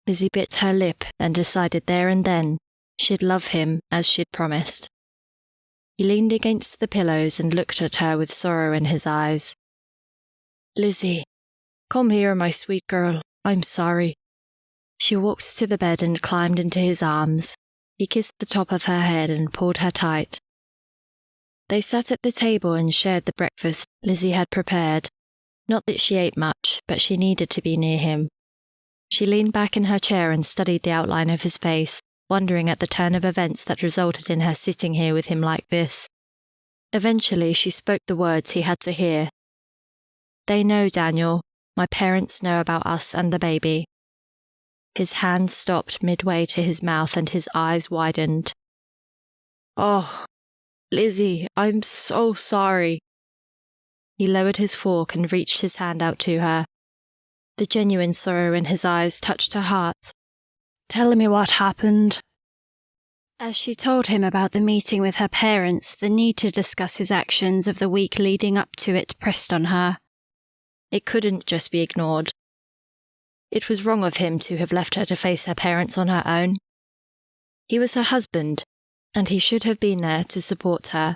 Lizzy bit her lip and decided there and then she'd love him as she'd promised. He leaned against the pillows and looked at her with sorrow in his eyes. Lizzy, come here, my sweet girl. I'm sorry. She walked to the bed and climbed into his arms. He kissed the top of her head and pulled her tight. They sat at the table and shared the breakfast Lizzy had prepared. Not that she ate much, but she needed to be near him. She leaned back in her chair and studied the outline of his face, wondering at the turn of events that resulted in her sitting here with him like this. Eventually she spoke the words he had to hear. They know, Daniel. My parents know about us and the baby." His hand stopped midway to his mouth and his eyes widened. "Oh, Lizzy, I'm so sorry." He lowered his fork and reached his hand out to her. The genuine sorrow in his eyes touched her heart. "Tell me what happened." As she told him about the meeting with her parents, the need to discuss his actions of the week leading up to it pressed on her. It couldn't just be ignored. It was wrong of him to have left her to face her parents on her own. He was her husband, and he should have been there to support her.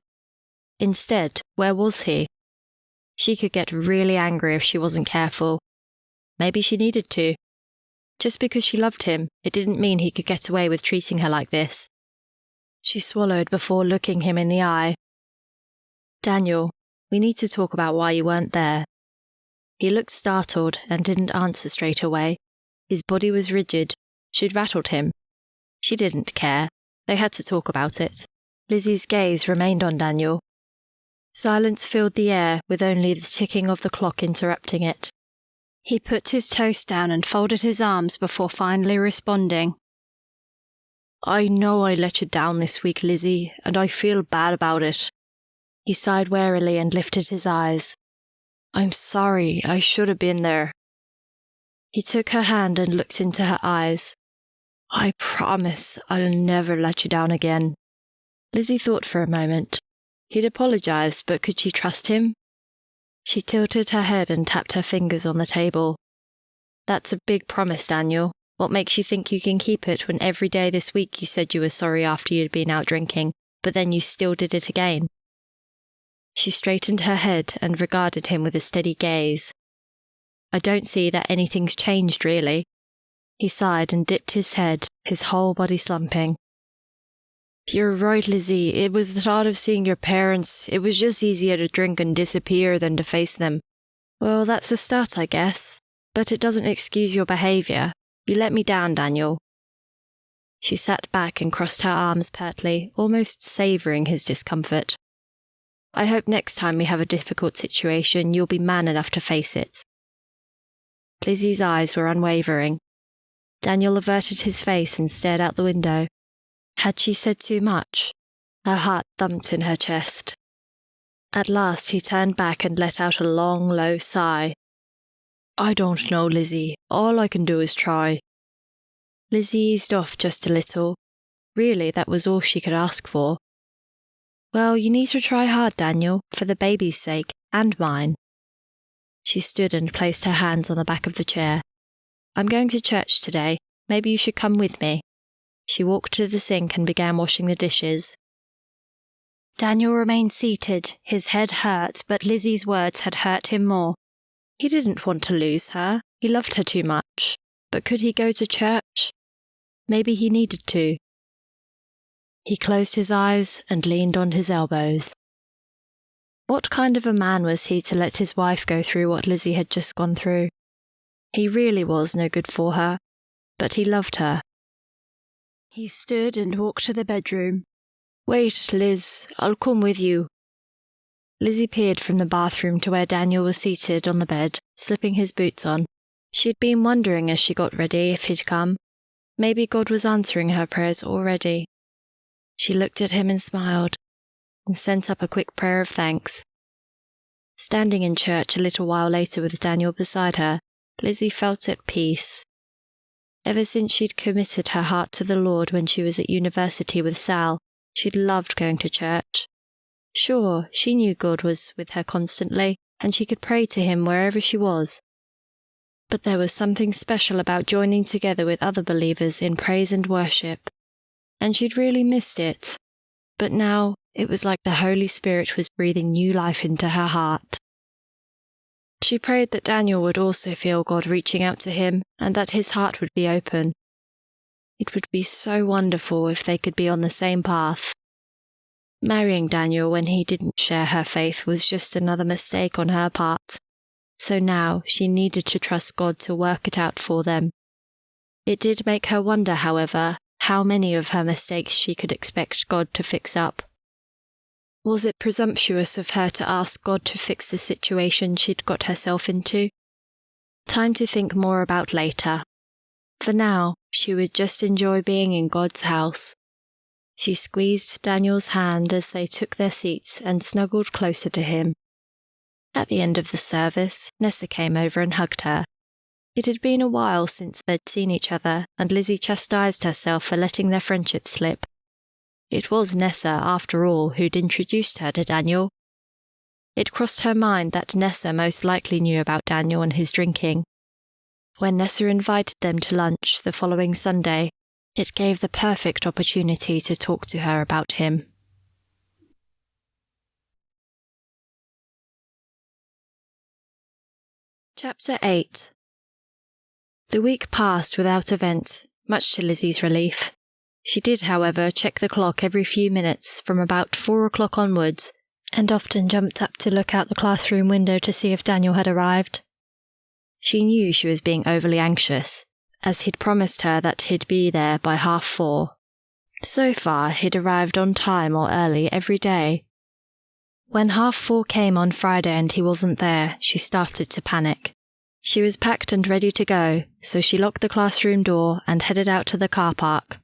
Instead, where was he? She could get really angry if she wasn't careful. Maybe she needed to. Just because she loved him, it didn't mean he could get away with treating her like this. She swallowed before looking him in the eye. "Daniel, we need to talk about why you weren't there." He looked startled and didn't answer straight away. His body was rigid. She'd rattled him. She didn't care. They had to talk about it. Lizzie's gaze remained on Daniel. Silence filled the air, with only the ticking of the clock interrupting it. He put his toast down and folded his arms before finally responding. "I know I let you down this week, Lizzy, and I feel bad about it." He sighed wearily and lifted his eyes. "I'm sorry, I should have been there." He took her hand and looked into her eyes. "I promise I'll never let you down again." Lizzy thought for a moment. He'd apologized, but could she trust him? She tilted her head and tapped her fingers on the table. "That's a big promise, Daniel. What makes you think you can keep it when every day this week you said you were sorry after you'd been out drinking, but then you still did it again?" She straightened her head and regarded him with a steady gaze. "I don't see that anything's changed, really." He sighed and dipped his head, his whole body slumping. "You're right, Lizzy. It was the thought of seeing your parents. It was just easier to drink and disappear than to face them." "Well, that's a start, I guess. But it doesn't excuse your behaviour. You let me down, Daniel." She sat back and crossed her arms pertly, almost savouring his discomfort. "I hope next time we have a difficult situation, you'll be man enough to face it." Lizzy's eyes were unwavering. Daniel averted his face and stared out the window. Had she said too much? Her heart thumped in her chest. At last he turned back and let out a long, low sigh. "I don't know, Lizzy. All I can do is try." Lizzy eased off just a little. Really, that was all she could ask for. "Well, you need to try hard, Daniel, for the baby's sake, and mine." She stood and placed her hands on the back of the chair. "I'm going to church today. Maybe you should come with me." She walked to the sink and began washing the dishes. Daniel remained seated, his head hurt, but Lizzie's words had hurt him more. He didn't want to lose her. He loved her too much. But could he go to church? Maybe he needed to. He closed his eyes and leaned on his elbows. What kind of a man was he to let his wife go through what Lizzie had just gone through? He really was no good for her, but he loved her. He stood and walked to the bedroom. "Wait, Liz, I'll come with you." Lizzie peered from the bathroom to where Daniel was seated on the bed, slipping his boots on. She'd been wondering as she got ready if he'd come. Maybe God was answering her prayers already. She looked at him and smiled, and sent up a quick prayer of thanks. Standing in church a little while later with Daniel beside her, Lizzie felt at peace. Ever since she'd committed her heart to the Lord when she was at university with Sal, she'd loved going to church. Sure, she knew God was with her constantly, and she could pray to him wherever she was. But there was something special about joining together with other believers in praise and worship, and she'd really missed it. But now it was like the Holy Spirit was breathing new life into her heart. She prayed that Daniel would also feel God reaching out to him, and that his heart would be open. It would be so wonderful if they could be on the same path. Marrying Daniel when he didn't share her faith was just another mistake on her part. So now she needed to trust God to work it out for them. It did make her wonder, however, how many of her mistakes she could expect God to fix up. Was it presumptuous of her to ask God to fix the situation she'd got herself into? Time to think more about later. For now, she would just enjoy being in God's house. She squeezed Daniel's hand as they took their seats and snuggled closer to him. At the end of the service, Nessa came over and hugged her. It had been a while since they'd seen each other, and Lizzy chastised herself for letting their friendship slip. It was Nessa, after all, who'd introduced her to Daniel. It crossed her mind that Nessa most likely knew about Daniel and his drinking. When Nessa invited them to lunch the following Sunday, it gave the perfect opportunity to talk to her about him. Chapter 8. The week passed without event, much to Lizzy's relief. She did, however, check the clock every few minutes from about 4 o'clock onwards, and often jumped up to look out the classroom window to see if Daniel had arrived. She knew she was being overly anxious, as he'd promised her that he'd be there by 4:30. So far, he'd arrived on time or early every day. When 4:30 came on Friday and he wasn't there, she started to panic. She was packed and ready to go, so she locked the classroom door and headed out to the car park.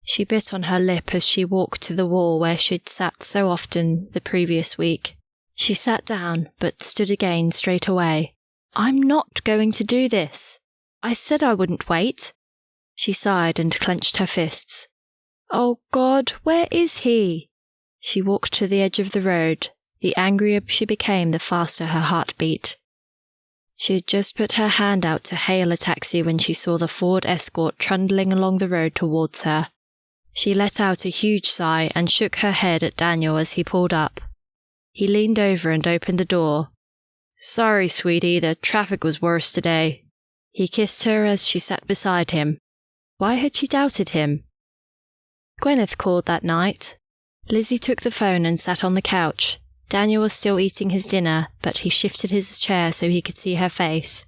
She bit on her lip as she walked to the wall where she'd sat so often the previous week. She sat down, but stood again straight away. "I'm not going to do this. I said I wouldn't wait." She sighed and clenched her fists. "Oh God, where is he?" She walked to the edge of the road. The angrier she became, the faster her heart beat. She had just put her hand out to hail a taxi when she saw the Ford Escort trundling along the road towards her. She let out a huge sigh and shook her head at Daniel as he pulled up. He leaned over and opened the door. "Sorry, sweetie, the traffic was worse today." He kissed her as she sat beside him. Why had she doubted him? Gwyneth called that night. Lizzy took the phone and sat on the couch. Daniel was still eating his dinner, but he shifted his chair so he could see her face.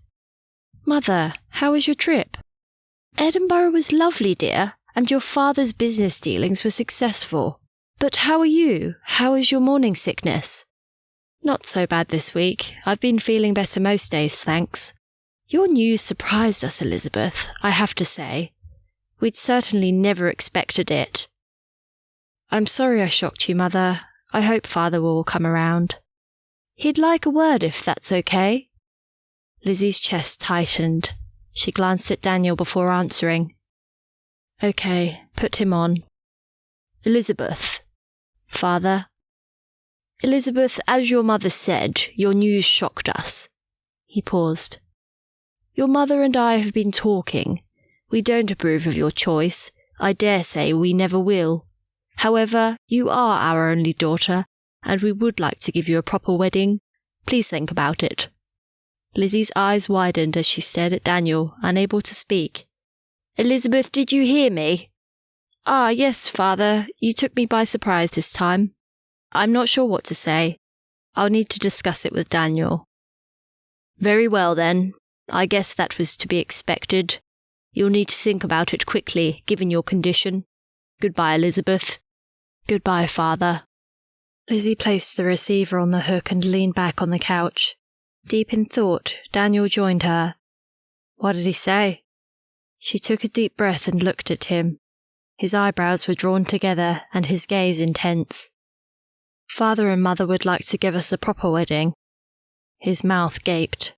"Mother, how was your trip?" "Edinburgh was lovely, dear, and your father's business dealings were successful. But how are you? How is your morning sickness?" "Not so bad this week. I've been feeling better most days, thanks." "Your news surprised us, Elizabeth, I have to say. We'd certainly never expected it." "I'm sorry I shocked you, Mother. I hope Father will come around." "He'd like a word if that's okay." Lizzy's chest tightened. She glanced at Daniel before answering. "Okay, put him on." "Elizabeth." "Father?" "Elizabeth, as your mother said, your news shocked us." He paused. "Your mother and I have been talking. We don't approve of your choice. I dare say we never will. However, you are our only daughter, and we would like to give you a proper wedding. Please think about it." Lizzy's eyes widened as she stared at Daniel, unable to speak. "Elizabeth, did you hear me?" "Ah, yes, Father. You took me by surprise this time. I'm not sure what to say. I'll need to discuss it with Daniel." "Very well, then. I guess that was to be expected. You'll need to think about it quickly, given your condition. Goodbye, Elizabeth." "Goodbye, Father." Lizzy placed the receiver on the hook and leaned back on the couch. Deep in thought, Daniel joined her. "What did he say?" She took a deep breath and looked at him. His eyebrows were drawn together and his gaze intense. "Father and Mother would like to give us a proper wedding." His mouth gaped.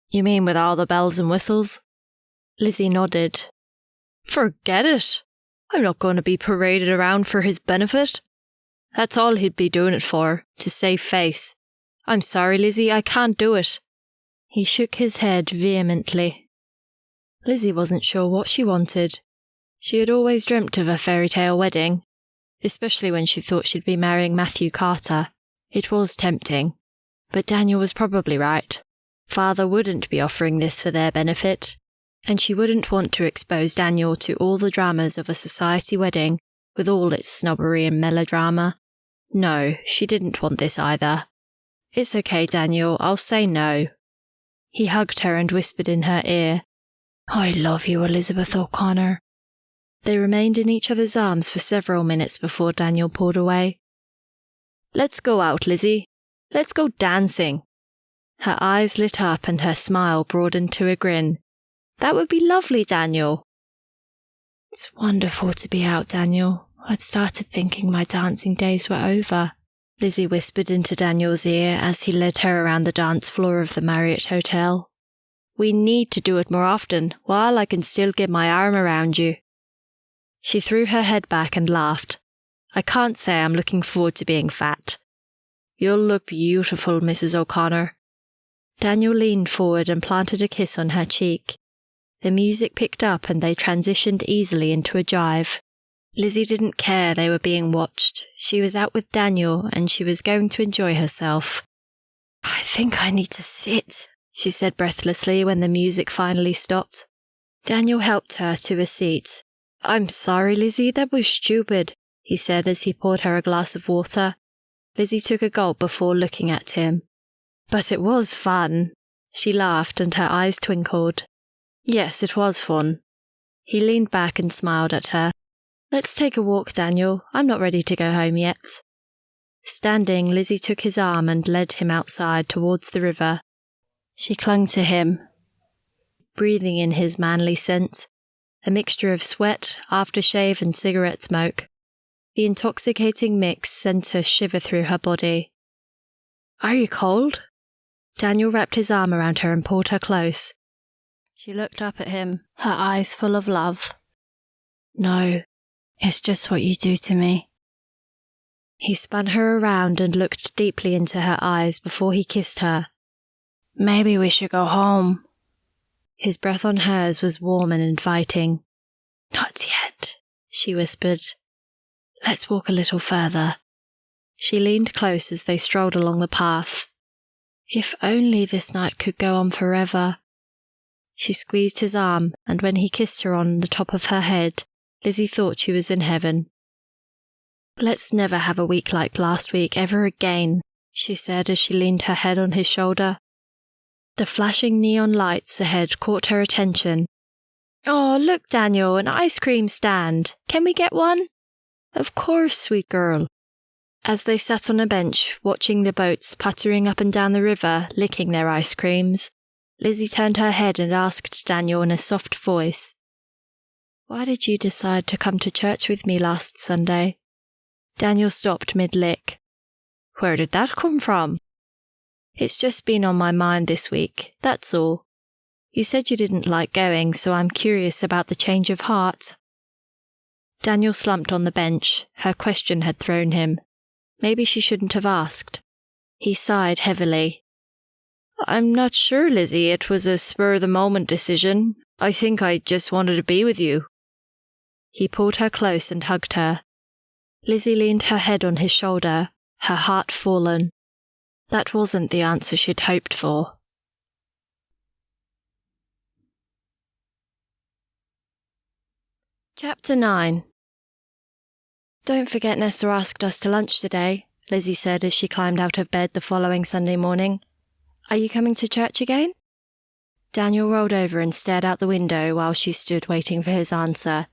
"You mean with all the bells and whistles?" Lizzy nodded. "Forget it. I'm not going to be paraded around for his benefit. That's all he'd be doing it for, to save face. I'm sorry, Lizzy, I can't do it." He shook his head vehemently. Lizzy wasn't sure what she wanted. She had always dreamt of a fairy tale wedding, especially when she thought she'd be marrying Matthew Carter. It was tempting. But Daniel was probably right. Father wouldn't be offering this for their benefit, and she wouldn't want to expose Daniel to all the dramas of a society wedding, with all its snobbery and melodrama. No, she didn't want this either. "It's okay, Daniel, I'll say no." He hugged her and whispered in her ear, "I love you, Elizabeth O'Connor." They remained in each other's arms for several minutes before Daniel pulled away. "Let's go out, Lizzy. Let's go dancing." Her eyes lit up and her smile broadened to a grin. That would be lovely, Daniel. It's wonderful to be out, Daniel. I'd started thinking my dancing days were over, Lizzy whispered into Daniel's ear as he led her around the dance floor of the Marriott Hotel. We need to do it more often, while I can still get my arm around you. She threw her head back and laughed. I can't say I'm looking forward to being fat. You'll look beautiful, Mrs. O'Connor. Daniel leaned forward and planted a kiss on her cheek. The music picked up and they transitioned easily into a jive. Lizzy didn't care they were being watched. She was out with Daniel and she was going to enjoy herself. I think I need to sit, she said breathlessly when the music finally stopped. Daniel helped her to a seat. I'm sorry, Lizzy, that was stupid, he said as he poured her a glass of water. Lizzy took a gulp before looking at him. But it was fun. She laughed and her eyes twinkled. Yes, it was fun. He leaned back and smiled at her. Let's take a walk, Daniel. I'm not ready to go home yet. Standing, Lizzy took his arm and led him outside towards the river. She clung to him, breathing in his manly scent, a mixture of sweat, aftershave and cigarette smoke. The intoxicating mix sent a shiver through her body. Are you cold? Daniel wrapped his arm around her and pulled her close. She looked up at him, her eyes full of love. No, it's just what you do to me. He spun her around and looked deeply into her eyes before he kissed her. Maybe we should go home. His breath on hers was warm and inviting. Not yet, she whispered. Let's walk a little further. She leaned close as they strolled along the path. If only this night could go on forever. She squeezed his arm, and when he kissed her on the top of her head, Lizzy thought she was in heaven. Let's never have a week like last week ever again, she said as she leaned her head on his shoulder. The flashing neon lights ahead caught her attention. Oh, look, Daniel, an ice cream stand. Can we get one? Of course, sweet girl. As they sat on a bench, watching the boats puttering up and down the river, licking their ice creams, Lizzy turned her head and asked Daniel in a soft voice, Why did you decide to come to church with me last Sunday? Daniel stopped mid-lick. Where did that come from? It's just been on my mind this week, that's all. You said you didn't like going, so I'm curious about the change of heart. Daniel slumped on the bench. Her question had thrown him. Maybe she shouldn't have asked. He sighed heavily. I'm not sure, Lizzy. It was a spur-of-the-moment decision. I think I just wanted to be with you. He pulled her close and hugged her. Lizzy leaned her head on his shoulder, her heart fallen. That wasn't the answer she'd hoped for. Chapter 9. Don't forget Nesta asked us to lunch today, Lizzy said as she climbed out of bed the following Sunday morning. Are you coming to church again? Daniel rolled over and stared out the window while she stood waiting for his answer.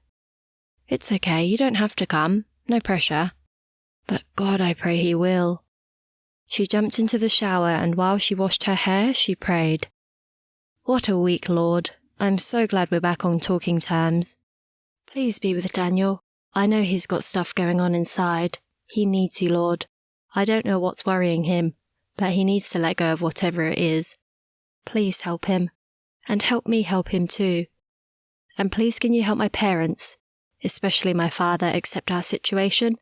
It's okay, you don't have to come. No pressure. But God, I pray he will. She jumped into the shower and while she washed her hair, she prayed. What a week, Lord. I'm so glad we're back on talking terms. Please be with Daniel. I know he's got stuff going on inside. He needs you, Lord. I don't know what's worrying him, but he needs to let go of whatever it is. Please help him. And help me help him too. And please can you help my parents, especially my father, accept our situation?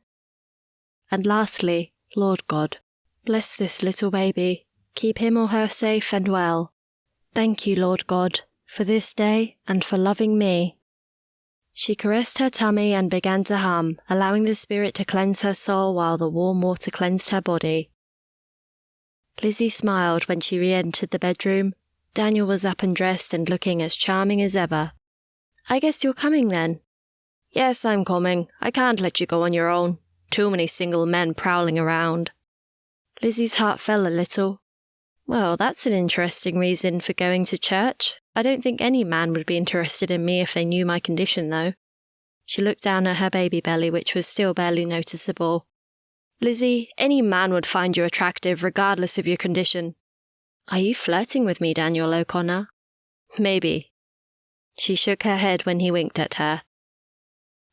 And lastly, Lord God, bless this little baby. Keep him or her safe and well. Thank you, Lord God, for this day and for loving me. She caressed her tummy and began to hum, allowing the spirit to cleanse her soul while the warm water cleansed her body. Lizzy smiled when she re-entered the bedroom. Daniel was up and dressed and looking as charming as ever. I guess you're coming then? Yes, I'm coming. I can't let you go on your own. Too many single men prowling around. Lizzy's heart fell a little. Well, that's an interesting reason for going to church. I don't think any man would be interested in me if they knew my condition, though. She looked down at her baby belly, which was still barely noticeable. Lizzy, any man would find you attractive regardless of your condition. Are you flirting with me, Daniel O'Connor? Maybe. She shook her head when he winked at her.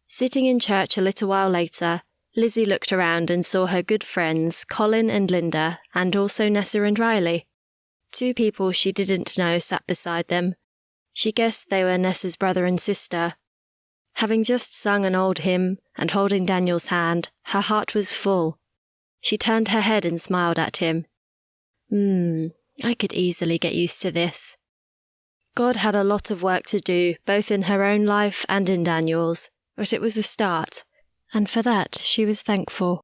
Sitting in church a little while later, Lizzy looked around and saw her good friends, Colin and Linda, and also Nessa and Riley. 2 people she didn't know sat beside them. She guessed they were Nessa's brother and sister. Having just sung an old hymn and holding Daniel's hand, her heart was full. She turned her head and smiled at him. I could easily get used to this. God had a lot of work to do, both in her own life and in Daniel's, but it was a start, and for that she was thankful.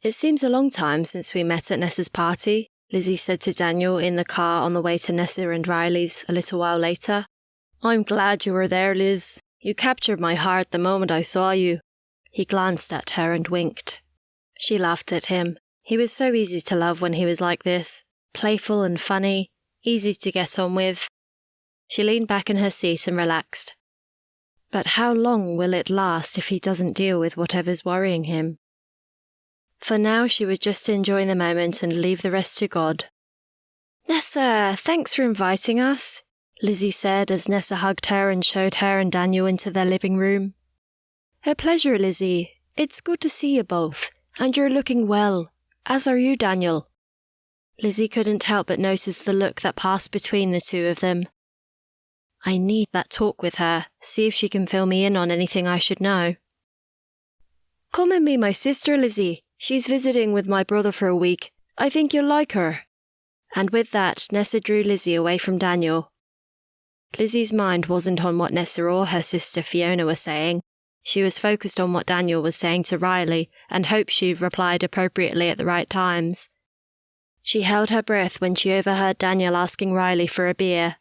It seems a long time since we met at Nessa's party, Lizzy said to Daniel in the car on the way to Nessa and Riley's a little while later. I'm glad you were there, Liz. You captured my heart the moment I saw you. He glanced at her and winked. She laughed at him. He was so easy to love when he was like this, playful and funny, easy to get on with. She leaned back in her seat and relaxed. But how long will it last if he doesn't deal with whatever's worrying him? For now, she would just enjoy the moment and leave the rest to God. Nessa, thanks for inviting us, Lizzy said as Nessa hugged her and showed her and Daniel into their living room. A pleasure, Lizzy. It's good to see you both, and you're looking well, as are you, Daniel. Lizzy couldn't help but notice the look that passed between the 2 of them. I need that talk with her, see if she can fill me in on anything I should know. Come and meet my sister, Lizzy. She's visiting with my brother for a week. I think you'll like her. And with that, Nessa drew Lizzy away from Daniel. Lizzy's mind wasn't on what Nessa or her sister Fiona were saying. She was focused on what Daniel was saying to Riley and hoped she replied appropriately at the right times. She held her breath when she overheard Daniel asking Riley for a beer.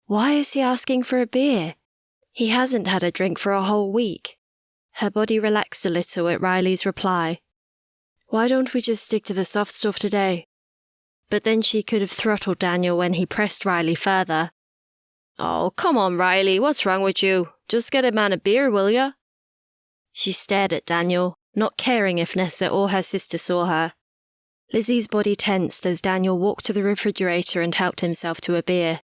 Why is he asking for a beer? He hasn't had a drink for a whole week. Her body relaxed a little at Riley's reply. Why don't we just stick to the soft stuff today? But then she could have throttled Daniel when he pressed Riley further. Oh, come on, Riley, what's wrong with you? Just get a man a beer, will ya? She stared at Daniel, not caring if Nessa or her sister saw her. Lizzy's body tensed as Daniel walked to the refrigerator and helped himself to a beer.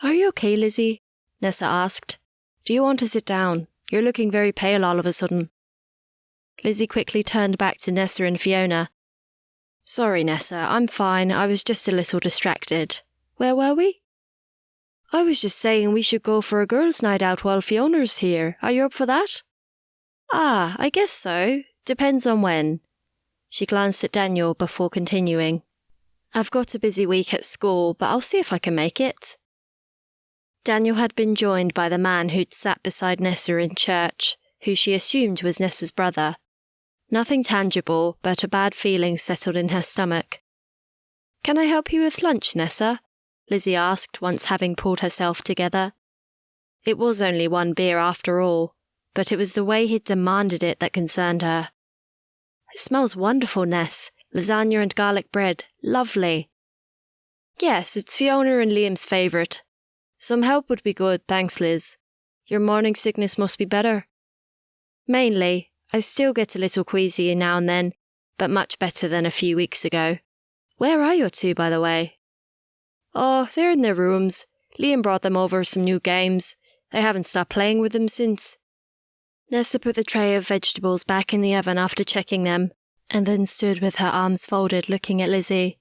Are you okay, Lizzy? Nessa asked. Do you want to sit down? You're looking very pale all of a sudden. Lizzy quickly turned back to Nessa and Fiona. Sorry, Nessa, I'm fine. I was just a little distracted. Where were we? I was just saying we should go for a girls' night out while Fiona's here. Are you up for that? Ah, I guess so. Depends on when. She glanced at Daniel before continuing. I've got a busy week at school, but I'll see if I can make it. Daniel had been joined by the man who'd sat beside Nessa in church, who she assumed was Nessa's brother. Nothing tangible, but a bad feeling settled in her stomach. Can I help you with lunch, Nessa? Lizzy asked, once having pulled herself together. It was only 1 beer after all, but it was the way he'd demanded it that concerned her. It smells wonderful, Ness. Lasagna and garlic bread. Lovely. Yes, it's Fiona and Liam's favourite. Some help would be good, thanks, Liz. Your morning sickness must be better. Mainly. I still get a little queasy now and then, but much better than a few weeks ago. Where are your 2, by the way? Oh, they're in their rooms. Liam brought them over some new games. They haven't stopped playing with them since. Nessa put the tray of vegetables back in the oven after checking them, and then stood with her arms folded looking at Lizzy.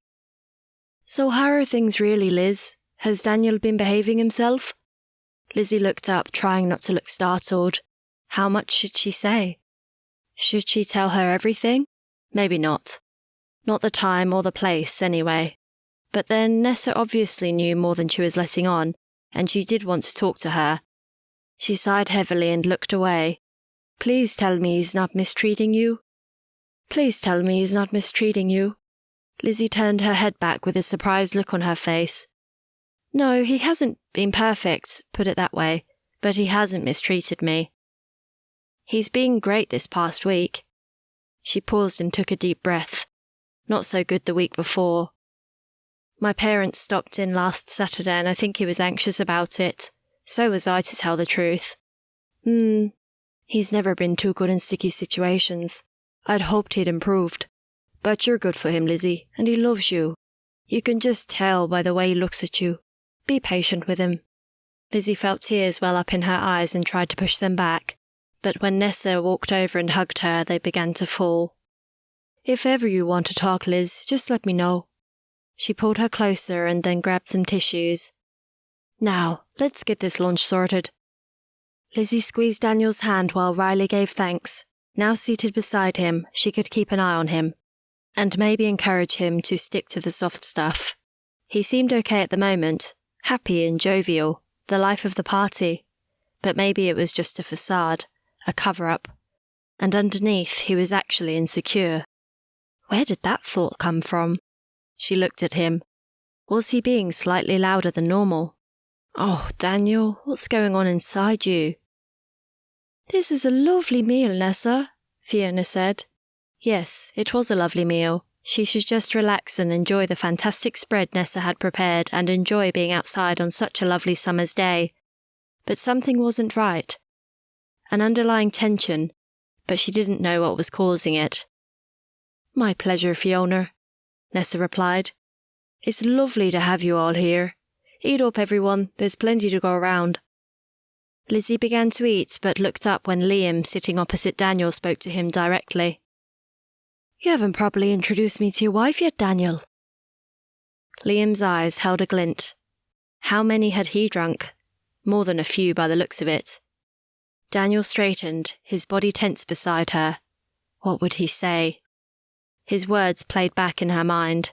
So how are things really, Liz? Has Daniel been behaving himself? Lizzy looked up, trying not to look startled. How much should she say? Should she tell her everything? Maybe not. Not the time or the place, anyway. But then Nessa obviously knew more than she was letting on, and she did want to talk to her. She sighed heavily and looked away. Please tell me he's not mistreating you. Please tell me he's not mistreating you. Lizzy turned her head back with a surprised look on her face. No, he hasn't been perfect, put it that way, but he hasn't mistreated me. He's been great this past week. She paused and took a deep breath. Not so good the week before. My parents stopped in last Saturday and I think he was anxious about it. So was I, to tell the truth. He's never been too good in sticky situations. I'd hoped he'd improved. But you're good for him, Lizzy, and he loves you. You can just tell by the way he looks at you. Be patient with him." Lizzy felt tears well up in her eyes and tried to push them back, but when Nessa walked over and hugged her, they began to fall. "If ever you want to talk, Liz, just let me know." She pulled her closer and then grabbed some tissues. "Now, let's get this lunch sorted." Lizzy squeezed Daniel's hand while Riley gave thanks. Now seated beside him, she could keep an eye on him, and maybe encourage him to stick to the soft stuff. He seemed okay at the moment, happy and jovial, the life of the party, but maybe it was just a facade, a cover-up, and underneath he was actually insecure. Where did that thought come from? She looked at him. Was he being slightly louder than normal? "Oh, Daniel, what's going on inside you?" "This is a lovely meal, Nessa," Fiona said. Yes, it was a lovely meal. She should just relax and enjoy the fantastic spread Nessa had prepared and enjoy being outside on such a lovely summer's day. But something wasn't right. An underlying tension, but she didn't know what was causing it. "My pleasure, Fiona," Nessa replied. "It's lovely to have you all here. Eat up, everyone, there's plenty to go around." Lizzy began to eat, but looked up when Liam, sitting opposite Daniel, spoke to him directly. "You haven't properly introduced me to your wife yet, Daniel." Liam's eyes held a glint. How many had he drunk? More than a few by the looks of it. Daniel straightened, his body tense beside her. What would he say? His words played back in her mind.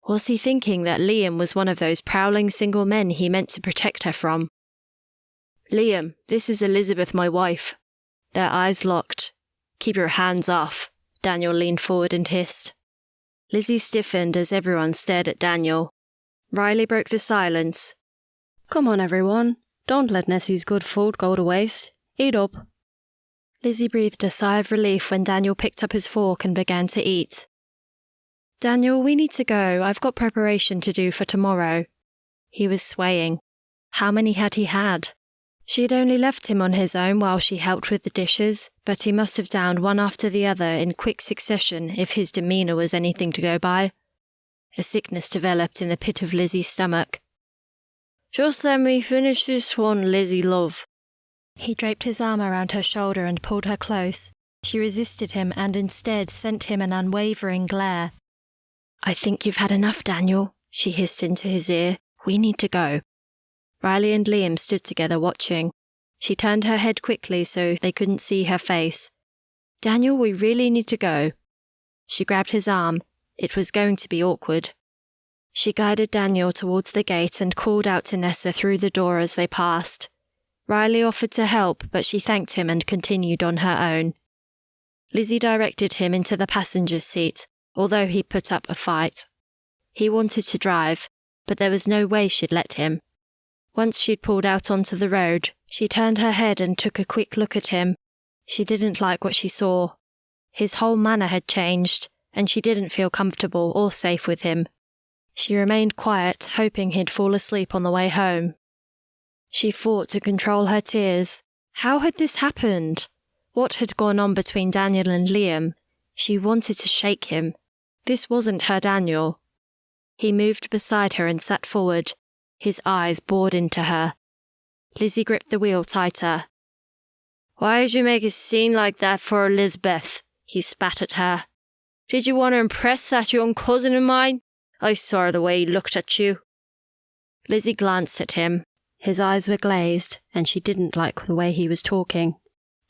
Was he thinking that Liam was one of those prowling single men he meant to protect her from? "Liam, this is Elizabeth, my wife." Their eyes locked. "Keep your hands off," Daniel leaned forward and hissed. Lizzy stiffened as everyone stared at Daniel. Riley broke the silence. "Come on, everyone. Don't let Nessie's good food go to waste. Eat up." Lizzy breathed a sigh of relief when Daniel picked up his fork and began to eat. "Daniel, we need to go. I've got preparation to do for tomorrow." He was swaying. How many had he had? She had only left him on his own while she helped with the dishes, but he must have downed one after the other in quick succession if his demeanour was anything to go by. A sickness developed in the pit of Lizzie's stomach. "Just let me finish this one, Lizzie, love." He draped his arm around her shoulder and pulled her close. She resisted him and instead sent him an unwavering glare. "I think you've had enough, Daniel," she hissed into his ear. "We need to go." Riley and Liam stood together watching. She turned her head quickly so they couldn't see her face. "Daniel, we really need to go." She grabbed his arm. It was going to be awkward. She guided Daniel towards the gate and called out to Nessa through the door as they passed. Riley offered to help, but she thanked him and continued on her own. Lizzy directed him into the passenger's seat, although he put up a fight. He wanted to drive, but there was no way she'd let him. Once she'd pulled out onto the road, she turned her head and took a quick look at him. She didn't like what she saw. His whole manner had changed, and she didn't feel comfortable or safe with him. She remained quiet, hoping he'd fall asleep on the way home. She fought to control her tears. How had this happened? What had gone on between Daniel and Liam? She wanted to shake him. This wasn't her Daniel. He moved beside her and sat forward. His eyes bored into her. Lizzy gripped the wheel tighter. "Why did you make a scene like that for Elizabeth?" He spat at her. "Did you want to impress that young cousin of mine? I saw the way he looked at you." Lizzy glanced at him. His eyes were glazed, and she didn't like the way he was talking.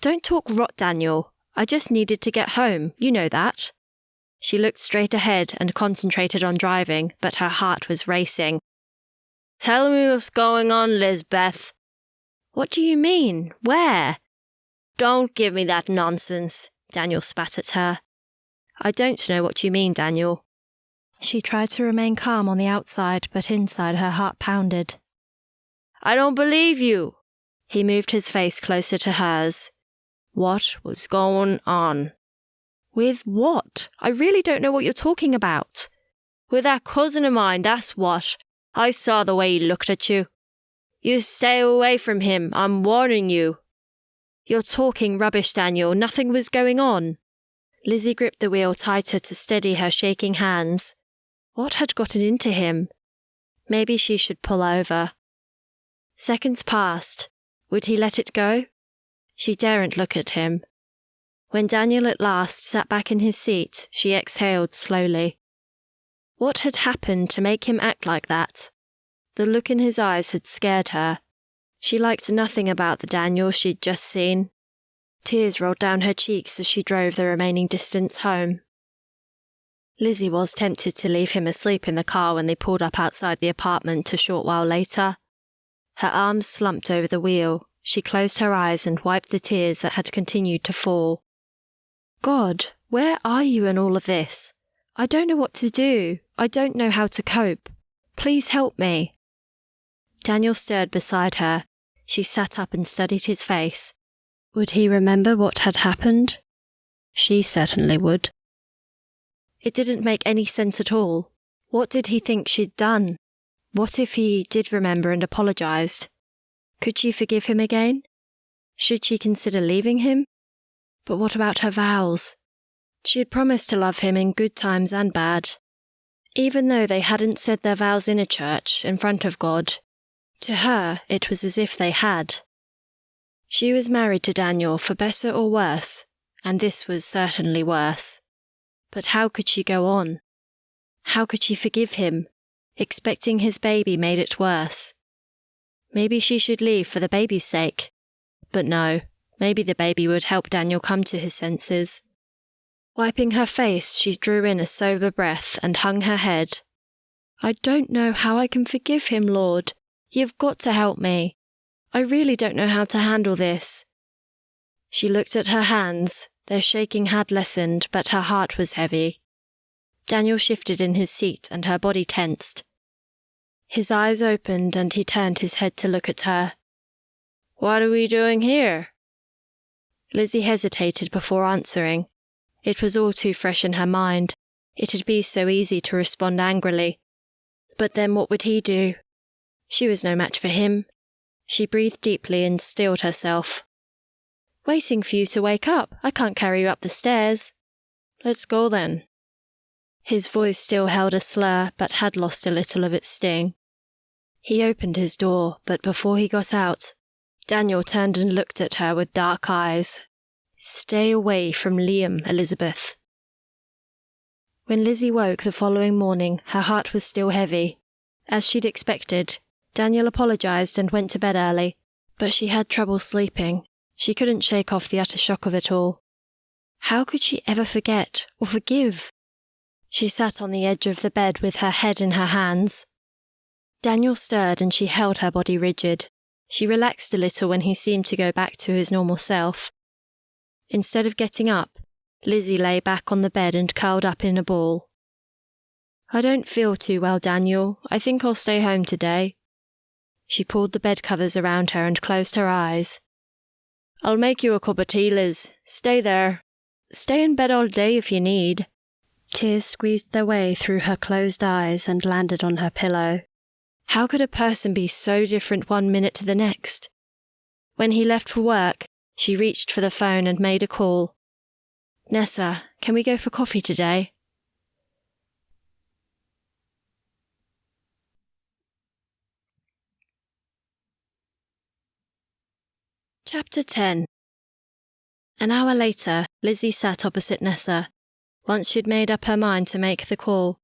"Don't talk rot, Daniel. I just needed to get home, you know that." She looked straight ahead and concentrated on driving, but her heart was racing. "Tell me what's going on, Lizbeth." "What do you mean? Where?" "Don't give me that nonsense," Daniel spat at her. "I don't know what you mean, Daniel." She tried to remain calm on the outside, but inside her heart pounded. "I don't believe you." He moved his face closer to hers. "What was going on?" "With what? I really don't know what you're talking about." "With that cousin of mine, that's what. I saw the way he looked at you. You stay away from him, I'm warning you." "You're talking rubbish, Daniel. Nothing was going on." Lizzy gripped the wheel tighter to steady her shaking hands. What had gotten into him? Maybe she should pull over. Seconds passed. Would he let it go? She daren't look at him. When Daniel at last sat back in his seat, she exhaled slowly. What had happened to make him act like that? The look in his eyes had scared her. She liked nothing about the Daniel she'd just seen. Tears rolled down her cheeks as she drove the remaining distance home. Lizzy was tempted to leave him asleep in the car when they pulled up outside the apartment a short while later. Her arms slumped over the wheel. She closed her eyes and wiped the tears that had continued to fall. God, where are you in all of this? I don't know what to do. I don't know how to cope. Please help me. Daniel stirred beside her. She sat up and studied his face. Would he remember what had happened? She certainly would. It didn't make any sense at all. What did he think she'd done? What if he did remember and apologized? Could she forgive him again? Should she consider leaving him? But what about her vows? She had promised to love him in good times and bad. Even though they hadn't said their vows in a church, in front of God, to her it was as if they had. She was married to Daniel for better or worse, and this was certainly worse. But how could she go on? How could she forgive him? Expecting his baby made it worse. Maybe she should leave for the baby's sake. But no, maybe the baby would help Daniel come to his senses. Wiping her face, she drew in a sober breath and hung her head. I don't know how I can forgive him, Lord. You've got to help me. I really don't know how to handle this. She looked at her hands. Their shaking had lessened, but her heart was heavy. Daniel shifted in his seat and her body tensed. His eyes opened and he turned his head to look at her. What are we doing here? Lizzy hesitated before answering. It was all too fresh in her mind. It'd be so easy to respond angrily. But then what would he do? She was no match for him. She breathed deeply and stilled herself. Waiting for you to wake up. I can't carry you up the stairs. Let's go then. His voice still held a slur, but had lost a little of its sting. He opened his door, but before he got out, Daniel turned and looked at her with dark eyes. Stay away from Liam, Elizabeth. When Lizzy woke the following morning, her heart was still heavy. As she'd expected, Daniel apologized and went to bed early, but she had trouble sleeping. She couldn't shake off the utter shock of it all. How could she ever forget or forgive? She sat on the edge of the bed with her head in her hands. Daniel stirred and she held her body rigid. She relaxed a little when he seemed to go back to his normal self. Instead of getting up, Lizzy lay back on the bed and curled up in a ball. I don't feel too well, Daniel. I think I'll stay home today. She pulled the bed covers around her and closed her eyes. I'll make you a cup of tea, Liz. Stay there. Stay in bed all day if you need. Tears squeezed their way through her closed eyes and landed on her pillow. How could a person be so different one minute to the next? When he left for work, she reached for the phone and made a call. Nessa, can we go for coffee today? Chapter 10. An hour later, Lizzy sat opposite Nessa. Once she'd made up her mind to make the call,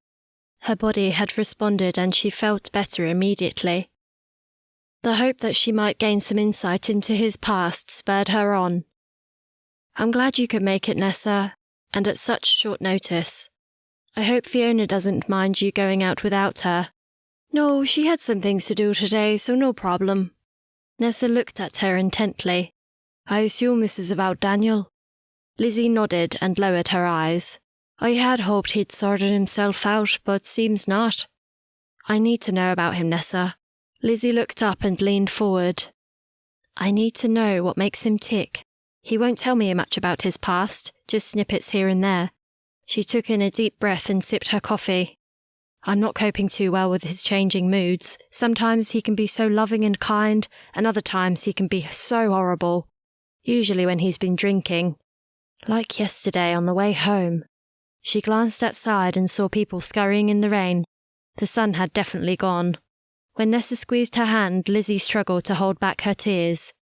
her body had responded and she felt better immediately. The hope that she might gain some insight into his past spurred her on. I'm glad you could make it, Nessa, and at such short notice. I hope Fiona doesn't mind you going out without her. No, she had some things to do today, so no problem. Nessa looked at her intently. I assume this is about Daniel. Lizzy nodded and lowered her eyes. I had hoped he'd sorted himself out, but seems not. I need to know about him, Nessa. Lizzy looked up and leaned forward. I need to know what makes him tick. He won't tell me much about his past, just snippets here and there. She took in a deep breath and sipped her coffee. I'm not coping too well with his changing moods. Sometimes he can be so loving and kind, and other times he can be so horrible. Usually when he's been drinking. Like yesterday on the way home. She glanced outside and saw people scurrying in the rain. The sun had definitely gone. When Nessa squeezed her hand, Lizzy struggled to hold back her tears.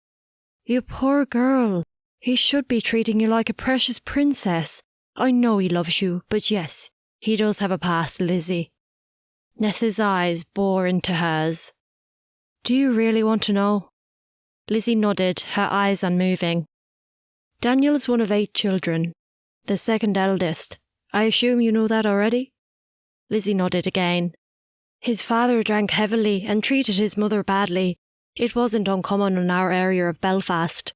"You poor girl. He should be treating you like a precious princess. I know he loves you, but yes, he does have a past, Lizzy." Nessa's eyes bore into hers. "Do you really want to know?" Lizzy nodded, her eyes unmoving. "Daniel is one of 8 children, the second eldest. I assume you know that already?" Lizzy nodded again. "His father drank heavily and treated his mother badly. It wasn't uncommon in our area of Belfast.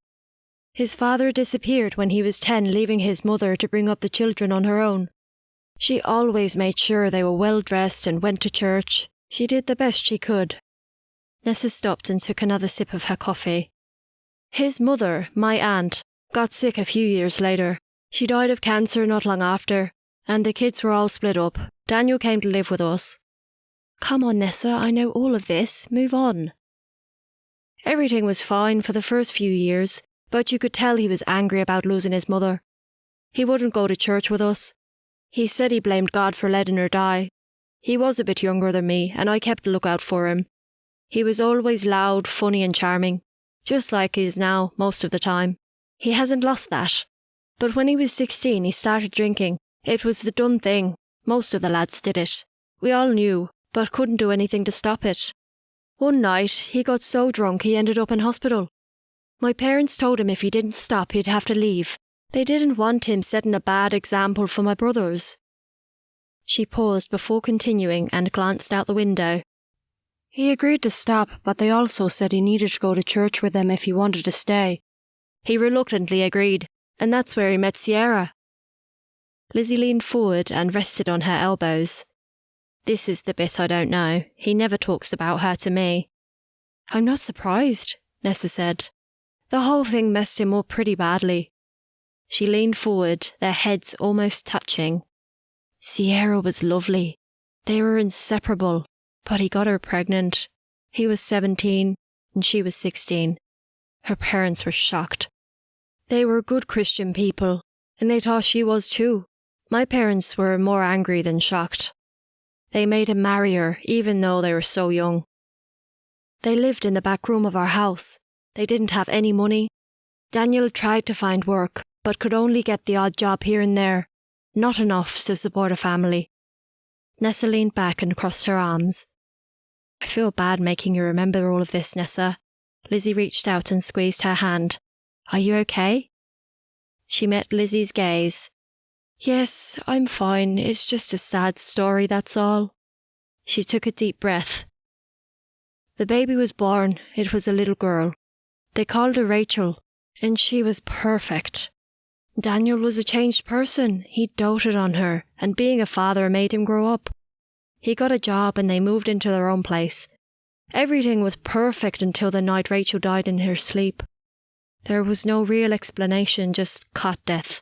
His father disappeared when he was 10, leaving his mother to bring up the children on her own. She always made sure they were well dressed and went to church. She did the best she could." Nessa stopped and took another sip of her coffee. "His mother, my aunt, got sick a few years later. She died of cancer not long after, and the kids were all split up. Daniel came to live with us." "Come on, Nessa, I know all of this. Move on." "Everything was fine for the first few years, but you could tell he was angry about losing his mother. He wouldn't go to church with us. He said he blamed God for letting her die. He was a bit younger than me, and I kept a lookout for him. He was always loud, funny and charming, just like he is now most of the time. He hasn't lost that. But when he was 16, he started drinking. It was the done thing. Most of the lads did it. We all knew, but couldn't do anything to stop it. One night, he got so drunk he ended up in hospital. My parents told him if he didn't stop, he'd have to leave. They didn't want him setting a bad example for my brothers." She paused before continuing and glanced out the window. "He agreed to stop, but they also said he needed to go to church with them if he wanted to stay. He reluctantly agreed, and that's where he met Sierra." Lizzy leaned forward and rested on her elbows. "This is the bit I don't know. He never talks about her to me." "I'm not surprised," Nessa said. "The whole thing messed him up pretty badly." She leaned forward, their heads almost touching. "Sierra was lovely. They were inseparable, but he got her pregnant. He was 17, and she was 16. Her parents were shocked. They were good Christian people, and they thought she was too. My parents were more angry than shocked. They made him marry her, even though they were so young. They lived in the back room of our house. They didn't have any money. Daniel tried to find work, but could only get the odd job here and there. Not enough to support a family." Nessa leaned back and crossed her arms. "I feel bad making you remember all of this, Nessa." Lizzy reached out and squeezed her hand. "Are you okay?" She met Lizzy's gaze. "Yes, I'm fine. It's just a sad story, that's all." She took a deep breath. "The baby was born. It was a little girl. They called her Rachel, and she was perfect. Daniel was a changed person. He doted on her, and being a father made him grow up. He got a job and they moved into their own place. Everything was perfect until the night Rachel died in her sleep. There was no real explanation, just cot death.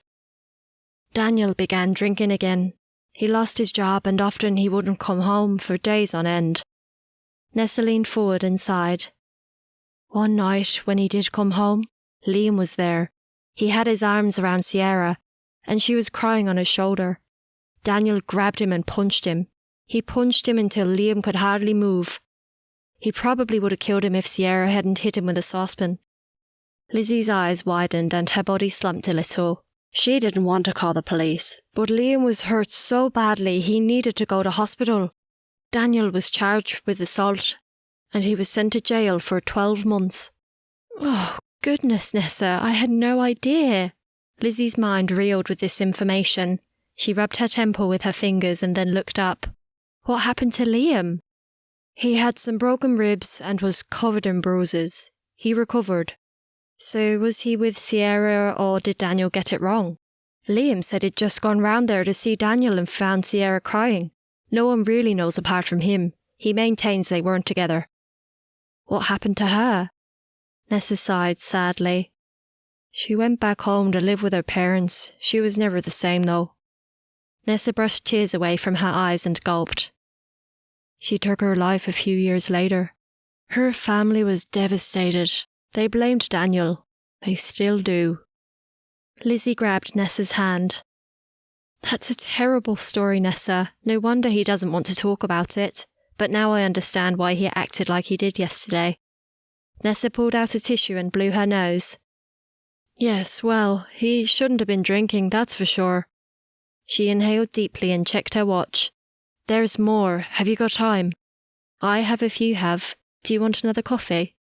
Daniel began drinking again. He lost his job and often he wouldn't come home for days on end." Nessa leaned forward and sighed. "One night when he did come home, Liam was there. He had his arms around Sierra, and she was crying on his shoulder. Daniel grabbed him and punched him. He punched him until Liam could hardly move. He probably would have killed him if Sierra hadn't hit him with a saucepan." Lizzy's eyes widened and her body slumped a little. She didn't want to call the police, but Liam was hurt so badly he needed to go to hospital. Daniel was charged with assault, and he was sent to jail for 12 months. "Oh, goodness, Nessa, I had no idea." Lizzy's mind reeled with this information. She rubbed her temple with her fingers and then looked up. "What happened to Liam?" "He had some broken ribs and was covered in bruises. He recovered." "So was he with Sierra or did Daniel get it wrong?" "Liam said he'd just gone round there to see Daniel and found Sierra crying. No one really knows apart from him. He maintains they weren't together." "What happened to her?" Nessa sighed sadly. "She went back home to live with her parents. She was never the same though." Nessa brushed tears away from her eyes and gulped. "She took her life a few years later. Her family was devastated. They blamed Daniel. They still do." Lizzy grabbed Nessa's hand. That's a terrible story, Nessa. No wonder he doesn't want to talk about it. But now I understand why he acted like he did yesterday. Nessa pulled out a tissue and blew her nose. Yes, well, he shouldn't have been drinking, that's for sure. She inhaled deeply and checked her watch. There's more. Have you got time? I have if you have. Do you want another coffee?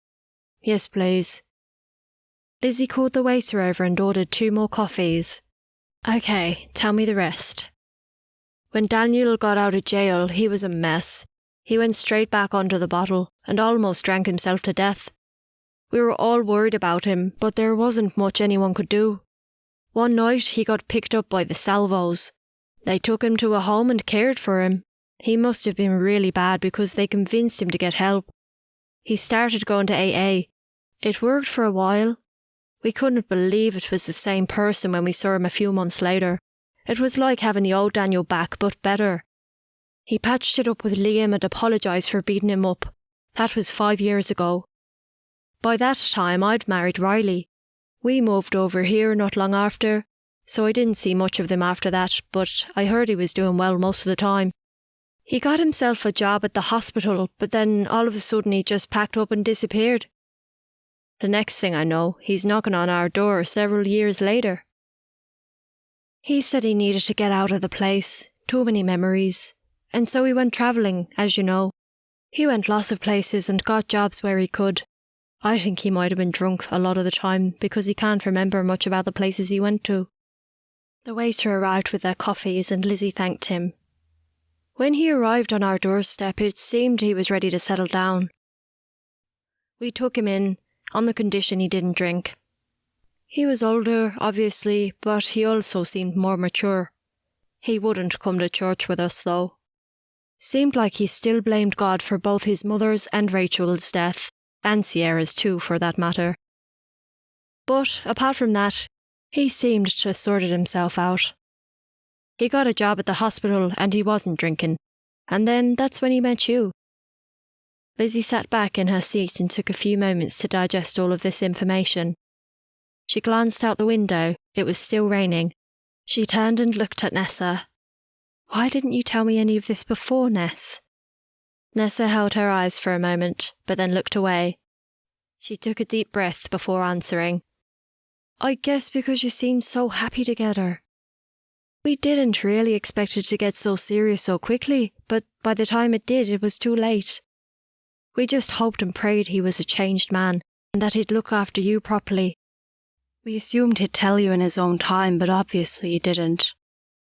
Yes, please. Lizzy called the waiter over and ordered 2 more coffees. Okay, tell me the rest. When Daniel got out of jail, he was a mess. He went straight back onto the bottle and almost drank himself to death. We were all worried about him, but there wasn't much anyone could do. One night he got picked up by the Salvos. They took him to a home and cared for him. He must have been really bad because they convinced him to get help. He started going to AA. It worked for a while. We couldn't believe it was the same person when we saw him a few months later. It was like having the old Daniel back, but better. He patched it up with Liam and apologised for beating him up. That was 5 years ago. By that time I'd married Riley. We moved over here not long after, so I didn't see much of them after that, but I heard he was doing well most of the time. He got himself a job at the hospital, but then all of a sudden he just packed up and disappeared. The next thing I know, he's knocking on our door several years later. He said he needed to get out of the place, too many memories, and so he went travelling, as you know. He went lots of places and got jobs where he could. I think he might have been drunk a lot of the time because he can't remember much about the places he went to. The waiter arrived with their coffees and Lizzy thanked him. When he arrived on our doorstep, it seemed he was ready to settle down. We took him in, on the condition he didn't drink. He was older, obviously, but he also seemed more mature. He wouldn't come to church with us, though. Seemed like he still blamed God for both his mother's and Rachel's death, and Sierra's too, for that matter. But, apart from that, he seemed to have sorted himself out. He got a job at the hospital and he wasn't drinking, and then that's when he met you. Lizzy sat back in her seat and took a few moments to digest all of this information. She glanced out the window. It was still raining. She turned and looked at Nessa. Why didn't you tell me any of this before, Ness? Nessa held her eyes for a moment, but then looked away. She took a deep breath before answering. I guess because you seemed so happy together. We didn't really expect it to get so serious so quickly, but by the time it did, it was too late. We just hoped and prayed he was a changed man, and that he'd look after you properly. We assumed he'd tell you in his own time, but obviously he didn't.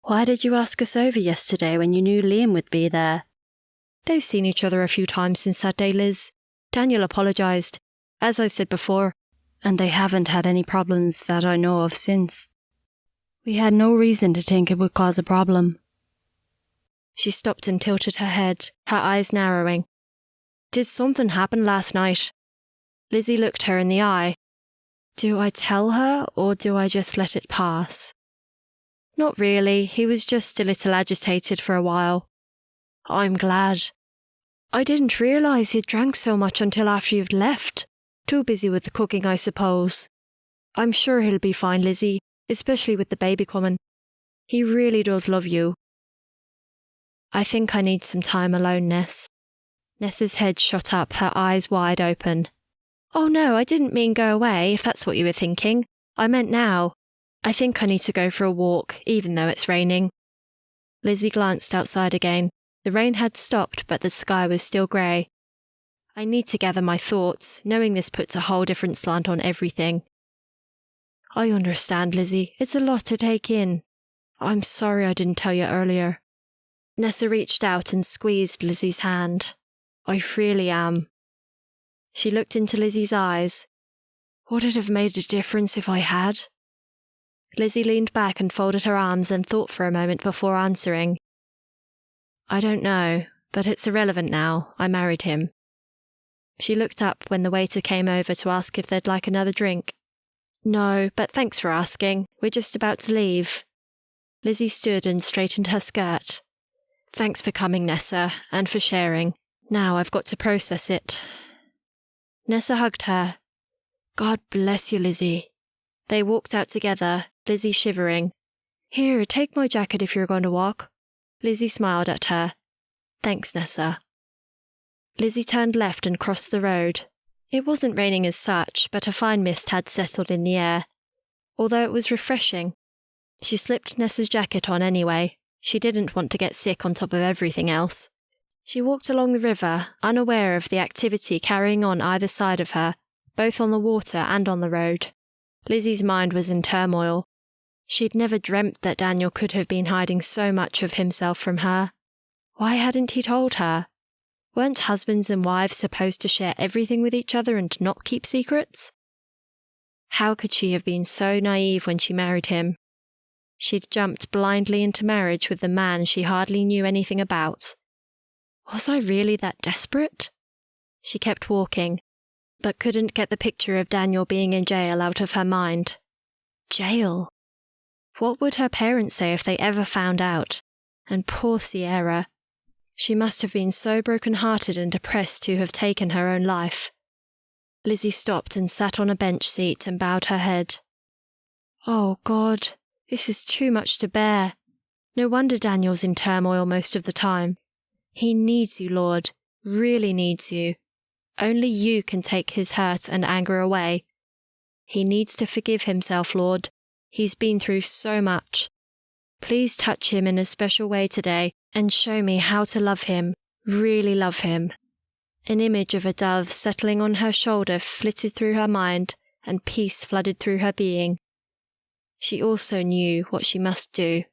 Why did you ask us over yesterday when you knew Liam would be there? They've seen each other a few times since that day, Liz. Daniel apologised, as I said before, and they haven't had any problems that I know of since. We had no reason to think it would cause a problem. She stopped and tilted her head, her eyes narrowing. Did something happen last night? Lizzy looked her in the eye. Do I tell her, or do I just let it pass? Not really, he was just a little agitated for a while. I'm glad. I didn't realise he'd drank so much until after you'd left. Too busy with the cooking, I suppose. I'm sure he'll be fine, Lizzy, especially with the baby coming. He really does love you. I think I need some time alone, Ness. Nessa's head shot up, her eyes wide open. Oh no, I didn't mean go away, if that's what you were thinking. I meant now. I think I need to go for a walk, even though it's raining. Lizzy glanced outside again. The rain had stopped, but the sky was still grey. I need to gather my thoughts, knowing this puts a whole different slant on everything. I understand, Lizzy. It's a lot to take in. I'm sorry I didn't tell you earlier. Nessa reached out and squeezed Lizzy's hand. I really am. She looked into Lizzy's eyes. Would it have made a difference if I had? Lizzy leaned back and folded her arms and thought for a moment before answering. I don't know, but it's irrelevant now. I married him. She looked up when the waiter came over to ask if they'd like another drink. No, but thanks for asking. We're just about to leave. Lizzy stood and straightened her skirt. Thanks for coming, Nessa, and for sharing. Now I've got to process it. Nessa hugged her. God bless you, Lizzy. They walked out together, Lizzy shivering. Here, take my jacket if you're going to walk. Lizzy smiled at her. Thanks, Nessa. Lizzy turned left and crossed the road. It wasn't raining as such, but a fine mist had settled in the air, although it was refreshing. She slipped Nessa's jacket on anyway. She didn't want to get sick on top of everything else. She walked along the river, unaware of the activity carrying on either side of her, both on the water and on the road. Lizzy's mind was in turmoil. She'd never dreamt that Daniel could have been hiding so much of himself from her. Why hadn't he told her? Weren't husbands and wives supposed to share everything with each other and not keep secrets? How could she have been so naive when she married him? She'd jumped blindly into marriage with the man she hardly knew anything about. Was I really that desperate? She kept walking, but couldn't get the picture of Daniel being in jail out of her mind. Jail? What would her parents say if they ever found out? And poor Sierra. She must have been so broken-hearted and depressed to have taken her own life. Lizzy stopped and sat on a bench seat and bowed her head. Oh, God, this is too much to bear. No wonder Daniel's in turmoil most of the time. He needs you, Lord, really needs you. Only you can take his hurt and anger away. He needs to forgive himself, Lord. He's been through so much. Please touch him in a special way today and show me how to love him, really love him. An image of a dove settling on her shoulder flitted through her mind, and peace flooded through her being. She also knew what she must do.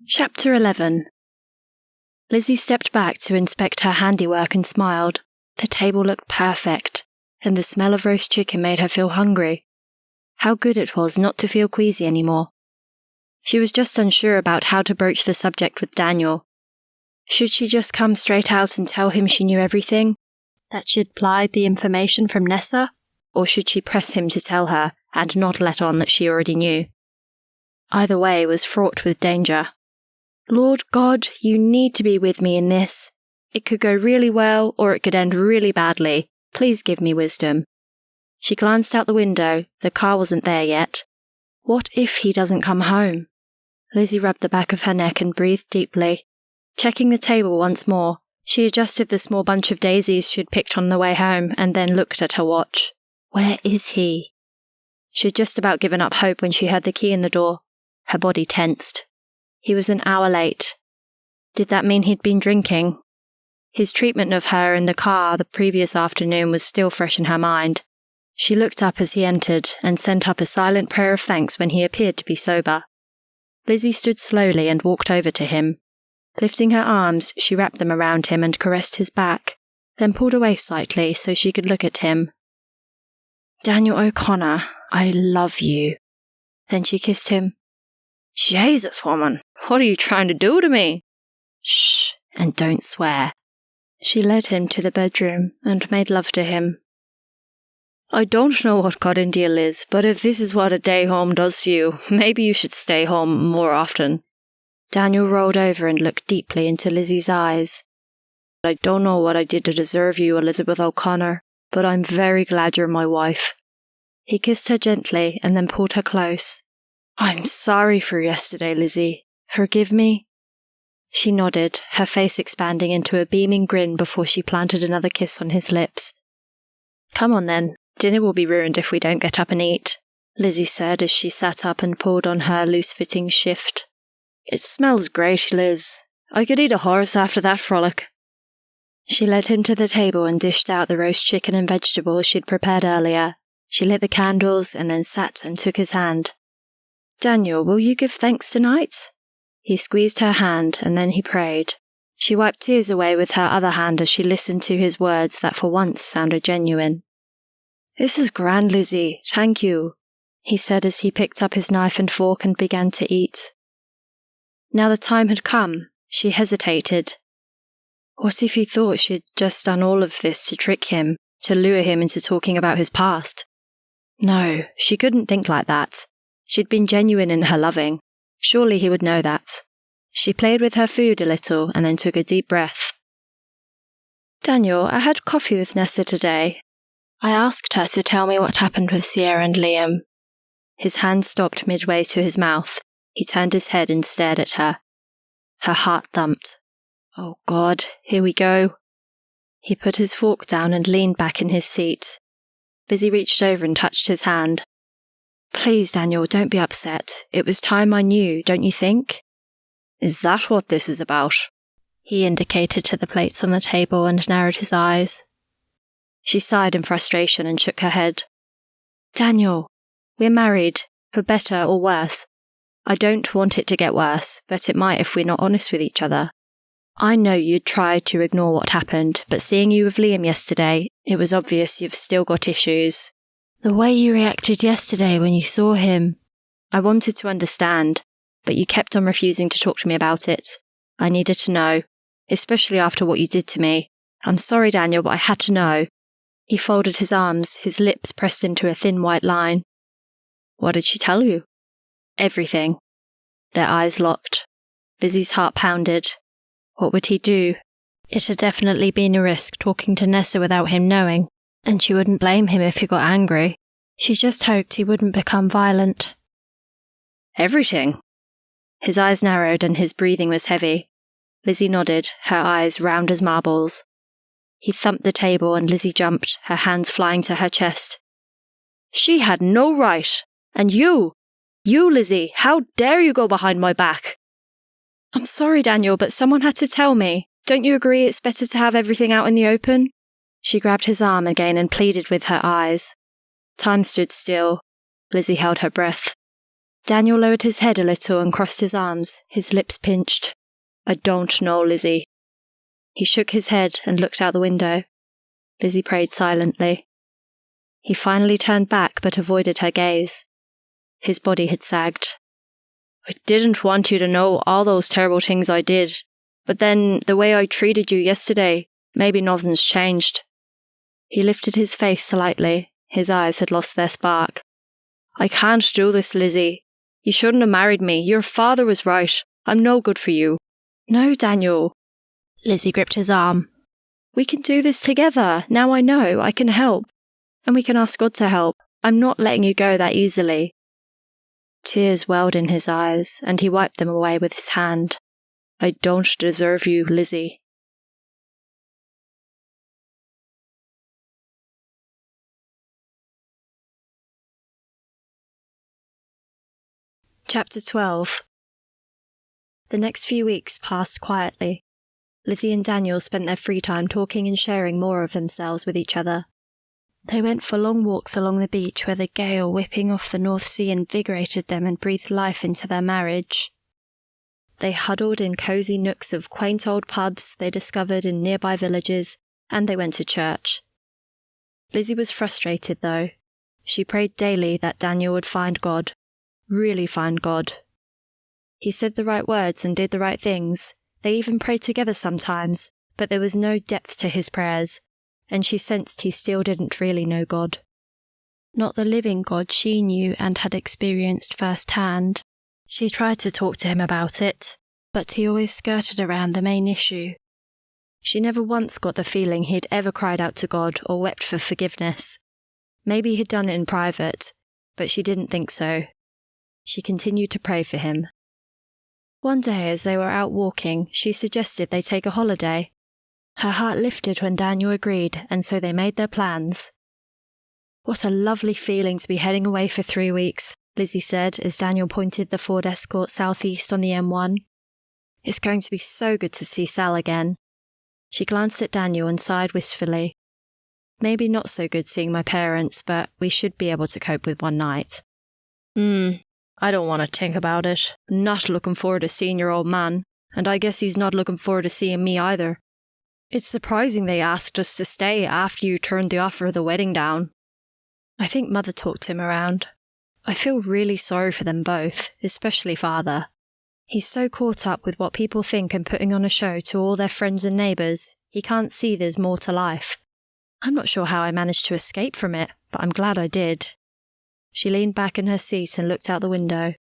Chapter 11. Lizzy stepped back to inspect her handiwork and smiled. The table looked perfect, and the smell of roast chicken made her feel hungry. How good it was not to feel queasy anymore. She was just unsure about how to broach the subject with Daniel. Should she just come straight out and tell him she knew everything, that she'd plied the information from Nessa, or should she press him to tell her and not let on that she already knew? Either way was fraught with danger. Lord God, you need to be with me in this. It could go really well, or it could end really badly. Please give me wisdom. She glanced out the window. The car wasn't there yet. What if he doesn't come home? Lizzy rubbed the back of her neck and breathed deeply. Checking the table once more, she adjusted the small bunch of daisies she'd picked on the way home and then looked at her watch. Where is he? She'd just about given up hope when she heard the key in the door. Her body tensed. He was an hour late. Did that mean he'd been drinking? His treatment of her in the car the previous afternoon was still fresh in her mind. She looked up as he entered and sent up a silent prayer of thanks when he appeared to be sober. Lizzy stood slowly and walked over to him. Lifting her arms, she wrapped them around him and caressed his back, then pulled away slightly so she could look at him. Daniel O'Connor, I love you. Then she kissed him. Jesus, woman, what are you trying to do to me? Shh, and don't swear. She led him to the bedroom and made love to him. I don't know what got into you, Liz, but if this is what a day home does to you, maybe you should stay home more often. Daniel rolled over and looked deeply into Lizzy's eyes. I don't know what I did to deserve you, Elizabeth O'Connor, but I'm very glad you're my wife. He kissed her gently and then pulled her close. I'm sorry for yesterday, Lizzy. Forgive me? She nodded, her face expanding into a beaming grin before she planted another kiss on his lips. Come on then, dinner will be ruined if we don't get up and eat, Lizzy said as she sat up and pulled on her loose-fitting shift. It smells great, Liz. I could eat a horse after that frolic. She led him to the table and dished out the roast chicken and vegetables she'd prepared earlier. She lit the candles and then sat and took his hand. Daniel, will you give thanks tonight? He squeezed her hand and then he prayed. She wiped tears away with her other hand as she listened to his words that for once sounded genuine. This is grand, Lizzy, thank you, he said as he picked up his knife and fork and began to eat. Now the time had come, she hesitated. What if he thought she'd just done all of this to trick him, to lure him into talking about his past? No, she couldn't think like that. She'd been genuine in her loving. Surely he would know that. She played with her food a little and then took a deep breath. Daniel, I had coffee with Nessa today. I asked her to tell me what happened with Sierra and Liam. His hand stopped midway to his mouth. He turned his head and stared at her. Her heart thumped. Oh God, here we go. He put his fork down and leaned back in his seat. Lizzy reached over and touched his hand. Please, Daniel, don't be upset. It was time I knew, don't you think? Is that what this is about? He indicated to the plates on the table and narrowed his eyes. She sighed in frustration and shook her head. Daniel, we're married, for better or worse. I don't want it to get worse, but it might if we're not honest with each other. I know you'd try to ignore what happened, but seeing you with Liam yesterday, it was obvious you've still got issues. The way you reacted yesterday when you saw him. I wanted to understand, but you kept on refusing to talk to me about it. I needed to know, especially after what you did to me. I'm sorry, Daniel, but I had to know. He folded his arms, his lips pressed into a thin white line. What did she tell you? Everything. Their eyes locked. Lizzy's heart pounded. What would he do? It had definitely been a risk talking to Nessa without him knowing, and she wouldn't blame him if he got angry. She just hoped he wouldn't become violent. Everything? His eyes narrowed and his breathing was heavy. Lizzy nodded, her eyes round as marbles. He thumped the table and Lizzy jumped, her hands flying to her chest. She had no right! And you, Lizzy, how dare you go behind my back? I'm sorry, Daniel, but someone had to tell me. Don't you agree it's better to have everything out in the open? She grabbed his arm again and pleaded with her eyes. Time stood still. Lizzy held her breath. Daniel lowered his head a little and crossed his arms, his lips pinched. I don't know, Lizzy. He shook his head and looked out the window. Lizzy prayed silently. He finally turned back but avoided her gaze. His body had sagged. I didn't want you to know all those terrible things I did, but then the way I treated you yesterday, maybe nothing's changed. He lifted his face slightly. His eyes had lost their spark. I can't do this, Lizzy. You shouldn't have married me. Your father was right. I'm no good for you. No, Daniel. Lizzy gripped his arm. We can do this together. Now I know. I can help. And we can ask God to help. I'm not letting you go that easily. Tears welled in his eyes, and he wiped them away with his hand. I don't deserve you, Lizzy. Chapter 12. The next few weeks passed quietly. Lizzy and Daniel spent their free time talking and sharing more of themselves with each other. They went for long walks along the beach where the gale whipping off the North Sea invigorated them and breathed life into their marriage. They huddled in cosy nooks of quaint old pubs they discovered in nearby villages, and they went to church. Lizzy was frustrated, though. She prayed daily that Daniel would find God. Really find God. He said the right words and did the right things. They even prayed together sometimes, but there was no depth to his prayers, and she sensed he still didn't really know God. Not the living God she knew and had experienced firsthand. She tried to talk to him about it, but he always skirted around the main issue. She never once got the feeling he'd ever cried out to God or wept for forgiveness. Maybe he'd done it in private, but she didn't think so. She continued to pray for him. One day as they were out walking, she suggested they take a holiday. Her heart lifted when Daniel agreed, and so they made their plans. What a lovely feeling to be heading away for 3 weeks, Lizzy said as Daniel pointed the Ford Escort southeast on the M1. It's going to be so good to see Sal again. She glanced at Daniel and sighed wistfully. Maybe not so good seeing my parents, but we should be able to cope with one night. I don't want to think about it. Not looking forward to seeing your old man, and I guess he's not looking forward to seeing me either. It's surprising they asked us to stay after you turned the offer of the wedding down. I think Mother talked him around. I feel really sorry for them both, especially Father. He's so caught up with what people think and putting on a show to all their friends and neighbours, he can't see there's more to life. I'm not sure how I managed to escape from it, but I'm glad I did. She leaned back in her seat and looked out the window.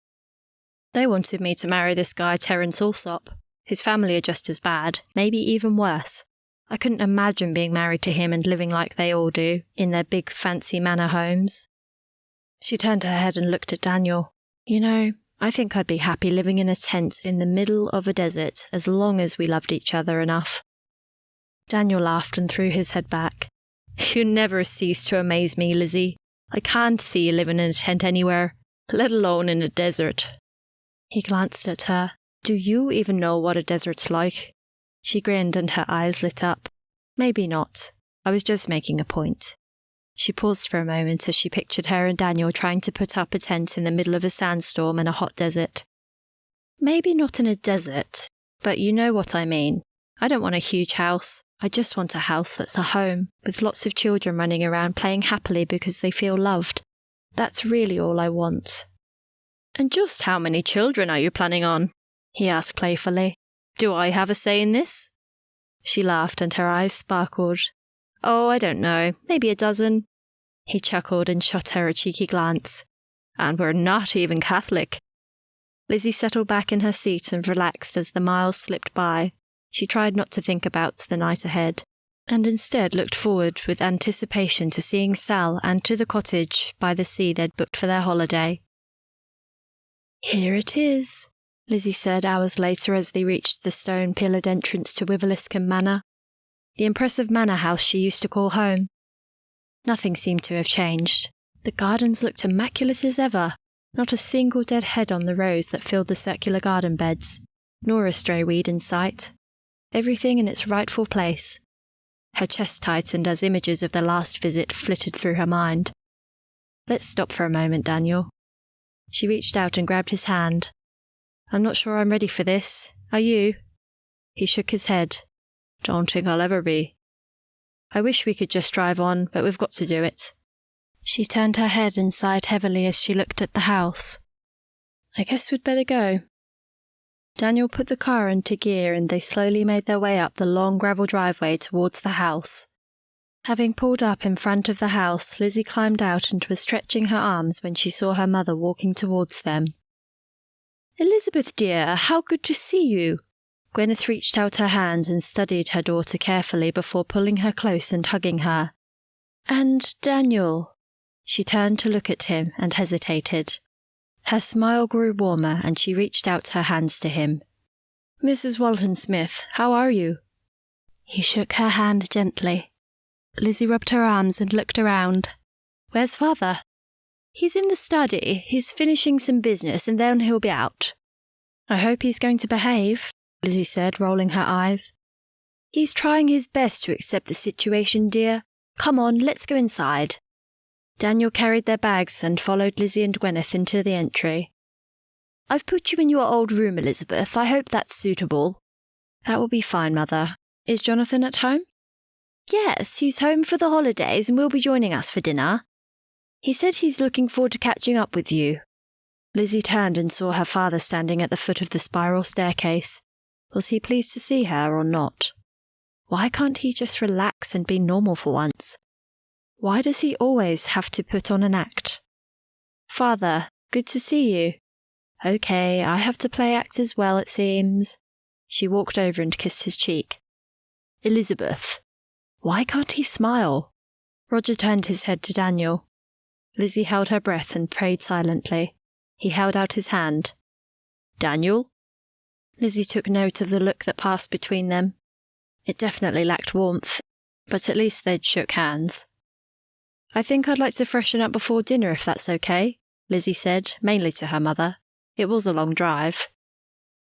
They wanted me to marry this guy Terence Alsop. His family are just as bad, maybe even worse. I couldn't imagine being married to him and living like they all do, in their big fancy manor homes. She turned her head and looked at Daniel. You know, I think I'd be happy living in a tent in the middle of a desert as long as we loved each other enough. Daniel laughed and threw his head back. You never cease to amaze me, Lizzy. I can't see you living in a tent anywhere, let alone in a desert. He glanced at her. Do you even know what a desert's like? She grinned and her eyes lit up. Maybe not. I was just making a point. She paused for a moment as she pictured her and Daniel trying to put up a tent in the middle of a sandstorm in a hot desert. Maybe not in a desert, but you know what I mean. I don't want a huge house. I just want a house that's a home, with lots of children running around playing happily because they feel loved. That's really all I want. And just how many children are you planning on? He asked playfully. Do I have a say in this? She laughed and her eyes sparkled. Oh, I don't know, maybe a dozen. He chuckled and shot her a cheeky glance. And we're not even Catholic. Lizzy settled back in her seat and relaxed as the miles slipped by. She tried not to think about the night ahead, and instead looked forward with anticipation to seeing Sal and to the cottage by the sea they'd booked for their holiday. Here it is, Lizzy said hours later as they reached the stone-pillared entrance to Wiveliscombe Manor, the impressive manor house she used to call home. Nothing seemed to have changed. The gardens looked immaculate as ever, not a single dead head on the rows that filled the circular garden beds, nor a stray weed in sight. Everything in its rightful place. Her chest tightened as images of their last visit flitted through her mind. Let's stop for a moment, Daniel. She reached out and grabbed his hand. I'm not sure I'm ready for this. Are you? He shook his head. Don't think I'll ever be. I wish we could just drive on, but we've got to do it. She turned her head and sighed heavily as she looked at the house. I guess we'd better go. Daniel put the car into gear and they slowly made their way up the long gravel driveway towards the house. Having pulled up in front of the house, Lizzy climbed out and was stretching her arms when she saw her mother walking towards them. Elizabeth, dear, how good to see you! Gwyneth reached out her hands and studied her daughter carefully before pulling her close and hugging her. And Daniel. She turned to look at him and hesitated. Her smile grew warmer and she reached out her hands to him. Mrs. Walton-Smith, how are you? He shook her hand gently. Lizzy rubbed her arms and looked around. Where's father? He's in the study. He's finishing some business and then he'll be out. I hope he's going to behave, Lizzy said, rolling her eyes. He's trying his best to accept the situation, dear. Come on, let's go inside. Daniel carried their bags and followed Lizzy and Gwyneth into the entry. I've put you in your old room, Elizabeth. I hope that's suitable. That will be fine, Mother. Is Jonathan at home? Yes, he's home for the holidays and will be joining us for dinner. He said he's looking forward to catching up with you. Lizzy turned and saw her father standing at the foot of the spiral staircase. Was he pleased to see her or not? Why can't he just relax and be normal for once? Why does he always have to put on an act? Father, good to see you. Okay, I have to play act as well, it seems. She walked over and kissed his cheek. Elizabeth. Why can't he smile? Roger turned his head to Daniel. Lizzy held her breath and prayed silently. He held out his hand. Daniel? Lizzy took note of the look that passed between them. It definitely lacked warmth, but at least they'd shook hands. I think I'd like to freshen up before dinner if that's okay, Lizzy said, mainly to her mother. It was a long drive.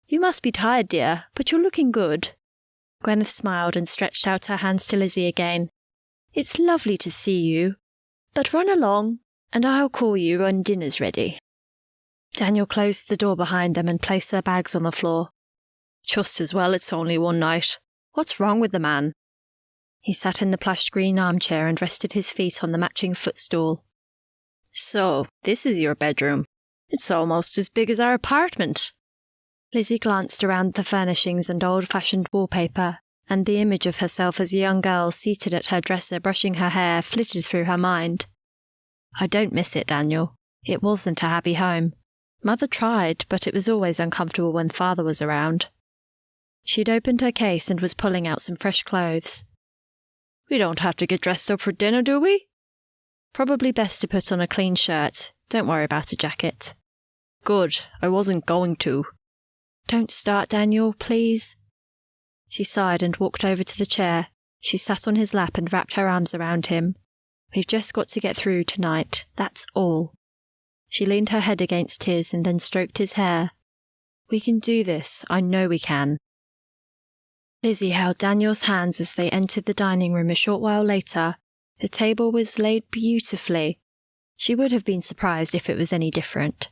You must be tired, dear, but you're looking good. Gwyneth smiled and stretched out her hands to Lizzy again. It's lovely to see you. But run along, and I'll call you when dinner's ready. Daniel closed the door behind them and placed their bags on the floor. Just as well it's only one night. What's wrong with the man? He sat in the plush green armchair and rested his feet on the matching footstool. So, this is your bedroom. It's almost as big as our apartment. Lizzy glanced around the furnishings and old-fashioned wallpaper, and the image of herself as a young girl seated at her dresser brushing her hair flitted through her mind. I don't miss it, Daniel. It wasn't a happy home. Mother tried, but it was always uncomfortable when Father was around. She'd opened her case and was pulling out some fresh clothes. We don't have to get dressed up for dinner, do we? Probably best to put on a clean shirt. Don't worry about a jacket. Good, I wasn't going to. Don't start, Daniel, please. She sighed and walked over to the chair. She sat on his lap and wrapped her arms around him. We've just got to get through tonight, that's all. She leaned her head against his and then stroked his hair. We can do this, I know we can. Lizzy held Daniel's hands as they entered the dining room a short while later. The table was laid beautifully. She would have been surprised if it was any different.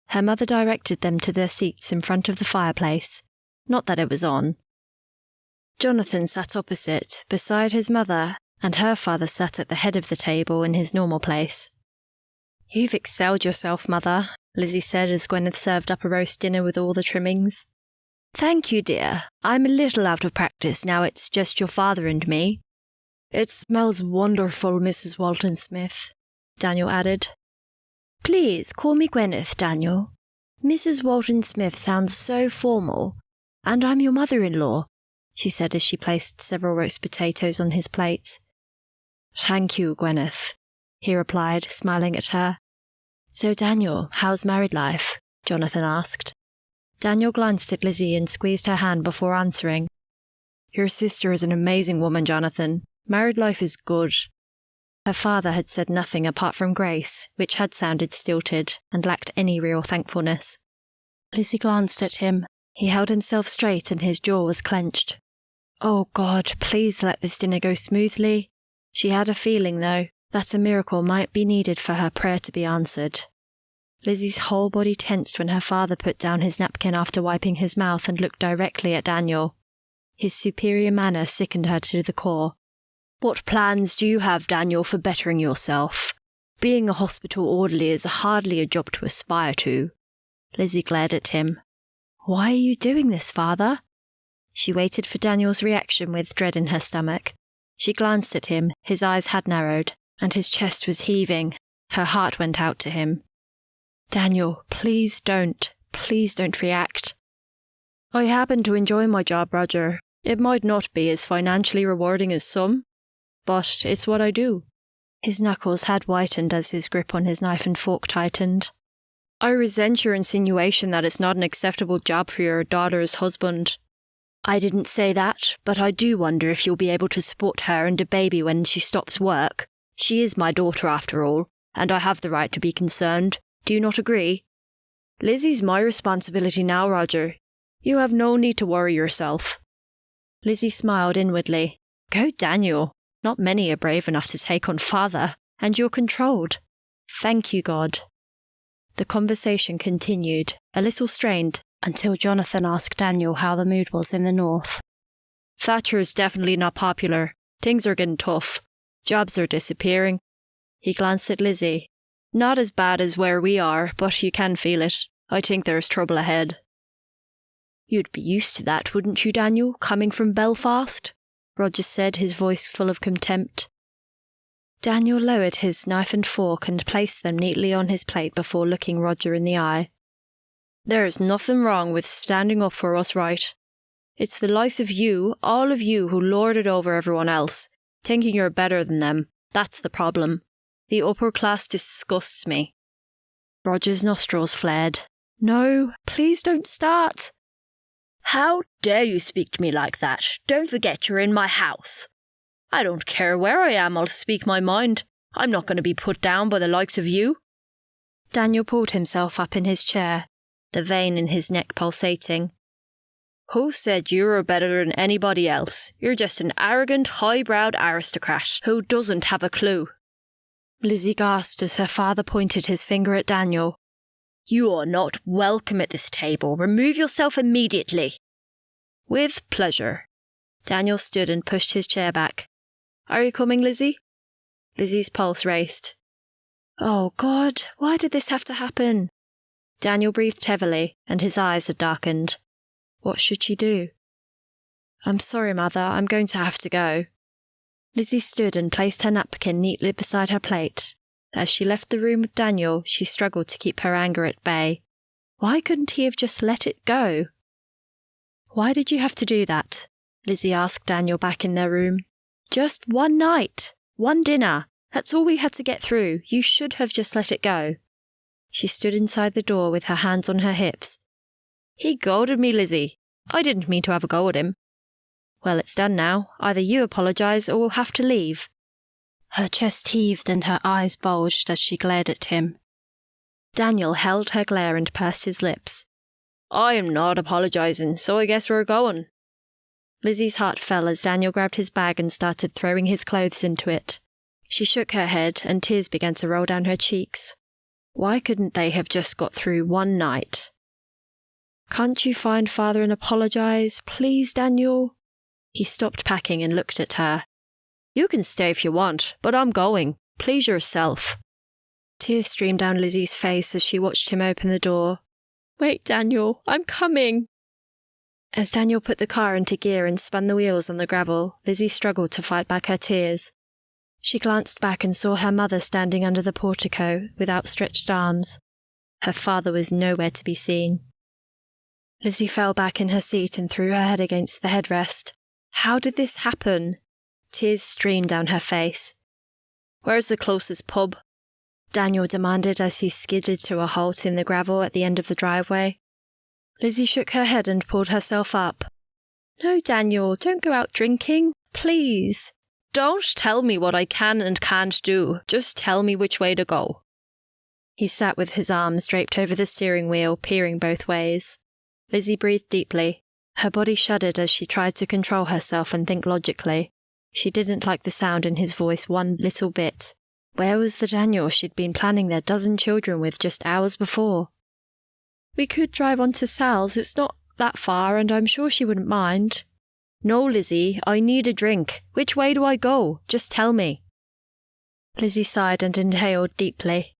Her mother directed them to their seats in front of the fireplace. Not that it was on. Jonathan sat opposite, beside his mother, and her father sat at the head of the table in his normal place. You've excelled yourself, Mother, Lizzy said as Gwyneth served up a roast dinner with all the trimmings. Thank you, dear. I'm a little out of practice now it's just your father and me. It smells wonderful, Mrs. Walton Smith, Daniel added. Please call me Gwyneth, Daniel. Mrs. Walton Smith sounds so formal, and I'm your mother-in-law, she said as she placed several roast potatoes on his plate. Thank you, Gwyneth, he replied, smiling at her. So, Daniel, how's married life? Jonathan asked. Daniel glanced at Lizzy and squeezed her hand before answering. Your sister is an amazing woman, Jonathan. Married life is good. Her father had said nothing apart from grace, which had sounded stilted and lacked any real thankfulness. Lizzy glanced at him. He held himself straight and his jaw was clenched. Oh God, please let this dinner go smoothly. She had a feeling, though, that a miracle might be needed for her prayer to be answered. Lizzy's whole body tensed when her father put down his napkin after wiping his mouth and looked directly at Daniel. His superior manner sickened her to the core. What plans do you have, Daniel, for bettering yourself? Being a hospital orderly is hardly a job to aspire to. Lizzy glared at him. Why are you doing this, father? She waited for Daniel's reaction with dread in her stomach. She glanced at him, his eyes had narrowed, and his chest was heaving. Her heart went out to him. Daniel, please don't react. I happen to enjoy my job, Roger. It might not be as financially rewarding as some, but it's what I do. His knuckles had whitened as his grip on his knife and fork tightened. I resent your insinuation that it's not an acceptable job for your daughter's husband. I didn't say that, but I do wonder if you'll be able to support her and a baby when she stops work. She is my daughter after all, and I have the right to be concerned. Do you not agree? Lizzy's my responsibility now, Roger. You have no need to worry yourself. Lizzy smiled inwardly. Go, Daniel. Not many are brave enough to take on father, and you're controlled. Thank you, God. The conversation continued, a little strained, until Jonathan asked Daniel how the mood was in the north. Thatcher is definitely not popular. Things are getting tough. Jobs are disappearing. He glanced at Lizzy. Not as bad as where we are, but you can feel it. I think there's trouble ahead. You'd be used to that, wouldn't you, Daniel, coming from Belfast? Roger said, his voice full of contempt. Daniel lowered his knife and fork and placed them neatly on his plate before looking Roger in the eye. There's nothing wrong with standing up for what's right. It's the likes of you, all of you, who lord it over everyone else, thinking you're better than them. That's the problem. The upper class disgusts me. Roger's nostrils flared. No, please don't start. How dare you speak to me like that? Don't forget you're in my house. I don't care where I am, I'll speak my mind. I'm not going to be put down by the likes of you. Daniel pulled himself up in his chair, the vein in his neck pulsating. Who said you were better than anybody else? You're just an arrogant, high-browed aristocrat who doesn't have a clue. Lizzy gasped as her father pointed his finger at Daniel. You are not welcome at this table. Remove yourself immediately. With pleasure. Daniel stood and pushed his chair back. Are you coming, Lizzy? Lizzie's pulse raced. Oh, God, why did this have to happen? Daniel breathed heavily, and his eyes had darkened. What should she do? I'm sorry, Mother, I'm going to have to go. Lizzy stood and placed her napkin neatly beside her plate. As she left the room with Daniel, she struggled to keep her anger at bay. Why couldn't he have just let it go? Why did you have to do that? Lizzy asked Daniel back in their room. Just one night. One dinner. That's all we had to get through. You should have just let it go. She stood inside the door with her hands on her hips. He goaded me, Lizzy. I didn't mean to have a go at him. Well, it's done now. Either you apologise or we'll have to leave. Her chest heaved and her eyes bulged as she glared at him. Daniel held her glare and pursed his lips. I am not apologising, so I guess we're going. Lizzy's heart fell as Daniel grabbed his bag and started throwing his clothes into it. She shook her head and tears began to roll down her cheeks. Why couldn't they have just got through one night? Can't you find Father and apologise, please, Daniel? He stopped packing and looked at her. You can stay if you want, but I'm going. Please yourself. Tears streamed down Lizzy's face as she watched him open the door. Wait, Daniel, I'm coming. As Daniel put the car into gear and spun the wheels on the gravel, Lizzy struggled to fight back her tears. She glanced back and saw her mother standing under the portico with outstretched arms. Her father was nowhere to be seen. Lizzy fell back in her seat and threw her head against the headrest. How did this happen? Tears streamed down her face. Where's the closest pub? Daniel demanded as he skidded to a halt in the gravel at the end of the driveway. Lizzy shook her head and pulled herself up. No, Daniel, don't go out drinking. Please. Don't tell me what I can and can't do. Just tell me which way to go. He sat with his arms draped over the steering wheel, peering both ways. Lizzy breathed deeply. Her body shuddered as she tried to control herself and think logically. She didn't like the sound in his voice one little bit. Where was the Daniel she'd been planning their dozen children with just hours before? We could drive on to Sal's. It's not that far, and I'm sure she wouldn't mind. No, Lizzy, I need a drink. Which way do I go? Just tell me. Lizzy sighed and inhaled deeply.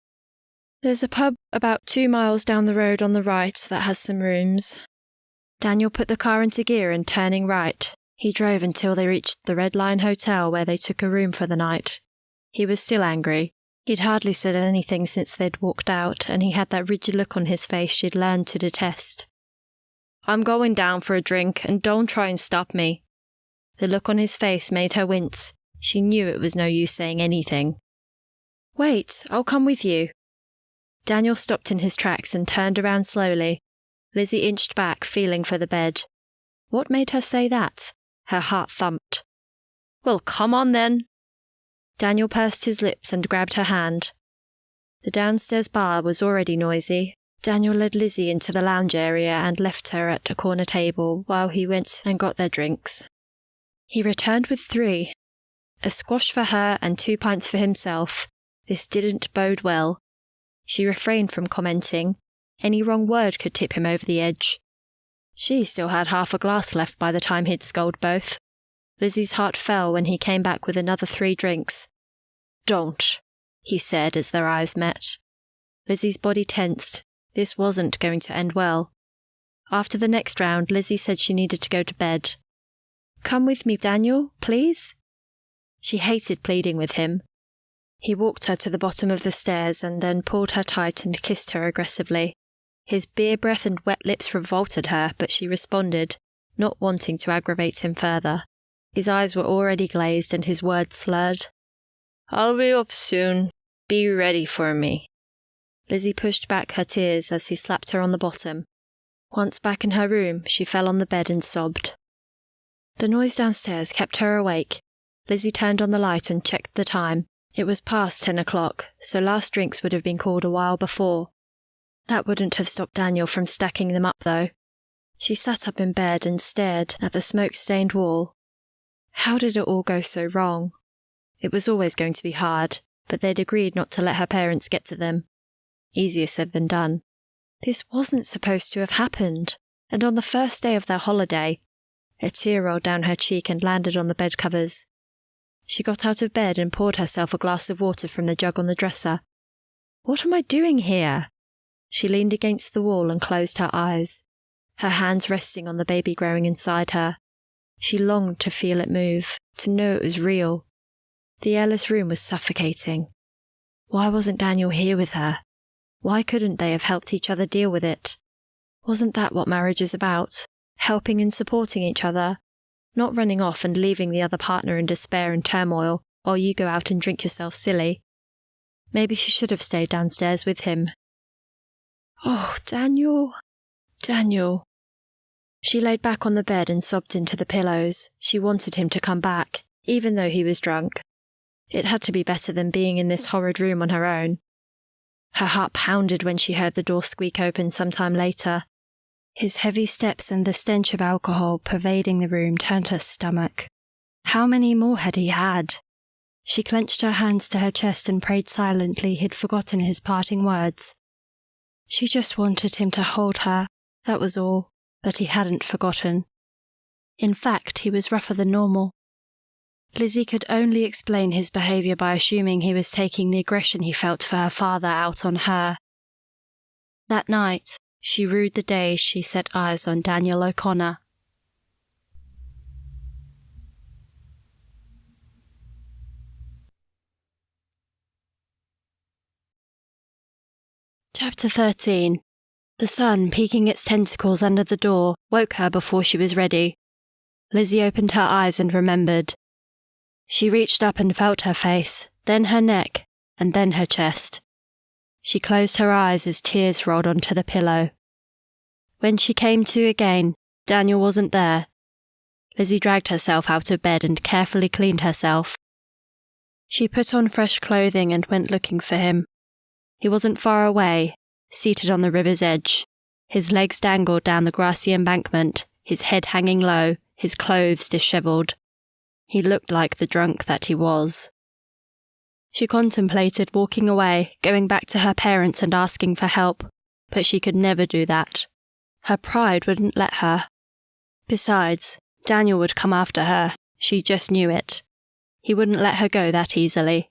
There's a pub about 2 miles down the road on the right that has some rooms. Daniel put the car into gear and turning right. He drove until they reached the Red Lion Hotel where they took a room for the night. He was still angry. He'd hardly said anything since they'd walked out, and he had that rigid look on his face she'd learned to detest. I'm going down for a drink, and don't try and stop me. The look on his face made her wince. She knew it was no use saying anything. Wait, I'll come with you. Daniel stopped in his tracks and turned around slowly. Lizzy inched back, feeling for the bed. What made her say that? Her heart thumped. Well, come on then. Daniel pursed his lips and grabbed her hand. The downstairs bar was already noisy. Daniel led Lizzy into the lounge area and left her at a corner table while he went and got their drinks. He returned with 3. A squash for her and 2 pints for himself. This didn't bode well. She refrained from commenting. Any wrong word could tip him over the edge. She still had half a glass left by the time he'd sculled both. Lizzy's heart fell when he came back with another 3 drinks. Don't, he said as their eyes met. Lizzy's body tensed. This wasn't going to end well. After the next round, Lizzy said she needed to go to bed. Come with me, Daniel, please? She hated pleading with him. He walked her to the bottom of the stairs and then pulled her tight and kissed her aggressively. His beer breath and wet lips revolted her, but she responded, not wanting to aggravate him further. His eyes were already glazed and his words slurred. I'll be up soon. Be ready for me. Lizzy pushed back her tears as he slapped her on the bottom. Once back in her room, she fell on the bed and sobbed. The noise downstairs kept her awake. Lizzy turned on the light and checked the time. It was past 10 o'clock, so last drinks would have been called a while before. That wouldn't have stopped Daniel from stacking them up, though. She sat up in bed and stared at the smoke-stained wall. How did it all go so wrong? It was always going to be hard, but they'd agreed not to let her parents get to them. Easier said than done. This wasn't supposed to have happened, and on the first day of their holiday. A tear rolled down her cheek and landed on the bed covers. She got out of bed and poured herself a glass of water from the jug on the dresser. What am I doing here? She leaned against the wall and closed her eyes, her hands resting on the baby growing inside her. She longed to feel it move, to know it was real. The airless room was suffocating. Why wasn't Daniel here with her? Why couldn't they have helped each other deal with it? Wasn't that what marriage is about? Helping and supporting each other? not running off and leaving the other partner in despair and turmoil while you go out and drink yourself silly. Maybe she should have stayed downstairs with him. Oh, Daniel. Daniel. She laid back on the bed and sobbed into the pillows. She wanted him to come back, even though he was drunk. It had to be better than being in this horrid room on her own. Her heart pounded when she heard the door squeak open some time later. His heavy steps and the stench of alcohol pervading the room turned her stomach. How many more had he had? She clenched her hands to her chest and prayed silently he'd forgotten his parting words. She just wanted him to hold her, that was all, but he hadn't forgotten. In fact, he was rougher than normal. Lizzy could only explain his behaviour by assuming he was taking the aggression he felt for her father out on her. That night, she rued the day she set eyes on Daniel O'Connor. Chapter 13. The sun, peeking its tentacles under the door, woke her before she was ready. Lizzy opened her eyes and remembered. She reached up and felt her face, then her neck, and then her chest. She closed her eyes as tears rolled onto the pillow. When she came to again, Daniel wasn't there. Lizzy dragged herself out of bed and carefully cleaned herself. She put on fresh clothing and went looking for him. He wasn't far away, seated on the river's edge. His legs dangled down the grassy embankment, his head hanging low, his clothes dishevelled. He looked like the drunk that he was. She contemplated walking away, going back to her parents and asking for help, but she could never do that. Her pride wouldn't let her. Besides, Daniel would come after her. She just knew it. He wouldn't let her go that easily.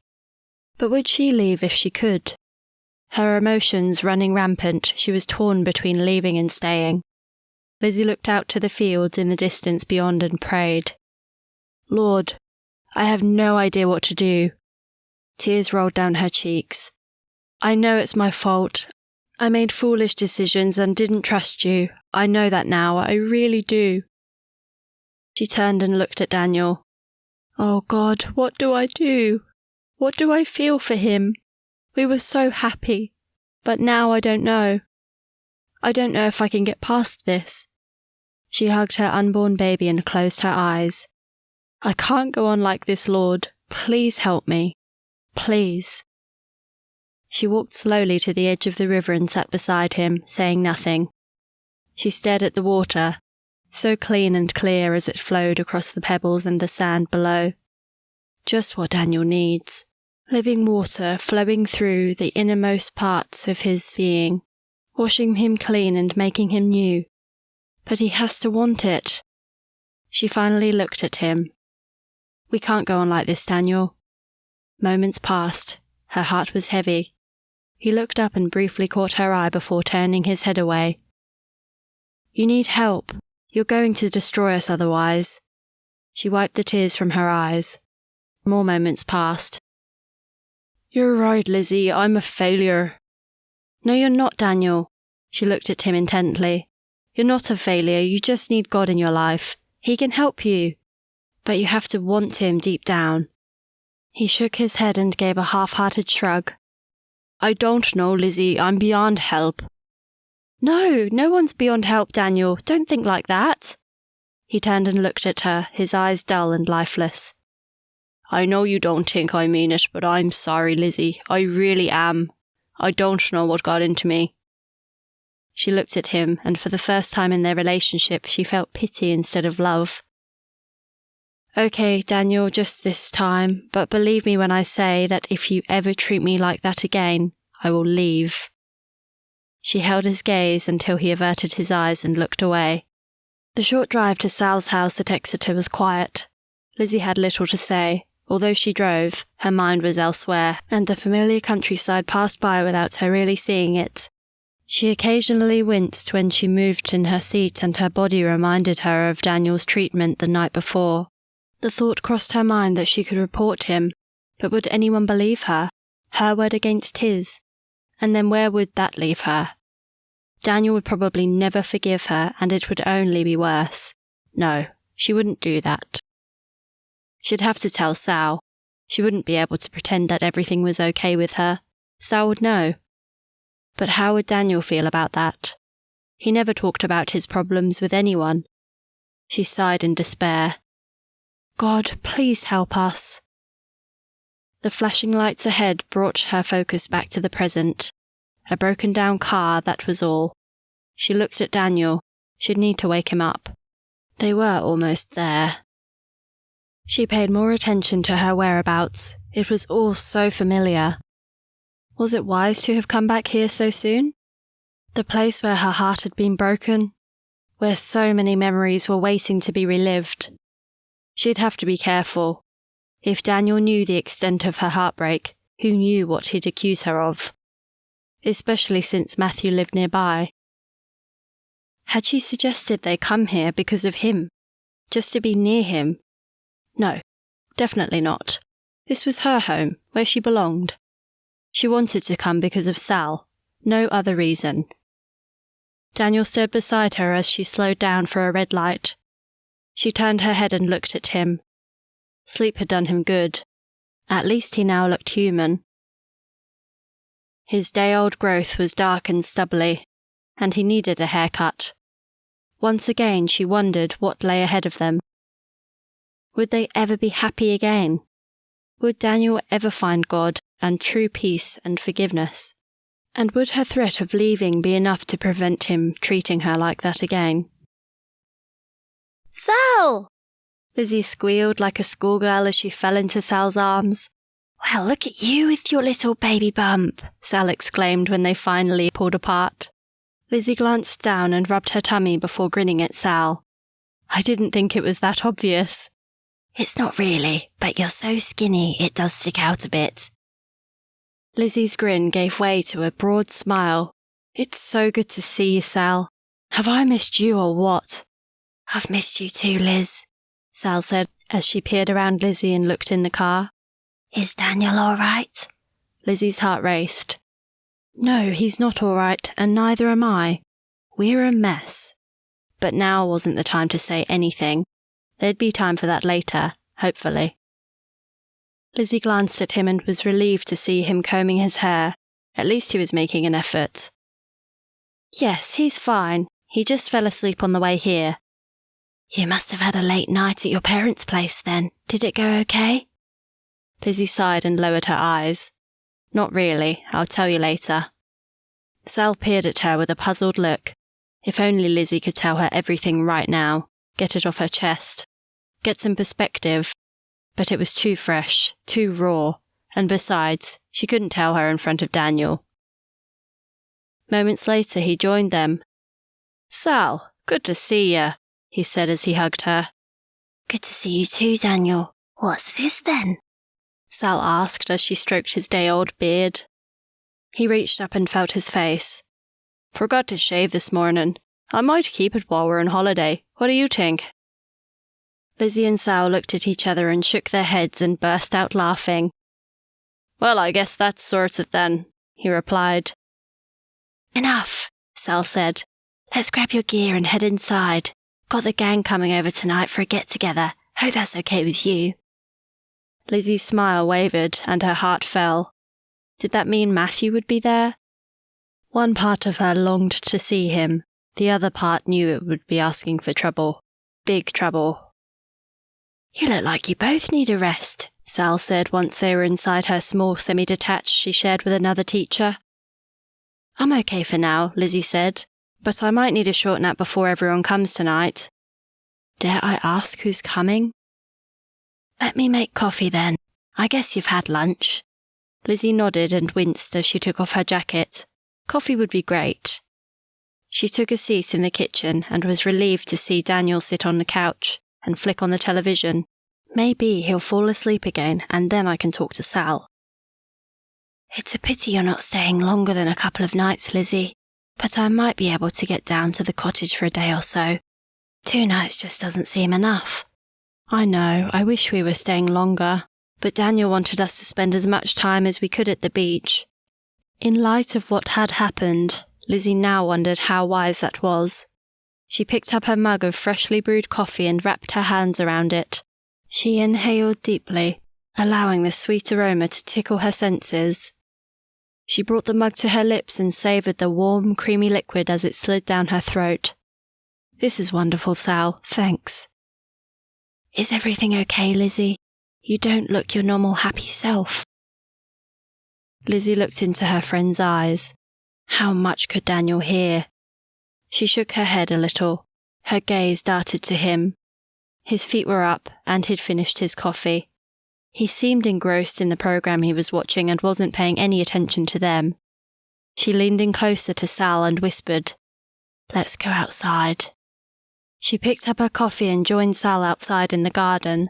But would she leave if she could? Her emotions running rampant, she was torn between leaving and staying. Lizzy looked out to the fields in the distance beyond and prayed. Lord, I have no idea what to do. Tears rolled down her cheeks. I know it's my fault. I made foolish decisions and didn't trust you. I know that now, I really do. She turned and looked at Daniel. Oh God, what do I do? What do I feel for him? We were so happy, but now I don't know. I don't know if I can get past this. She hugged her unborn baby and closed her eyes. I can't go on like this, Lord. Please help me. Please. She walked slowly to the edge of the river and sat beside him, saying nothing. She stared at the water, so clean and clear as it flowed across the pebbles and the sand below. Just what Daniel needs. Living water flowing through the innermost parts of his being, washing him clean and making him new. But he has to want it. She finally looked at him. We can't go on like this, Daniel. Moments passed. Her heart was heavy. He looked up and briefly caught her eye before turning his head away. You need help. You're going to destroy us otherwise. She wiped the tears from her eyes. More moments passed. You're right, Lizzy. I'm a failure. No, you're not, Daniel. She looked at him intently. You're not a failure. You just need God in your life. He can help you. But you have to want him deep down. He shook his head and gave a half-hearted shrug. I don't know, Lizzy. I'm beyond help. No, no one's beyond help, Daniel. Don't think like that. He turned and looked at her, his eyes dull and lifeless. I know you don't think I mean it, but I'm sorry, Lizzy. I really am. I don't know what got into me. She looked at him, and for the first time in their relationship, she felt pity instead of love. Okay, Daniel, just this time, but believe me when I say that if you ever treat me like that again, I will leave. She held his gaze until he averted his eyes and looked away. The short drive to Sal's house at Exeter was quiet. Lizzy had little to say. Although she drove, her mind was elsewhere, and the familiar countryside passed by without her really seeing it. She occasionally winced when she moved in her seat and her body reminded her of Daniel's treatment the night before. The thought crossed her mind that she could report him, but would anyone believe her? Her word against his? And then where would that leave her? Daniel would probably never forgive her, and it would only be worse. No, She wouldn't do that. She'd have to tell Sal. She wouldn't be able to pretend that everything was okay with her. Sal would know. But how would Daniel feel about that? He never talked about his problems with anyone. She sighed in despair. God, please help us. The flashing lights ahead brought her focus back to the present. A broken-down car, that was all. She looked at Daniel. She'd need to wake him up. They were almost there. She paid more attention to her whereabouts. It was all so familiar. Was it wise to have come back here so soon? The place where her heart had been broken? Where so many memories were waiting to be relived? She'd have to be careful. If Daniel knew the extent of her heartbreak, who knew what he'd accuse her of? Especially since Matthew lived nearby. Had she suggested they come here because of him? Just to be near him? No, definitely not. This was her home, where she belonged. She wanted to come because of Sal, no other reason. Daniel stood beside her as she slowed down for a red light. She turned her head and looked at him. Sleep had done him good. At least he now looked human. His day-old growth was dark and stubbly, and he needed a haircut. Once again she wondered what lay ahead of them. Would they ever be happy again? Would Daniel ever find God and true peace and forgiveness? And would her threat of leaving be enough to prevent him treating her like that again? Sal! Lizzy squealed like a schoolgirl as she fell into Sal's arms. Well, look at you with your little baby bump, Sal exclaimed when they finally pulled apart. Lizzy glanced down and rubbed her tummy before grinning at Sal. I didn't think it was that obvious. It's not really, but you're so skinny it does stick out a bit. Lizzy's grin gave way to a broad smile. It's so good to see you, Sal. Have I missed you or what? I've missed you too, Liz, Sal said as she peered around Lizzy and looked in the car. Is Daniel all right? Lizzy's heart raced. No, he's not all right, and neither am I. We're a mess. But now wasn't the time to say anything. There'd be time for that later, hopefully. Lizzy glanced at him and was relieved to see him combing his hair. At least he was making an effort. Yes, he's fine. He just fell asleep on the way here. You must have had a late night at your parents' place then. Did it go okay? Lizzy sighed and lowered her eyes. Not really, I'll tell you later. Sal peered at her with a puzzled look. If only Lizzy could tell her everything right now, get it off her chest, get some perspective. But it was too fresh, too raw, and besides, she couldn't tell her in front of Daniel. Moments later he joined them. Sal, good to see you, he said as he hugged her. Good to see you too, Daniel. What's this then? Sal asked as she stroked his day-old beard. He reached up and felt his face. Forgot to shave this morning. I might keep it while we're on holiday. What do you think? Lizzy and Sal looked at each other and shook their heads and burst out laughing. Well, I guess that sorts it then, he replied. Enough, Sal said. Let's grab your gear and head inside. Got the gang coming over tonight for a get-together. Hope that's okay with you. Lizzy's smile wavered and her heart fell. Did that mean Matthew would be there? One part of her longed to see him. The other part knew it would be asking for trouble. Big trouble. You look like you both need a rest, Sal said once they were inside her small semi-detached she shared with another teacher. I'm okay for now, Lizzy said, but I might need a short nap before everyone comes tonight. Dare I ask who's coming? Let me make coffee then. I guess you've had lunch. Lizzy nodded and winced as she took off her jacket. Coffee would be great. She took a seat in the kitchen and was relieved to see Daniel sit on the couch and flick on the television. Maybe he'll fall asleep again and then I can talk to Sal. It's a pity you're not staying longer than a couple of nights, Lizzy, but I might be able to get down to the cottage for a day or so. 2 nights just doesn't seem enough. I know, I wish we were staying longer, but Daniel wanted us to spend as much time as we could at the beach. In light of what had happened, Lizzy now wondered how wise that was. She picked up her mug of freshly brewed coffee and wrapped her hands around it. She inhaled deeply, allowing the sweet aroma to tickle her senses. She brought the mug to her lips and savoured the warm, creamy liquid as it slid down her throat. "This is wonderful, Sal, thanks." "Is everything okay, Lizzy? You don't look your normal happy self." Lizzy looked into her friend's eyes. How much could Daniel hear? She shook her head a little. Her gaze darted to him. His feet were up, and he'd finished his coffee. He seemed engrossed in the program he was watching and wasn't paying any attention to them. She leaned in closer to Sal and whispered, "Let's go outside." She picked up her coffee and joined Sal outside in the garden.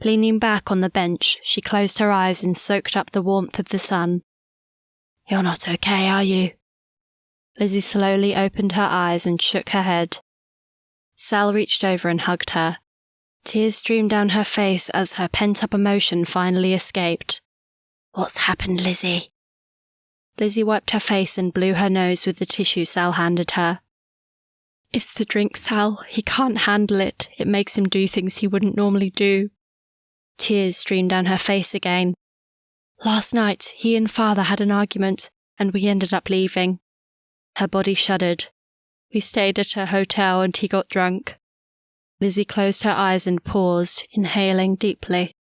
Leaning back on the bench, she closed her eyes and soaked up the warmth of the sun. "You're not okay, are you?" Lizzy slowly opened her eyes and shook her head. Sal reached over and hugged her. Tears streamed down her face as her pent-up emotion finally escaped. "What's happened, Lizzy?" Lizzy wiped her face and blew her nose with the tissue Sal handed her. "It's the drink, Sal. He can't handle it. It makes him do things he wouldn't normally do." Tears streamed down her face again. "Last night, he and Father had an argument, and we ended up leaving." Her body shuddered. "We stayed at a hotel and he got drunk." Lizzy closed her eyes and paused, inhaling deeply.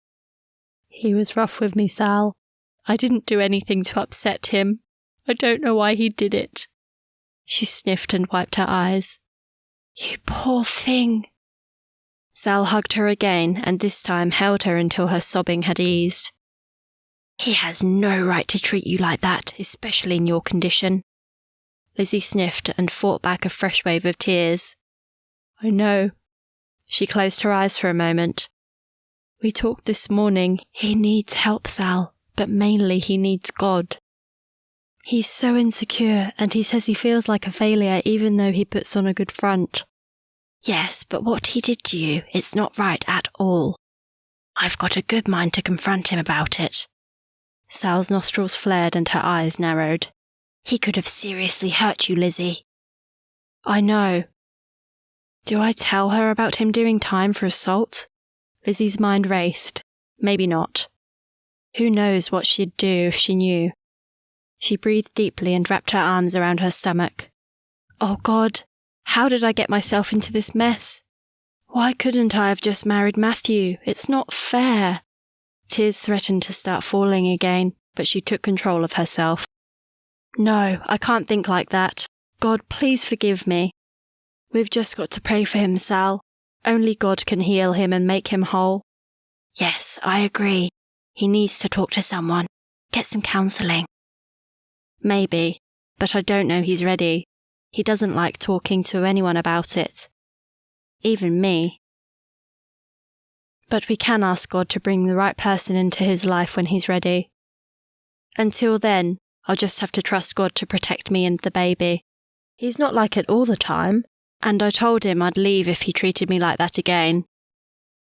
"He was rough with me, Sal. I didn't do anything to upset him. I don't know why he did it." She sniffed and wiped her eyes. "You poor thing." Sal hugged her again, and this time held her until her sobbing had eased. "He has no right to treat you like that, especially in your condition." Lizzy sniffed and fought back a fresh wave of tears. "I know." She closed her eyes for a moment. "We talked this morning. He needs help, Sal, but mainly he needs God. He's so insecure, and he says he feels like a failure even though he puts on a good front." "Yes, but what he did to you, it's not right at all. I've got a good mind to confront him about it." Sal's nostrils flared and her eyes narrowed. "He could have seriously hurt you, Lizzy." "I know." Do I tell her about him doing time for assault? Lizzy's mind raced. Maybe not. Who knows what she'd do if she knew? She breathed deeply and wrapped her arms around her stomach. Oh God, how did I get myself into this mess? Why couldn't I have just married Matthew? It's not fair. Tears threatened to start falling again, but she took control of herself. No, I can't think like that. God, please forgive me. We've just got to pray for him, Sal. Only God can heal him and make him whole. Yes, I agree. He needs to talk to someone. Get some counselling. Maybe, but I don't know he's ready. He doesn't like talking to anyone about it. Even me. But we can ask God to bring the right person into his life when he's ready. Until then, I'll just have to trust God to protect me and the baby. He's not like it all the time, and I told him I'd leave if he treated me like that again.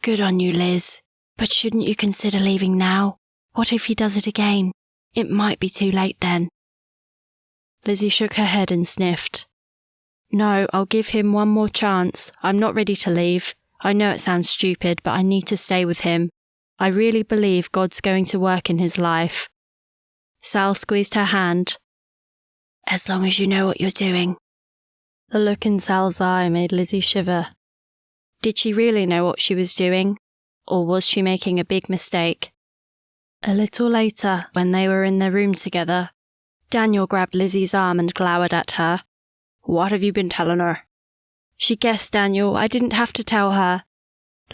Good on you, Liz. But shouldn't you consider leaving now? What if he does it again? It might be too late then. Lizzy shook her head and sniffed. No, I'll give him one more chance. I'm not ready to leave. I know it sounds stupid, but I need to stay with him. I really believe God's going to work in his life. Sal squeezed her hand. As long as you know what you're doing. The look in Sal's eye made Lizzy shiver. Did she really know what she was doing? Or was she making a big mistake? A little later, when they were in their room together, Daniel grabbed Lizzy's arm and glowered at her. What have you been telling her? She guessed, Daniel. I didn't have to tell her.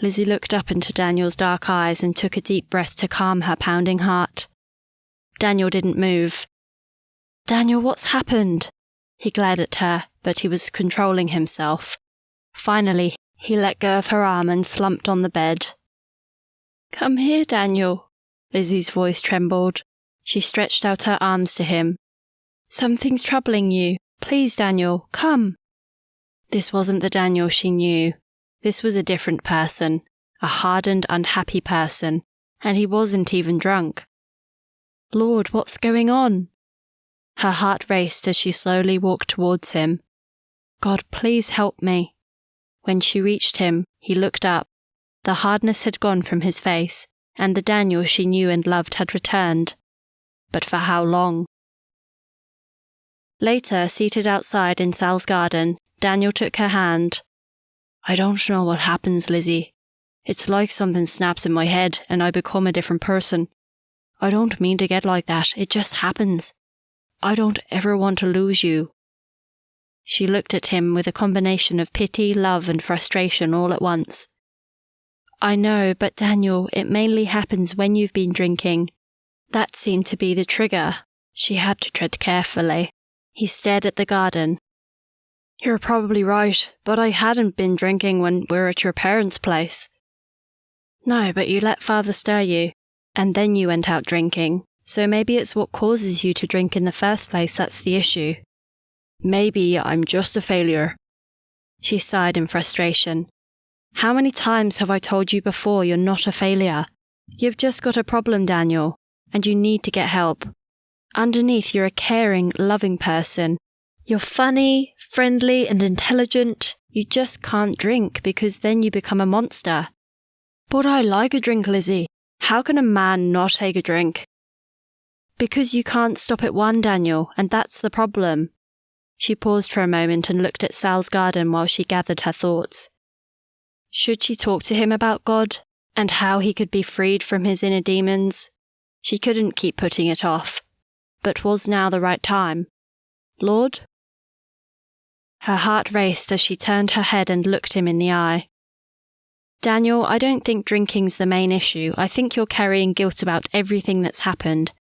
Lizzy looked up into Daniel's dark eyes and took a deep breath to calm her pounding heart. Daniel didn't move. Daniel, what's happened? He glared at her, but he was controlling himself. Finally, he let go of her arm and slumped on the bed. Come here, Daniel. Lizzy's voice trembled. She stretched out her arms to him. Something's troubling you. Please, Daniel, come. This wasn't the Daniel she knew. This was a different person, a hardened, unhappy person, and he wasn't even drunk. Lord, what's going on? Her heart raced as she slowly walked towards him. God, please help me. When she reached him, he looked up. The hardness had gone from his face, and the Daniel she knew and loved had returned. But for how long? Later, seated outside in Sal's garden, Daniel took her hand. I don't know what happens, Lizzy. It's like something snaps in my head and I become a different person. I don't mean to get like that, it just happens. I don't ever want to lose you. She looked at him with a combination of pity, love and frustration all at once. I know, but Daniel, it mainly happens when you've been drinking. That seemed to be the trigger. She had to tread carefully. He stared at the garden. You're probably right, but I hadn't been drinking when we were at your parents' place. No, but you let Father stir you, and then you went out drinking, so maybe it's what causes you to drink in the first place that's the issue. Maybe I'm just a failure. She sighed in frustration. How many times have I told you before you're not a failure? You've just got a problem, Daniel, and you need to get help. Underneath, you're a caring, loving person. You're funny, friendly, and intelligent. You just can't drink because then you become a monster. But I like a drink, Lizzy. How can a man not take a drink? Because you can't stop at one, Daniel, and that's the problem. She paused for a moment and looked at Sal's garden while she gathered her thoughts. Should she talk to him about God, and how he could be freed from his inner demons? She couldn't keep putting it off. But was now the right time? Lord? Her heart raced as she turned her head and looked him in the eye. Daniel, I don't think drinking's the main issue. I think you're carrying guilt about everything that's happened.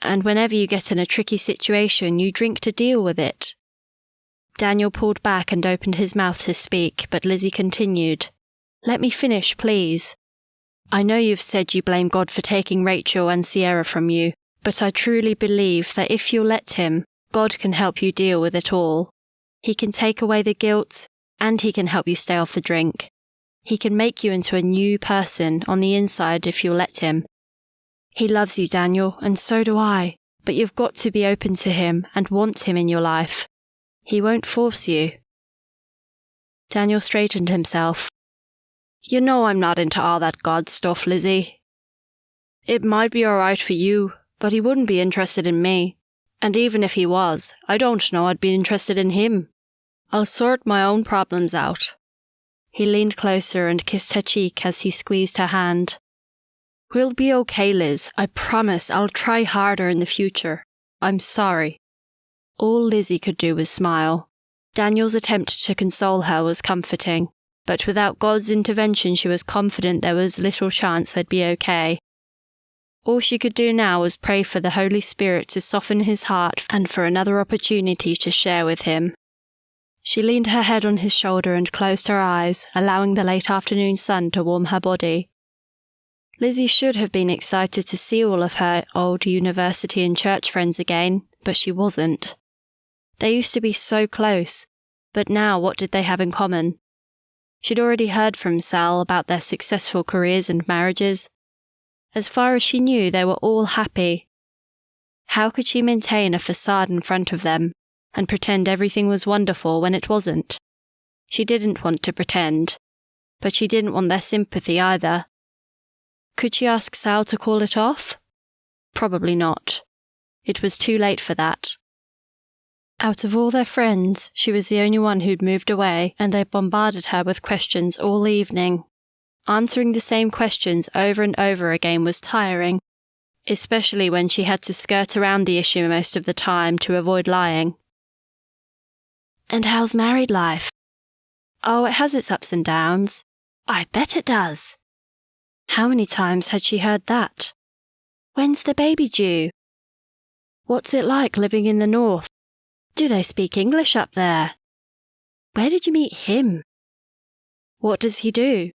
And whenever you get in a tricky situation, you drink to deal with it. Daniel pulled back and opened his mouth to speak, but Lizzy continued. Let me finish, please. I know you've said you blame God for taking Rachel and Sierra from you, but I truly believe that if you'll let him, God can help you deal with it all. He can take away the guilt, and he can help you stay off the drink. He can make you into a new person on the inside if you'll let him. He loves you, Daniel, and so do I, but you've got to be open to him and want him in your life. He won't force you. Daniel straightened himself. You know I'm not into all that God stuff, Lizzy. It might be all right for you, but he wouldn't be interested in me. And even if he was, I don't know I'd be interested in him. I'll sort my own problems out. He leaned closer and kissed her cheek as he squeezed her hand. We'll be okay, Liz. I promise I'll try harder in the future. I'm sorry. All Lizzy could do was smile. Daniel's attempt to console her was comforting, but without God's intervention she was confident there was little chance they'd be okay. All she could do now was pray for the Holy Spirit to soften his heart and for another opportunity to share with him. She leaned her head on his shoulder and closed her eyes, allowing the late afternoon sun to warm her body. Lizzy should have been excited to see all of her old university and church friends again, but she wasn't. They used to be so close, but now what did they have in common? She'd already heard from Sal about their successful careers and marriages. As far as she knew, they were all happy. How could she maintain a facade in front of them and pretend everything was wonderful when it wasn't? She didn't want to pretend, but she didn't want their sympathy either. Could she ask Sal to call it off? Probably not. It was too late for that. Out of all their friends, she was the only one who'd moved away, and they bombarded her with questions all evening. Answering the same questions over and over again was tiring, especially when she had to skirt around the issue most of the time to avoid lying. And how's married life? Oh, it has its ups and downs. I bet it does. How many times had she heard that? When's the baby due? What's it like living in the north? Do they speak English up there? Where did you meet him? What does he do?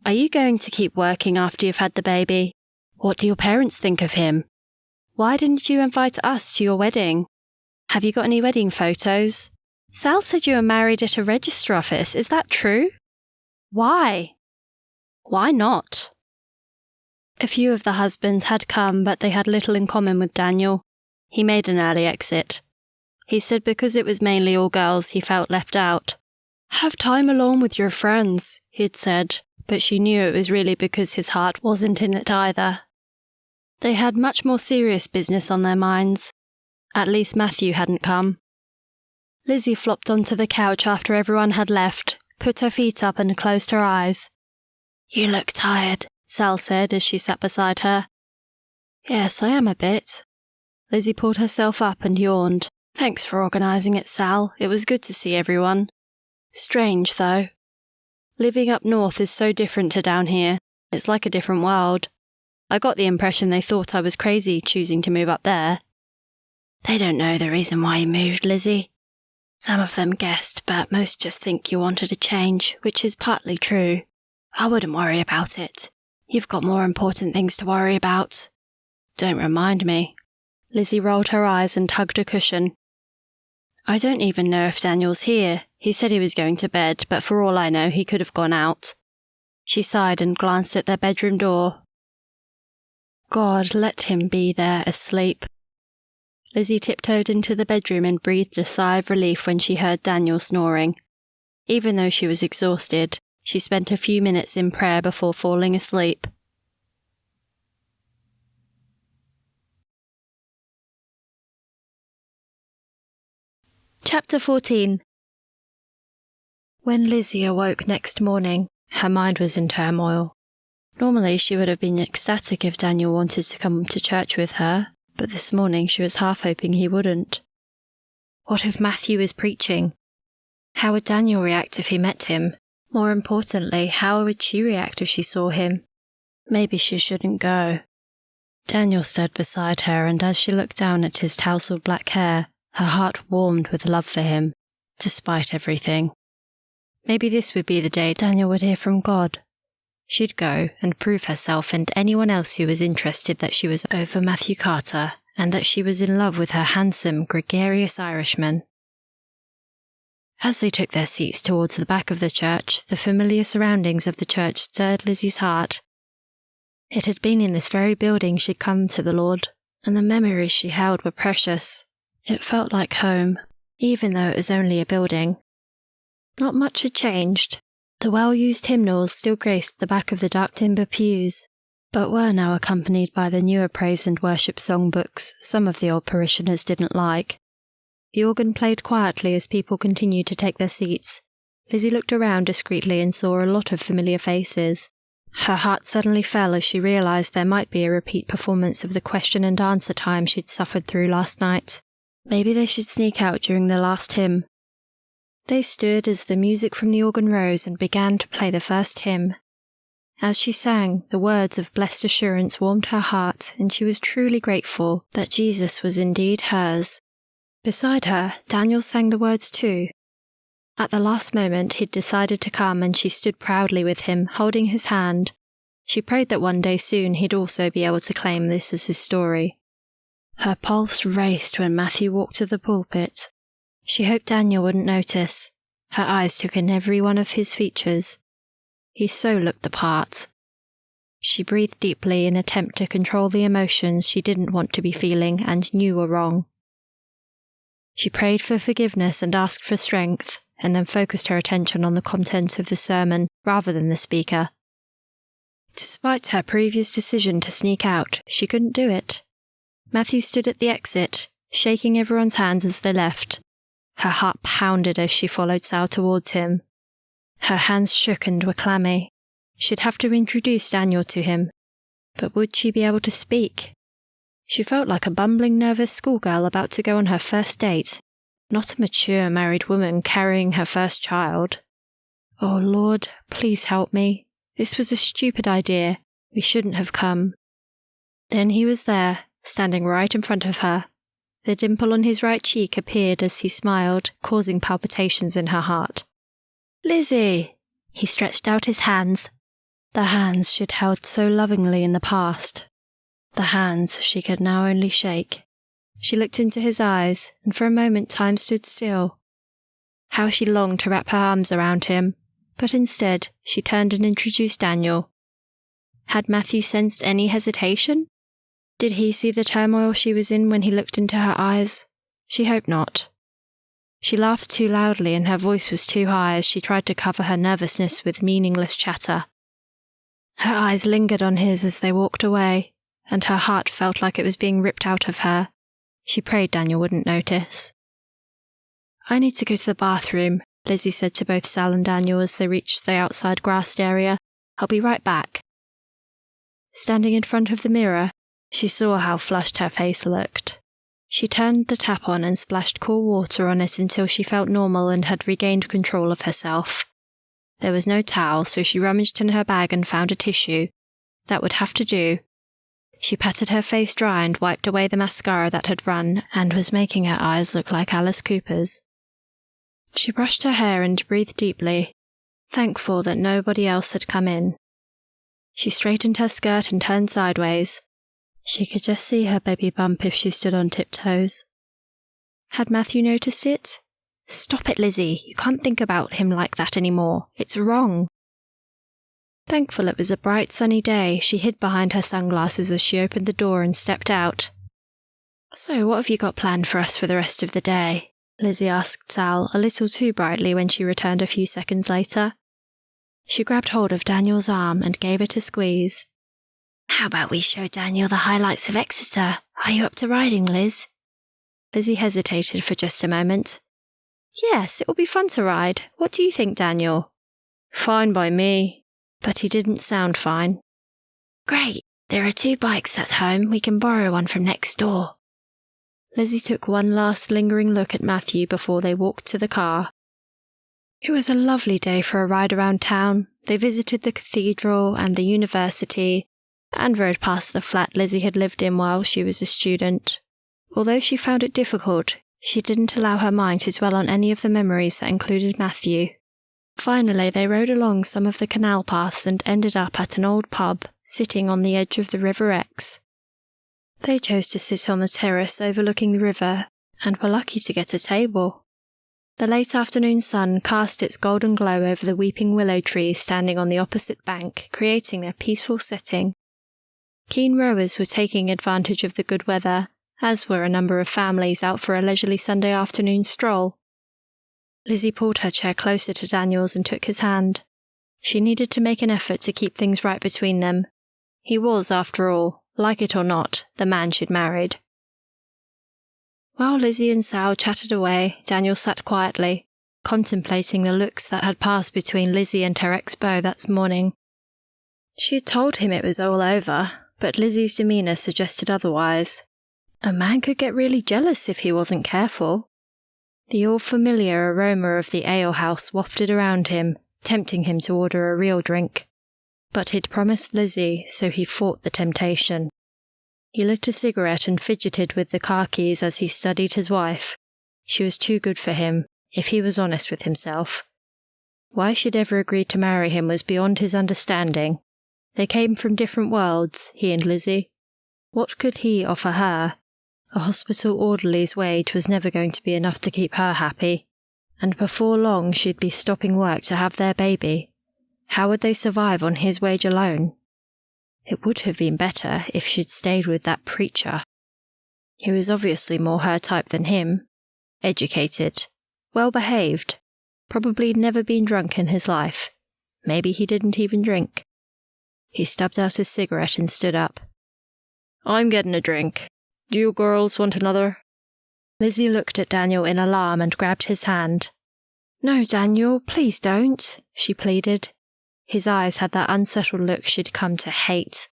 Are you going to keep working after you've had the baby? What do your parents think of him? Why didn't you invite us to your wedding? Have you got any wedding photos? Sal said you were married at a register office. Is that true? Why? Why not? A few of the husbands had come, but they had little in common with Daniel. He made an early exit. He said because it was mainly all girls, he felt left out. "Have time alone with your friends," he'd said, but she knew it was really because his heart wasn't in it either. They had much more serious business on their minds. At least Matthew hadn't come. Lizzy flopped onto the couch after everyone had left, put her feet up and closed her eyes. "You look tired," Sal said as she sat beside her. "Yes, I am a bit." Lizzy pulled herself up and yawned. "Thanks for organising it, Sal. It was good to see everyone. Strange, though. Living up north is so different to down here. It's like a different world. I got the impression they thought I was crazy choosing to move up there." "They don't know the reason why you moved, Lizzy. Some of them guessed, but most just think you wanted a change, which is partly true. I wouldn't worry about it. You've got more important things to worry about." "Don't remind me." Lizzy rolled her eyes and tugged a cushion. "I don't even know if Daniel's here. He said he was going to bed, but for all I know, he could have gone out." She sighed and glanced at their bedroom door. God, let him be there asleep. Lizzy tiptoed into the bedroom and breathed a sigh of relief when she heard Daniel snoring. Even though she was exhausted, she spent a few minutes in prayer before falling asleep. Chapter 14. When Lizzy awoke next morning, her mind was in turmoil. Normally she would have been ecstatic if Daniel wanted to come to church with her, but this morning she was half hoping he wouldn't. What if Matthew is preaching? How would Daniel react if he met him? More importantly, how would she react if she saw him? Maybe she shouldn't go. Daniel stood beside her, and as she looked down at his tousled black hair, her heart warmed with love for him, despite everything. Maybe this would be the day Daniel would hear from God. She'd go and prove herself and anyone else who was interested that she was over Matthew Carter and that she was in love with her handsome, gregarious Irishman. As they took their seats towards the back of the church, the familiar surroundings of the church stirred Lizzie's heart. It had been in this very building she'd come to the Lord, and the memories she held were precious. It felt like home, even though it was only a building. Not much had changed. The well-used hymnals still graced the back of the dark timber pews, but were now accompanied by the newer praise and worship songbooks some of the old parishioners didn't like. The organ played quietly as people continued to take their seats. Lizzy looked around discreetly and saw a lot of familiar faces. Her heart suddenly fell as she realised there might be a repeat performance of the question and answer time she'd suffered through last night. Maybe they should sneak out during the last hymn. They stood as the music from the organ rose and began to play the first hymn. As she sang, the words of blessed assurance warmed her heart, and she was truly grateful that Jesus was indeed hers. Beside her, Daniel sang the words too. At the last moment he'd decided to come, and she stood proudly with him, holding his hand. She prayed that one day soon he'd also be able to claim this as his story. Her pulse raced when Matthew walked to the pulpit. She hoped Daniel wouldn't notice. Her eyes took in every one of his features. He so looked the part. She breathed deeply in an attempt to control the emotions she didn't want to be feeling and knew were wrong. She prayed for forgiveness and asked for strength, and then focused her attention on the content of the sermon rather than the speaker. Despite her previous decision to sneak out, she couldn't do it. Matthew stood at the exit, shaking everyone's hands as they left. Her heart pounded as she followed Sal towards him. Her hands shook and were clammy. She'd have to introduce Daniel to him. But would she be able to speak? She felt like a bumbling, nervous schoolgirl about to go on her first date, not a mature married woman carrying her first child. Oh Lord, please help me. This was a stupid idea. We shouldn't have come. Then he was there, standing right in front of her. The dimple on his right cheek appeared as he smiled, causing palpitations in her heart. "Lizzy!" He stretched out his hands. The hands she'd held so lovingly in the past. The hands she could now only shake. She looked into his eyes, and for a moment time stood still. How she longed to wrap her arms around him, but instead she turned and introduced Daniel. Had Matthew sensed any hesitation? Did he see the turmoil she was in when he looked into her eyes? She hoped not. She laughed too loudly and her voice was too high as she tried to cover her nervousness with meaningless chatter. Her eyes lingered on his as they walked away, and her heart felt like it was being ripped out of her. She prayed Daniel wouldn't notice. "I need to go to the bathroom," Lizzy said to both Sal and Daniel as they reached the outside grassed area. "I'll be right back." Standing in front of the mirror, she saw how flushed her face looked. She turned the tap on and splashed cool water on it until she felt normal and had regained control of herself. There was no towel, so she rummaged in her bag and found a tissue. That would have to do. She patted her face dry and wiped away the mascara that had run and was making her eyes look like Alice Cooper's. She brushed her hair and breathed deeply, thankful that nobody else had come in. She straightened her skirt and turned sideways. She could just see her baby bump if she stood on tiptoes. Had Matthew noticed it? "Stop it, Lizzy. You can't think about him like that anymore. It's wrong." Thankful it was a bright sunny day, she hid behind her sunglasses as she opened the door and stepped out. "So what have you got planned for us for the rest of the day?" Lizzy asked Sal a little too brightly when she returned a few seconds later. She grabbed hold of Daniel's arm and gave it a squeeze. "How about we show Daniel the highlights of Exeter? Are you up to riding, Liz?" Lizzy hesitated for just a moment. "Yes, it will be fun to ride. What do you think, Daniel?" "Fine by me." But he didn't sound fine. "Great. There are 2 bikes at home. We can borrow one from next door." Lizzy took one last lingering look at Matthew before they walked to the car. It was a lovely day for a ride around town. They visited the cathedral and the university, and rode past the flat Lizzy had lived in while she was a student. Although she found it difficult, she didn't allow her mind to dwell on any of the memories that included Matthew. Finally, they rode along some of the canal paths and ended up at an old pub, sitting on the edge of the River Exe. They chose to sit on the terrace overlooking the river, and were lucky to get a table. The late afternoon sun cast its golden glow over the weeping willow trees standing on the opposite bank, creating a peaceful setting. Keen rowers were taking advantage of the good weather, as were a number of families out for a leisurely Sunday afternoon stroll. Lizzy pulled her chair closer to Daniel's and took his hand. She needed to make an effort to keep things right between them. He was, after all, like it or not, the man she'd married. While Lizzy and Sal chatted away, Daniel sat quietly, contemplating the looks that had passed between Lizzy and her ex-beau that morning. She had told him it was all over, but Lizzie's demeanour suggested otherwise. A man could get really jealous if he wasn't careful. The all-familiar aroma of the alehouse wafted around him, tempting him to order a real drink. But he'd promised Lizzy, so he fought the temptation. He lit a cigarette and fidgeted with the car keys as he studied his wife. She was too good for him, if he was honest with himself. Why she'd ever agreed to marry him was beyond his understanding. They came from different worlds, he and Lizzy. What could he offer her? A hospital orderly's wage was never going to be enough to keep her happy, and before long she'd be stopping work to have their baby. How would they survive on his wage alone? It would have been better if she'd stayed with that preacher. He was obviously more her type than him. Educated, well-behaved, probably never been drunk in his life. Maybe he didn't even drink. He stubbed out his cigarette and stood up. "I'm getting a drink. Do you girls want another?" Lizzy looked at Daniel in alarm and grabbed his hand. "No, Daniel, please don't," she pleaded. His eyes had that unsettled look she'd come to hate.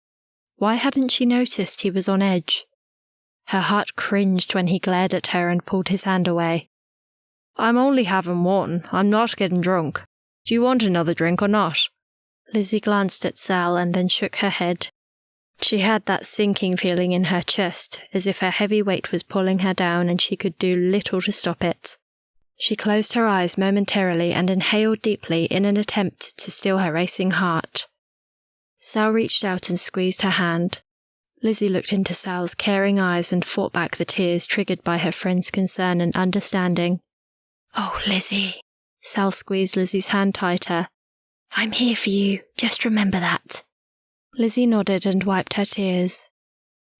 Why hadn't she noticed he was on edge? Her heart cringed when he glared at her and pulled his hand away. "I'm only having one. I'm not getting drunk. Do you want another drink or not?" Lizzy glanced at Sal and then shook her head. She had that sinking feeling in her chest, as if a heavy weight was pulling her down and she could do little to stop it. She closed her eyes momentarily and inhaled deeply in an attempt to still her racing heart. Sal reached out and squeezed her hand. Lizzy looked into Sal's caring eyes and fought back the tears triggered by her friend's concern and understanding. "Oh, Lizzy." Sal squeezed Lizzie's hand tighter. "I'm here for you. Just remember that." Lizzy nodded and wiped her tears.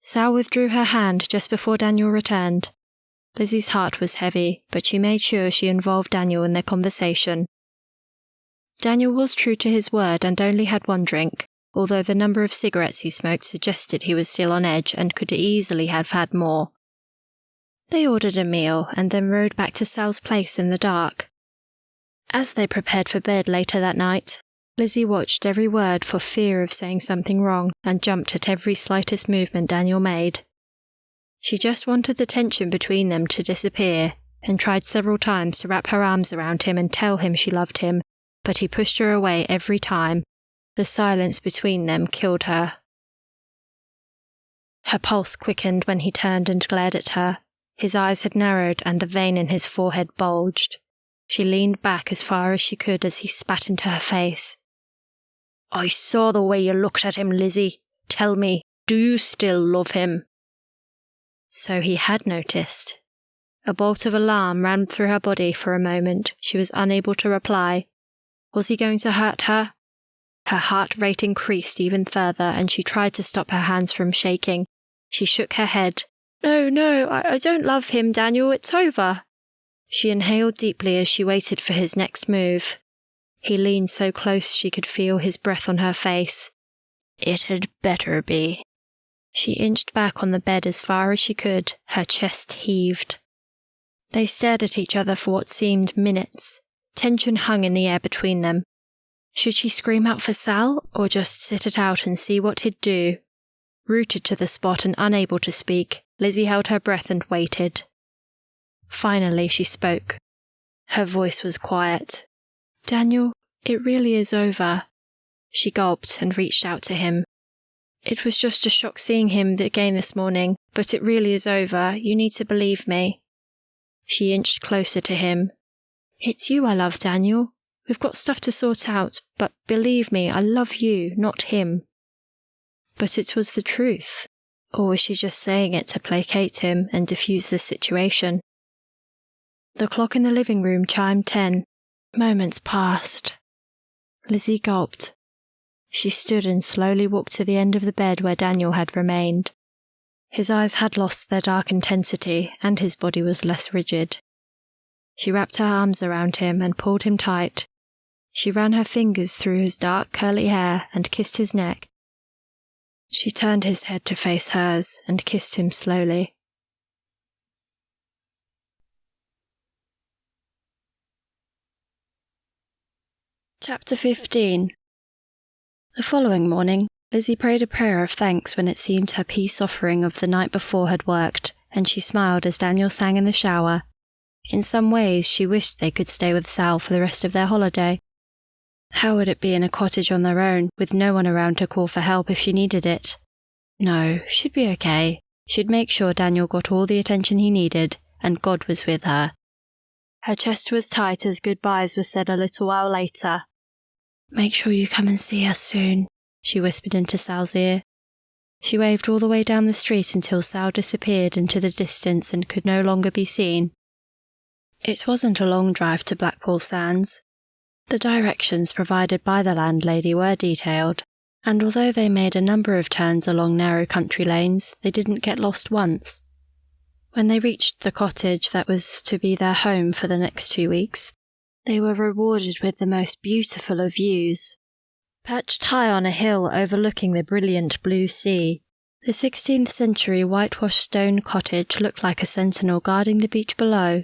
Sal withdrew her hand just before Daniel returned. Lizzie's heart was heavy, but she made sure she involved Daniel in their conversation. Daniel was true to his word and only had one drink, although the number of cigarettes he smoked suggested he was still on edge and could easily have had more. They ordered a meal and then rode back to Sal's place in the dark. As they prepared for bed later that night, Lizzy watched every word for fear of saying something wrong and jumped at every slightest movement Daniel made. She just wanted the tension between them to disappear and tried several times to wrap her arms around him and tell him she loved him, but he pushed her away every time. The silence between them killed her. Her pulse quickened when he turned and glared at her. His eyes had narrowed and the vein in his forehead bulged. She leaned back as far as she could as he spat into her face. "I saw the way you looked at him, Lizzy. Tell me, do you still love him?" So he had noticed. A bolt of alarm ran through her body for a moment. She was unable to reply. Was he going to hurt her? Her heart rate increased even further, and she tried to stop her hands from shaking. She shook her head. No, I don't love him, Daniel, it's over." She inhaled deeply as she waited for his next move. He leaned so close she could feel his breath on her face. "It had better be." She inched back on the bed as far as she could, her chest heaved. They stared at each other for what seemed minutes. Tension hung in the air between them. Should she scream out for Sal, or just sit it out and see what he'd do? Rooted to the spot and unable to speak, Lizzy held her breath and waited. Finally she spoke. Her voice was quiet. "Daniel, it really is over." She gulped and reached out to him. "It was just a shock seeing him again this morning, but it really is over. You need to believe me." She inched closer to him. "It's you I love, Daniel. We've got stuff to sort out, but believe me, I love you, not him." But it was the truth. Or was she just saying it to placate him and diffuse the situation? The clock in the living room chimed 10. Moments passed. Lizzy gulped. She stood and slowly walked to the end of the bed where Daniel had remained. His eyes had lost their dark intensity, and his body was less rigid. She wrapped her arms around him and pulled him tight. She ran her fingers through his dark curly hair and kissed his neck. She turned his head to face hers and kissed him slowly. Chapter 15. The following morning, Lizzy prayed a prayer of thanks when it seemed her peace offering of the night before had worked, and she smiled as Daniel sang in the shower. In some ways, she wished they could stay with Sal for the rest of their holiday. How would it be in a cottage on their own, with no one around to call for help if she needed it? No, she'd be okay. She'd make sure Daniel got all the attention he needed, and God was with her. Her chest was tight as goodbyes were said a little while later. "Make sure you come and see us soon," she whispered into Sal's ear. She waved all the way down the street until Sal disappeared into the distance and could no longer be seen. It wasn't a long drive to Blackpool Sands. The directions provided by the landlady were detailed, and although they made a number of turns along narrow country lanes, they didn't get lost once. When they reached the cottage that was to be their home for the next 2 weeks, they were rewarded with the most beautiful of views. Perched high on a hill overlooking the brilliant blue sea, the 16th century whitewashed stone cottage looked like a sentinel guarding the beach below.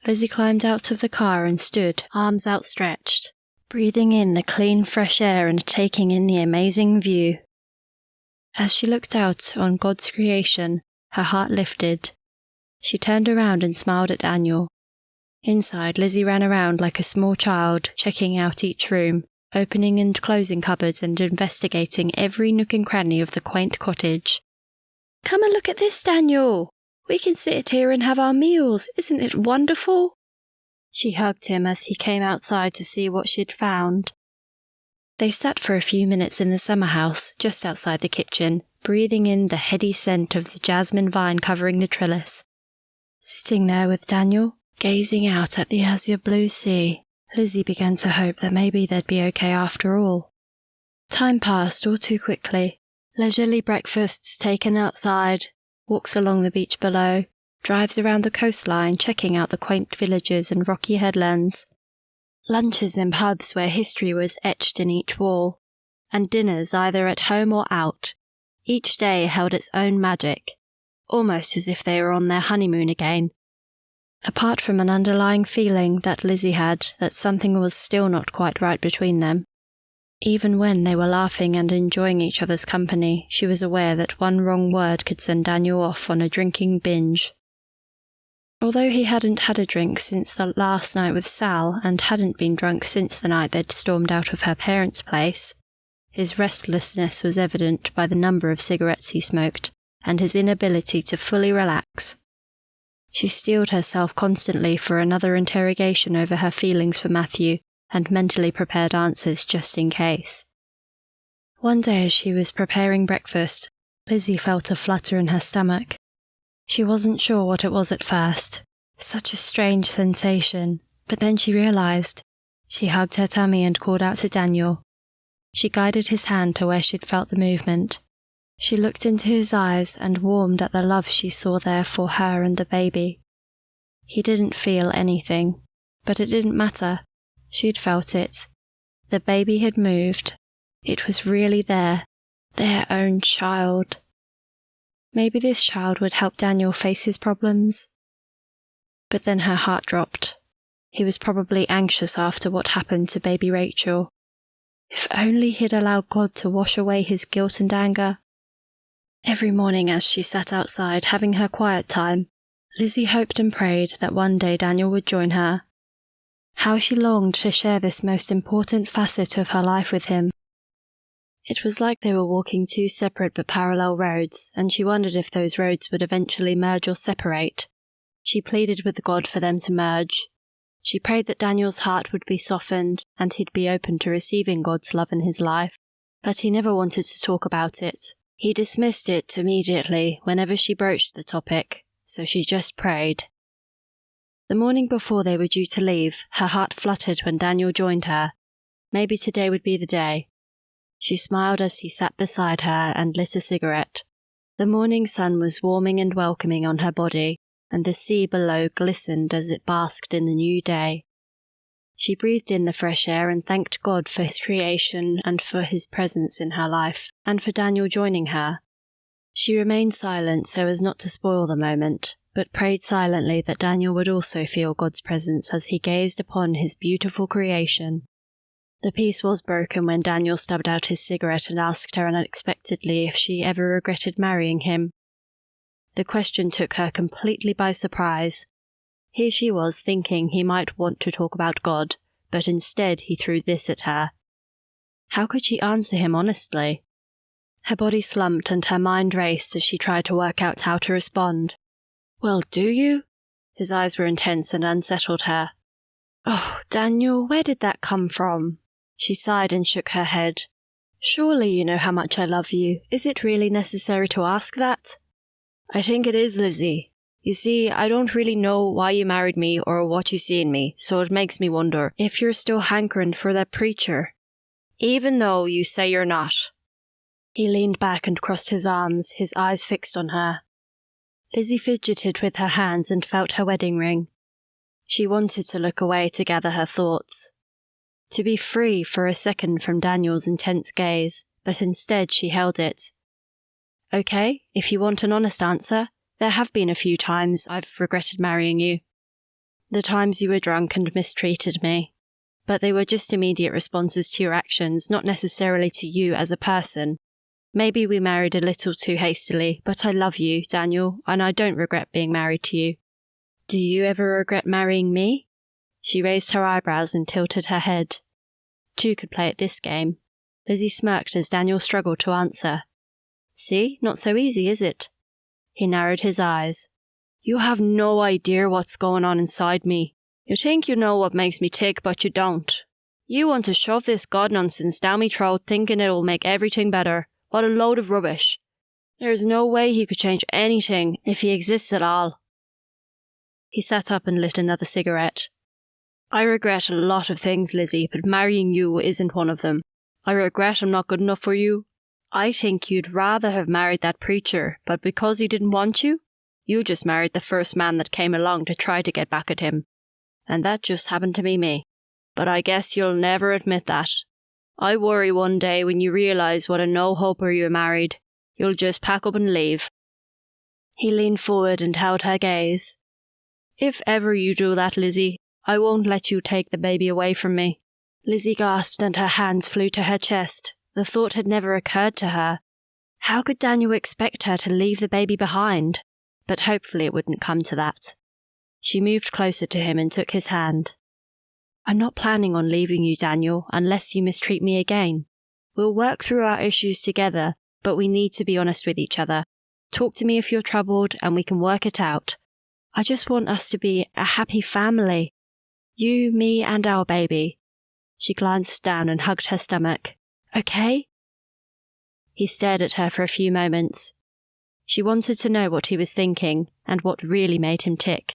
Lizzy climbed out of the car and stood, arms outstretched, breathing in the clean, fresh air and taking in the amazing view. As she looked out on God's creation, her heart lifted. She turned around and smiled at Daniel. Inside, Lizzy ran around like a small child, checking out each room, opening and closing cupboards and investigating every nook and cranny of the quaint cottage. "Come and look at this, Daniel! We can sit here and have our meals. Isn't it wonderful?" She hugged him as he came outside to see what she'd found. They sat for a few minutes in the summer house, just outside the kitchen, breathing in the heady scent of the jasmine vine covering the trellis. Sitting there with Daniel, gazing out at the azure blue sea, Lizzy began to hope that maybe they'd be okay after all. Time passed all too quickly. Leisurely breakfasts taken outside, walks along the beach below, drives around the coastline checking out the quaint villages and rocky headlands, lunches in pubs where history was etched in each wall, and dinners either at home or out. Each day held its own magic, almost as if they were on their honeymoon again. Apart from an underlying feeling that Lizzy had that something was still not quite right between them. Even when they were laughing and enjoying each other's company, she was aware that one wrong word could send Daniel off on a drinking binge. Although he hadn't had a drink since the last night with Sal and hadn't been drunk since the night they'd stormed out of her parents' place, his restlessness was evident by the number of cigarettes he smoked and his inability to fully relax. She steeled herself constantly for another interrogation over her feelings for Matthew and mentally prepared answers just in case. One day as she was preparing breakfast, Lizzy felt a flutter in her stomach. She wasn't sure what it was at first. Such a strange sensation, but then she realised. She hugged her tummy and called out to Daniel. She guided his hand to where she'd felt the movement. She looked into his eyes and warmed at the love she saw there for her and the baby. He didn't feel anything, but it didn't matter. She'd felt it. The baby had moved. It was really there, their own child. Maybe this child would help Daniel face his problems. But then her heart dropped. He was probably anxious after what happened to baby Rachel. If only he'd allowed God to wash away his guilt and anger. Every morning as she sat outside having her quiet time, Lizzy hoped and prayed that one day Daniel would join her. How she longed to share this most important facet of her life with him. It was like they were walking two separate but parallel roads, and she wondered if those roads would eventually merge or separate. She pleaded with God for them to merge. She prayed that Daniel's heart would be softened, and he'd be open to receiving God's love in his life, but he never wanted to talk about it. He dismissed it immediately whenever she broached the topic, so she just prayed. The morning before they were due to leave, her heart fluttered when Daniel joined her. Maybe today would be the day. She smiled as he sat beside her and lit a cigarette. The morning sun was warming and welcoming on her body, and the sea below glistened as it basked in the new day. She breathed in the fresh air and thanked God for his creation and for his presence in her life, and for Daniel joining her. She remained silent so as not to spoil the moment, but prayed silently that Daniel would also feel God's presence as he gazed upon his beautiful creation. The peace was broken when Daniel stubbed out his cigarette and asked her unexpectedly if she ever regretted marrying him. The question took her completely by surprise. Here she was thinking he might want to talk about God, but instead he threw this at her. How could she answer him honestly? Her body slumped and her mind raced as she tried to work out how to respond. "Well, do you?" His eyes were intense and unsettled her. "Oh, Daniel, where did that come from?" She sighed and shook her head. "Surely you know how much I love you. Is it really necessary to ask that?" "I think it is, Lizzy. You see, I don't really know why you married me or what you see in me, so it makes me wonder if you're still hankering for that preacher. Even though you say you're not." He leaned back and crossed his arms, his eyes fixed on her. Lizzy fidgeted with her hands and felt her wedding ring. She wanted to look away to gather her thoughts. To be free for a second from Daniel's intense gaze, but instead she held it. "Okay, if you want an honest answer, there have been a few times I've regretted marrying you. The times you were drunk and mistreated me. But they were just immediate responses to your actions, not necessarily to you as a person. Maybe we married a little too hastily, but I love you, Daniel, and I don't regret being married to you." "Do you ever regret marrying me?" She raised her eyebrows and tilted her head. Two could play at this game. Lizzy smirked as Daniel struggled to answer. "See, not so easy, is it?" He narrowed his eyes. "You have no idea what's going on inside me. You think you know what makes me tick, but you don't. You want to shove this God nonsense down me throat thinking it'll make everything better. What a load of rubbish. There's no way he could change anything, if he exists at all." He sat up and lit another cigarette. "I regret a lot of things, Lizzy, but marrying you isn't one of them. I regret I'm not good enough for you. I think you'd rather have married that preacher, but because he didn't want you, You just married the first man that came along to try to get back at him. And that just happened to be me. But I guess you'll never admit that. I worry one day when you realise what a no-hoper you married, you'll just pack up and leave." He leaned forward and held her gaze. "If ever you do that, Lizzy, I won't let you take the baby away from me." Lizzy gasped and her hands flew to her chest. The thought had never occurred to her. How could Daniel expect her to leave the baby behind? But hopefully it wouldn't come to that. She moved closer to him and took his hand. "I'm not planning on leaving you, Daniel, unless you mistreat me again. We'll work through our issues together, but we need to be honest with each other. Talk to me if you're troubled and we can work it out. I just want us to be a happy family. You, me, and our baby." She glanced down and hugged her stomach. "Okay?" He stared at her for a few moments. She wanted to know what he was thinking and what really made him tick.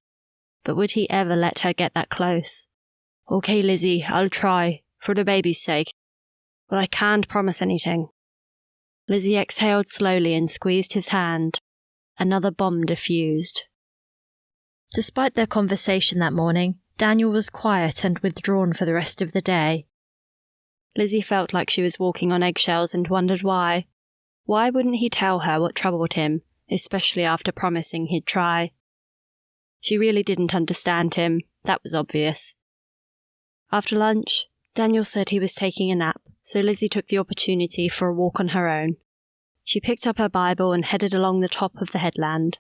But would he ever let her get that close? "Okay, Lizzy, I'll try, for the baby's sake. But I can't promise anything." Lizzy exhaled slowly and squeezed his hand. Another bomb diffused. Despite their conversation that morning, Daniel was quiet and withdrawn for the rest of the day. Lizzy felt like she was walking on eggshells and wondered why. Why wouldn't he tell her what troubled him, especially after promising he'd try? She really didn't understand him, that was obvious. After lunch, Daniel said he was taking a nap, so Lizzy took the opportunity for a walk on her own. She picked up her Bible and headed along the top of the headland.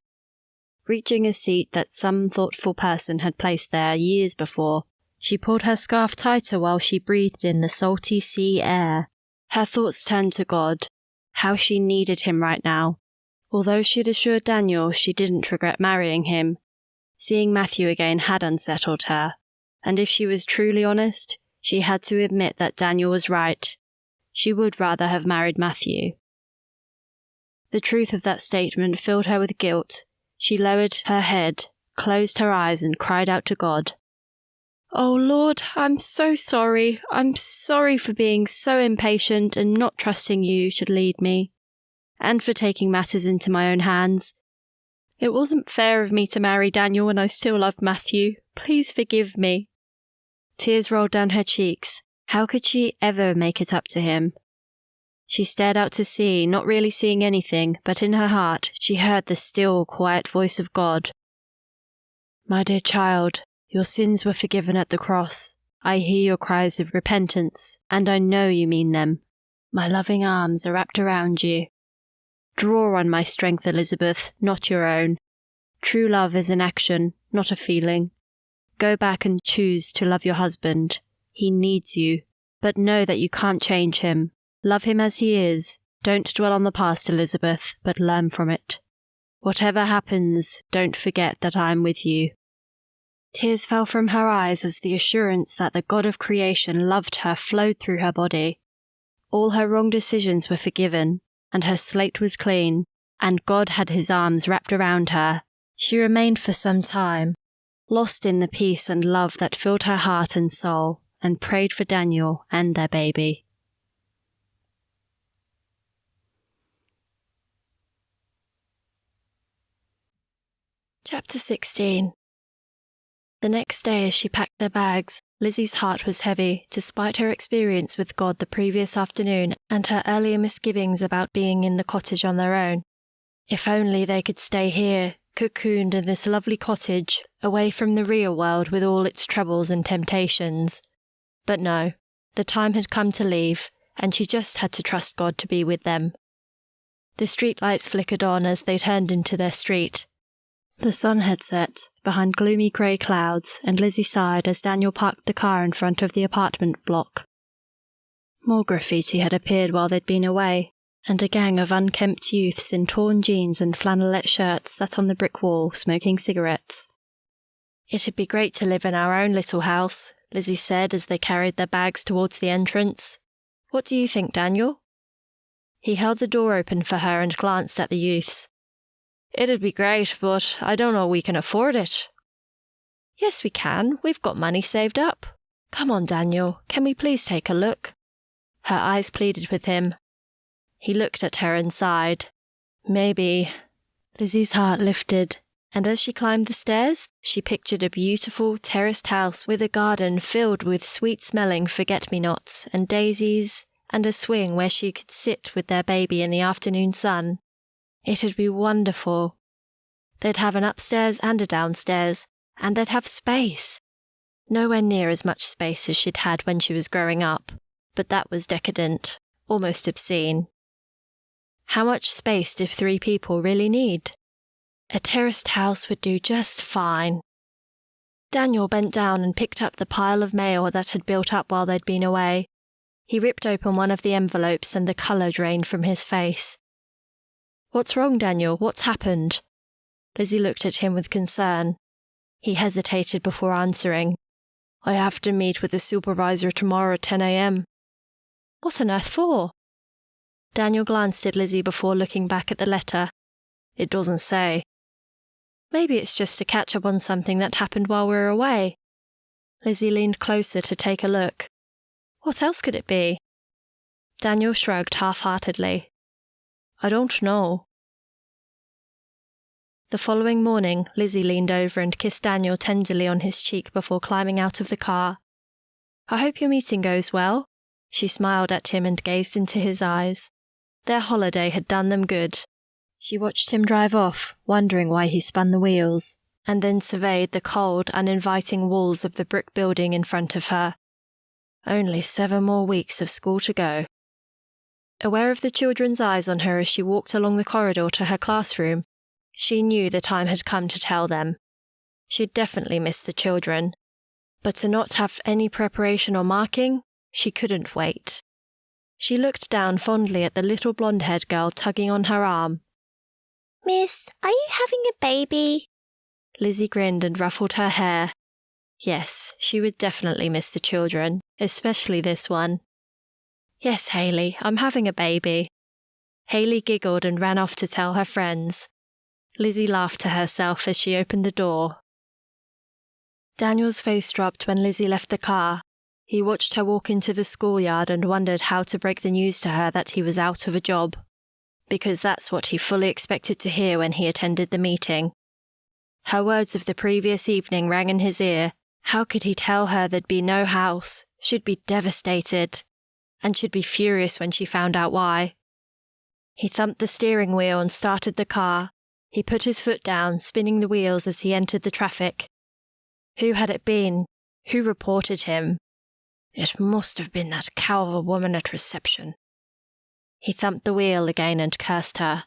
Reaching a seat that some thoughtful person had placed there years before, she pulled her scarf tighter while she breathed in the salty sea air. Her thoughts turned to God, how she needed him right now. Although she'd assured Daniel she didn't regret marrying him, seeing Matthew again had unsettled her, and if she was truly honest, she had to admit that Daniel was right. She would rather have married Matthew. The truth of that statement filled her with guilt. She lowered her head, closed her eyes, and cried out to God. "Oh Lord, I'm so sorry. I'm sorry for being so impatient and not trusting you to lead me, and for taking matters into my own hands. It wasn't fair of me to marry Daniel when I still loved Matthew. Please forgive me." Tears rolled down her cheeks. How could she ever make it up to him? She stared out to sea, not really seeing anything, but in her heart she heard the still, quiet voice of God. "My dear child, your sins were forgiven at the cross. I hear your cries of repentance, and I know you mean them. My loving arms are wrapped around you. Draw on my strength, Elizabeth, not your own. True love is an action, not a feeling. Go back and choose to love your husband. He needs you, but know that you can't change him. Love him as he is. Don't dwell on the past, Elizabeth, but learn from it. Whatever happens, don't forget that I am with you." Tears fell from her eyes as the assurance that the God of creation loved her flowed through her body. All her wrong decisions were forgiven, and her slate was clean, and God had his arms wrapped around her. She remained for some time, lost in the peace and love that filled her heart and soul, and prayed for Daniel and their baby. Chapter 16. The next day, as she packed their bags, Lizzy's heart was heavy, despite her experience with God the previous afternoon and her earlier misgivings about being in the cottage on their own. If only they could stay here, cocooned in this lovely cottage, away from the real world with all its troubles and temptations. But no, the time had come to leave, and she just had to trust God to be with them. The streetlights flickered on as they turned into their street. The sun had set, behind gloomy grey clouds, and Lizzy sighed as Daniel parked the car in front of the apartment block. More graffiti had appeared while they'd been away, and a gang of unkempt youths in torn jeans and flannelette shirts sat on the brick wall, smoking cigarettes. "It'd be great to live in our own little house," Lizzy said as they carried their bags towards the entrance. "What do you think, Daniel?" He held the door open for her and glanced at the youths. "It'd be great, but I don't know we can afford it." "Yes, we can. We've got money saved up. Come on, Daniel. Can we please take a look?" Her eyes pleaded with him. He looked at her and sighed. "Maybe." Lizzy's heart lifted, And as she climbed the stairs, she pictured a beautiful terraced house with a garden filled with sweet-smelling forget-me-nots and daisies, and a swing where she could sit with their baby in the afternoon sun. It'd be wonderful. They'd have an upstairs and a downstairs, and they'd have space. Nowhere near as much space as she'd had when she was growing up, but that was decadent, almost obscene. How much space do 3 people really need? A terraced house would do just fine. Daniel bent down and picked up the pile of mail that had built up while they'd been away. He ripped open one of the envelopes and the colour drained from his face. "What's wrong, Daniel? What's happened?" Lizzy looked at him with concern. He hesitated before answering. "I have to meet with the supervisor tomorrow at 10 a.m. "What on earth for?" Daniel glanced at Lizzy before looking back at the letter. "It doesn't say." "Maybe it's just to catch up on something that happened while we were away." Lizzy leaned closer to take a look. "What else could it be?" Daniel shrugged half-heartedly. "I don't know." The following morning, Lizzy leaned over and kissed Daniel tenderly on his cheek before climbing out of the car. "I hope your meeting goes well." She smiled at him and gazed into his eyes. Their holiday had done them good. She watched him drive off, wondering why he spun the wheels, and then surveyed the cold, uninviting walls of the brick building in front of her. Only 7 more weeks of school to go. Aware of the children's eyes on her as she walked along the corridor to her classroom, she knew the time had come to tell them. She'd definitely missed the children. But to not have any preparation or marking, she couldn't wait. She looked down fondly at the little blonde-haired girl tugging on her arm. "Miss, are you having a baby?" Lizzy grinned and ruffled her hair. Yes, she would definitely miss the children, especially this one. "Yes, Hayley, I'm having a baby." Hayley giggled and ran off to tell her friends. Lizzy laughed to herself as she opened the door. Daniel's face dropped when Lizzy left the car. He watched her walk into the schoolyard and wondered how to break the news to her that he was out of a job. Because that's what he fully expected to hear when he attended the meeting. Her words of the previous evening rang in his ear. How could he tell her there'd be no house? She'd be devastated. And she'd be furious when she found out why. He thumped the steering wheel and started the car. He put his foot down, spinning the wheels as he entered the traffic. Who had it been? Who reported him? It must have been that cow of a woman at reception. He thumped the wheel again and cursed her.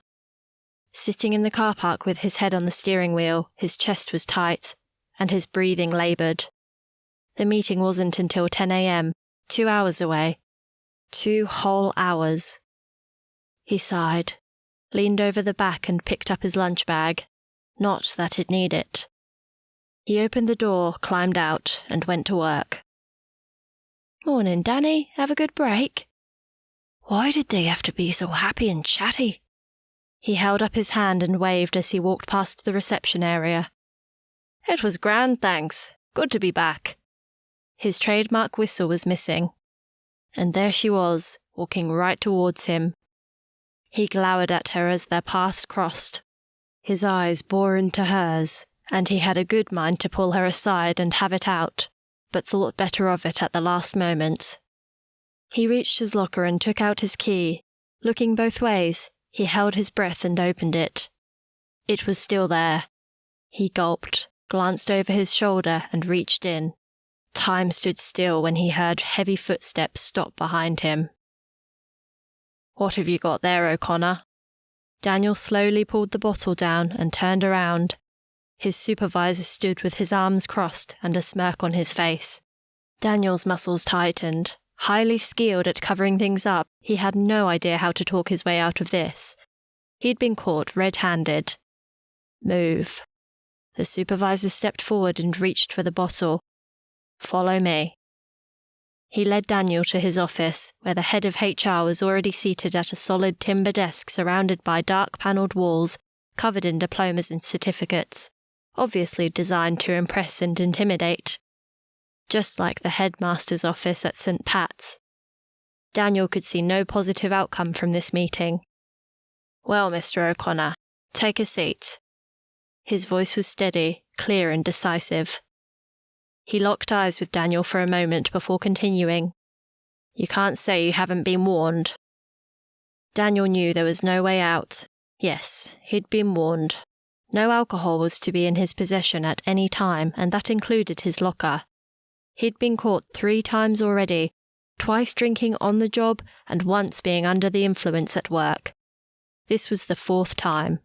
Sitting in the car park with his head on the steering wheel, his chest was tight, and his breathing laboured. The meeting wasn't until 10 a.m., 2 hours away. 2 whole hours. He sighed, leaned over the back and picked up his lunch bag. Not that he'd need it. He opened the door, climbed out, and went to work. "Morning, Danny. Have a good break?" Why did they have to be so happy and chatty? He held up his hand and waved as he walked past the reception area. "It was grand, thanks. Good to be back." His trademark whistle was missing. And there she was, walking right towards him. He glowered at her as their paths crossed. His eyes bore into hers, and he had a good mind to pull her aside and have it out, but thought better of it at the last moment. He reached his locker and took out his key. Looking both ways, he held his breath and opened it. It was still there. He gulped, glanced over his shoulder, and reached in. Time stood still when he heard heavy footsteps stop behind him. "What have you got there, O'Connor?" Daniel slowly pulled the bottle down and turned around. His supervisor stood with his arms crossed and a smirk on his face. Daniel's muscles tightened. Highly skilled at covering things up, he had no idea how to talk his way out of this. He'd been caught red-handed. "Move." The supervisor stepped forward and reached for the bottle. "Follow me." He led Daniel to his office, where the head of HR was already seated at a solid timber desk surrounded by dark-panelled walls, covered in diplomas and certificates, obviously designed to impress and intimidate. Just like the headmaster's office at St. Pat's. Daniel could see no positive outcome from this meeting. "Well, Mr. O'Connor, take a seat." His voice was steady, clear and decisive. He locked eyes with Daniel for a moment before continuing. You can't say you haven't been warned. Daniel knew there was no way out. Yes, he'd been warned. No alcohol was to be in his possession at any time, and that included his locker. He'd been caught 3 times already, twice drinking on the job and once being under the influence at work. This was the 4th time.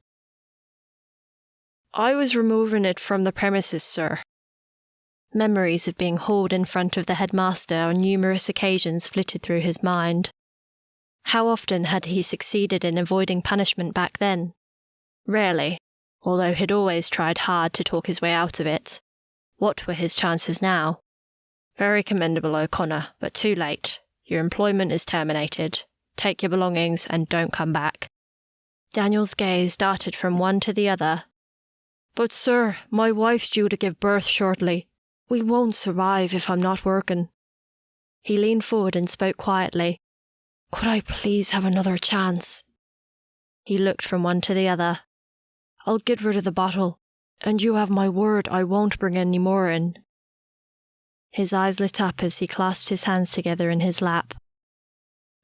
I was removing it from the premises, sir. Memories of being hauled in front of the headmaster on numerous occasions flitted through his mind. How often had he succeeded in avoiding punishment back then? Rarely, although he'd always tried hard to talk his way out of it. What were his chances now? Very commendable, O'Connor, but too late. Your employment is terminated. Take your belongings and don't come back. Daniel's gaze darted from one to the other. But sir, my wife's due to give birth shortly. We won't survive if I'm not working. He leaned forward and spoke quietly. Could I please have another chance? He looked from one to the other. I'll get rid of the bottle, and you have my word I won't bring any more in. His eyes lit up as he clasped his hands together in his lap.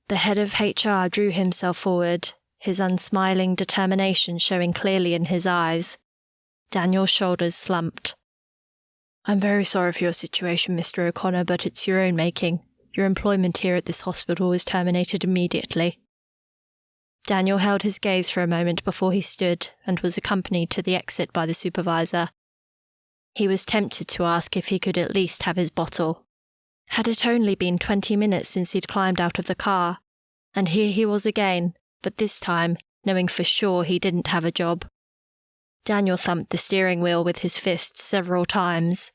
The head of HR drew himself forward, his unsmiling determination showing clearly in his eyes. Daniel's shoulders slumped. I'm very sorry for your situation, Mr. O'Connor, but it's your own making. Your employment here at this hospital was terminated immediately. Daniel held his gaze for a moment before he stood and was accompanied to the exit by the supervisor. He was tempted to ask if he could at least have his bottle. Had it only been 20 minutes since he'd climbed out of the car? And here he was again, but this time knowing for sure he didn't have a job. Daniel thumped the steering wheel with his fists several times.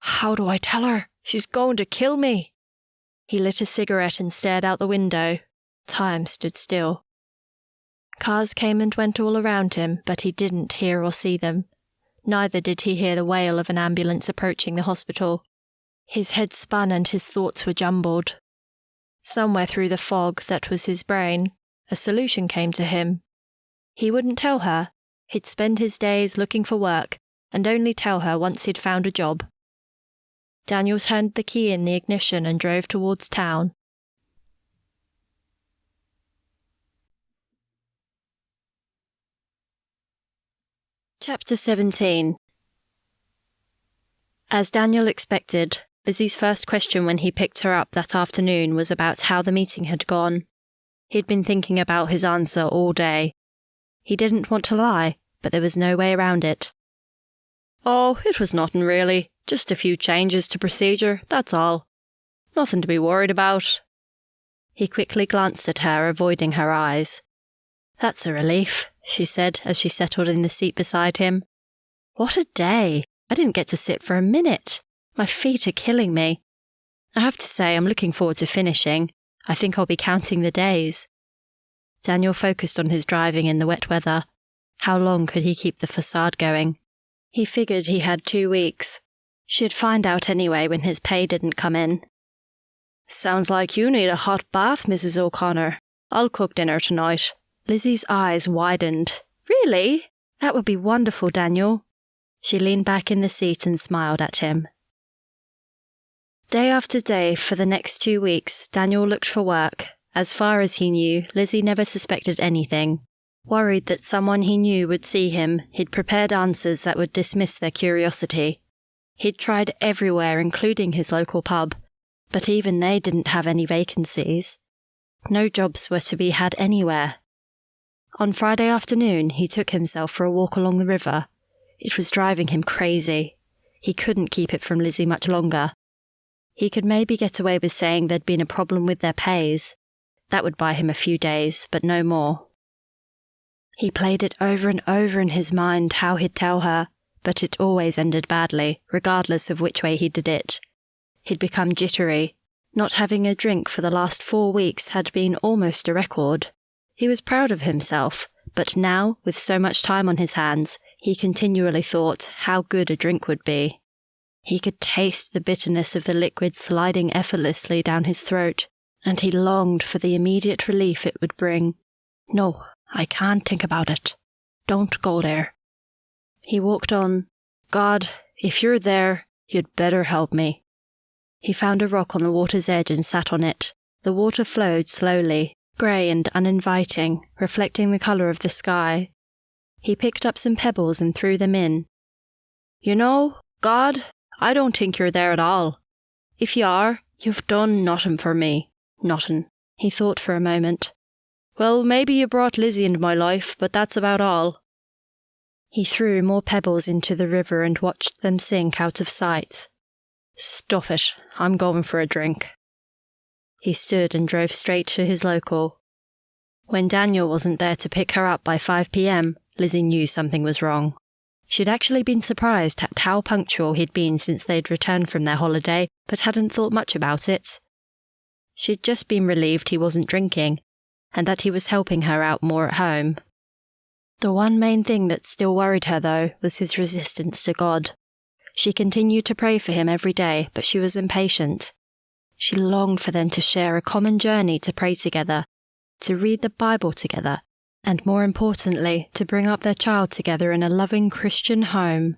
How do I tell her? She's going to kill me. He lit a cigarette and stared out the window. Time stood still. Cars came and went all around him, but he didn't hear or see them. Neither did he hear the wail of an ambulance approaching the hospital. His head spun and his thoughts were jumbled. Somewhere through the fog that was his brain, a solution came to him. He wouldn't tell her. He'd spend his days looking for work, and only tell her once he'd found a job. Daniel turned the key in the ignition and drove towards town. Chapter 17. As Daniel expected, Lizzy's first question when he picked her up that afternoon was about how the meeting had gone. He'd been thinking about his answer all day. He didn't want to lie, but there was no way around it. Oh, it was nothing really. Just a few changes to procedure, that's all. Nothing to be worried about. He quickly glanced at her, avoiding her eyes. That's a relief, she said as she settled in the seat beside him. What a day! I didn't get to sit for a minute. My feet are killing me. I have to say I'm looking forward to finishing. I think I'll be counting the days. Daniel focused on his driving in the wet weather. How long could he keep the facade going? He figured he had 2 weeks. She'd find out anyway when his pay didn't come in. Sounds like you need a hot bath, Mrs. O'Connor. I'll cook dinner tonight. Lizzy's eyes widened. Really? That would be wonderful, Daniel. She leaned back in the seat and smiled at him. Day after day for the next 2 weeks, Daniel looked for work. As far as he knew, Lizzy never suspected anything. Worried that someone he knew would see him, he'd prepared answers that would dismiss their curiosity. He'd tried everywhere, including his local pub, but even they didn't have any vacancies. No jobs were to be had anywhere. On Friday afternoon, he took himself for a walk along the river. It was driving him crazy. He couldn't keep it from Lizzy much longer. He could maybe get away with saying there'd been a problem with their pays. That would buy him a few days, but no more. He played it over and over in his mind how he'd tell her, but it always ended badly, regardless of which way he did it. He'd become jittery. Not having a drink for the last 4 weeks had been almost a record. He was proud of himself, but now, with so much time on his hands, he continually thought how good a drink would be. He could taste the bitterness of the liquid sliding effortlessly down his throat, and he longed for the immediate relief it would bring. No, I can't think about it. Don't go there. He walked on. God, if you're there, you'd better help me. He found a rock on the water's edge and sat on it. The water flowed slowly, grey and uninviting, reflecting the colour of the sky. He picked up some pebbles and threw them in. You know, God, I don't think you're there at all. If you are, you've done nothing for me. Nothing. He thought for a moment. Well, maybe you brought Lizzy into my life, but that's about all. He threw more pebbles into the river and watched them sink out of sight. Stuff it, I'm going for a drink. He stood and drove straight to his local. When Daniel wasn't there to pick her up by 5 p.m, Lizzy knew something was wrong. She'd actually been surprised at how punctual he'd been since they'd returned from their holiday, but hadn't thought much about it. She'd just been relieved he wasn't drinking, and that he was helping her out more at home. The one main thing that still worried her, though, was his resistance to God. She continued to pray for him every day, but she was impatient. She longed for them to share a common journey to pray together, to read the Bible together, and more importantly, to bring up their child together in a loving Christian home.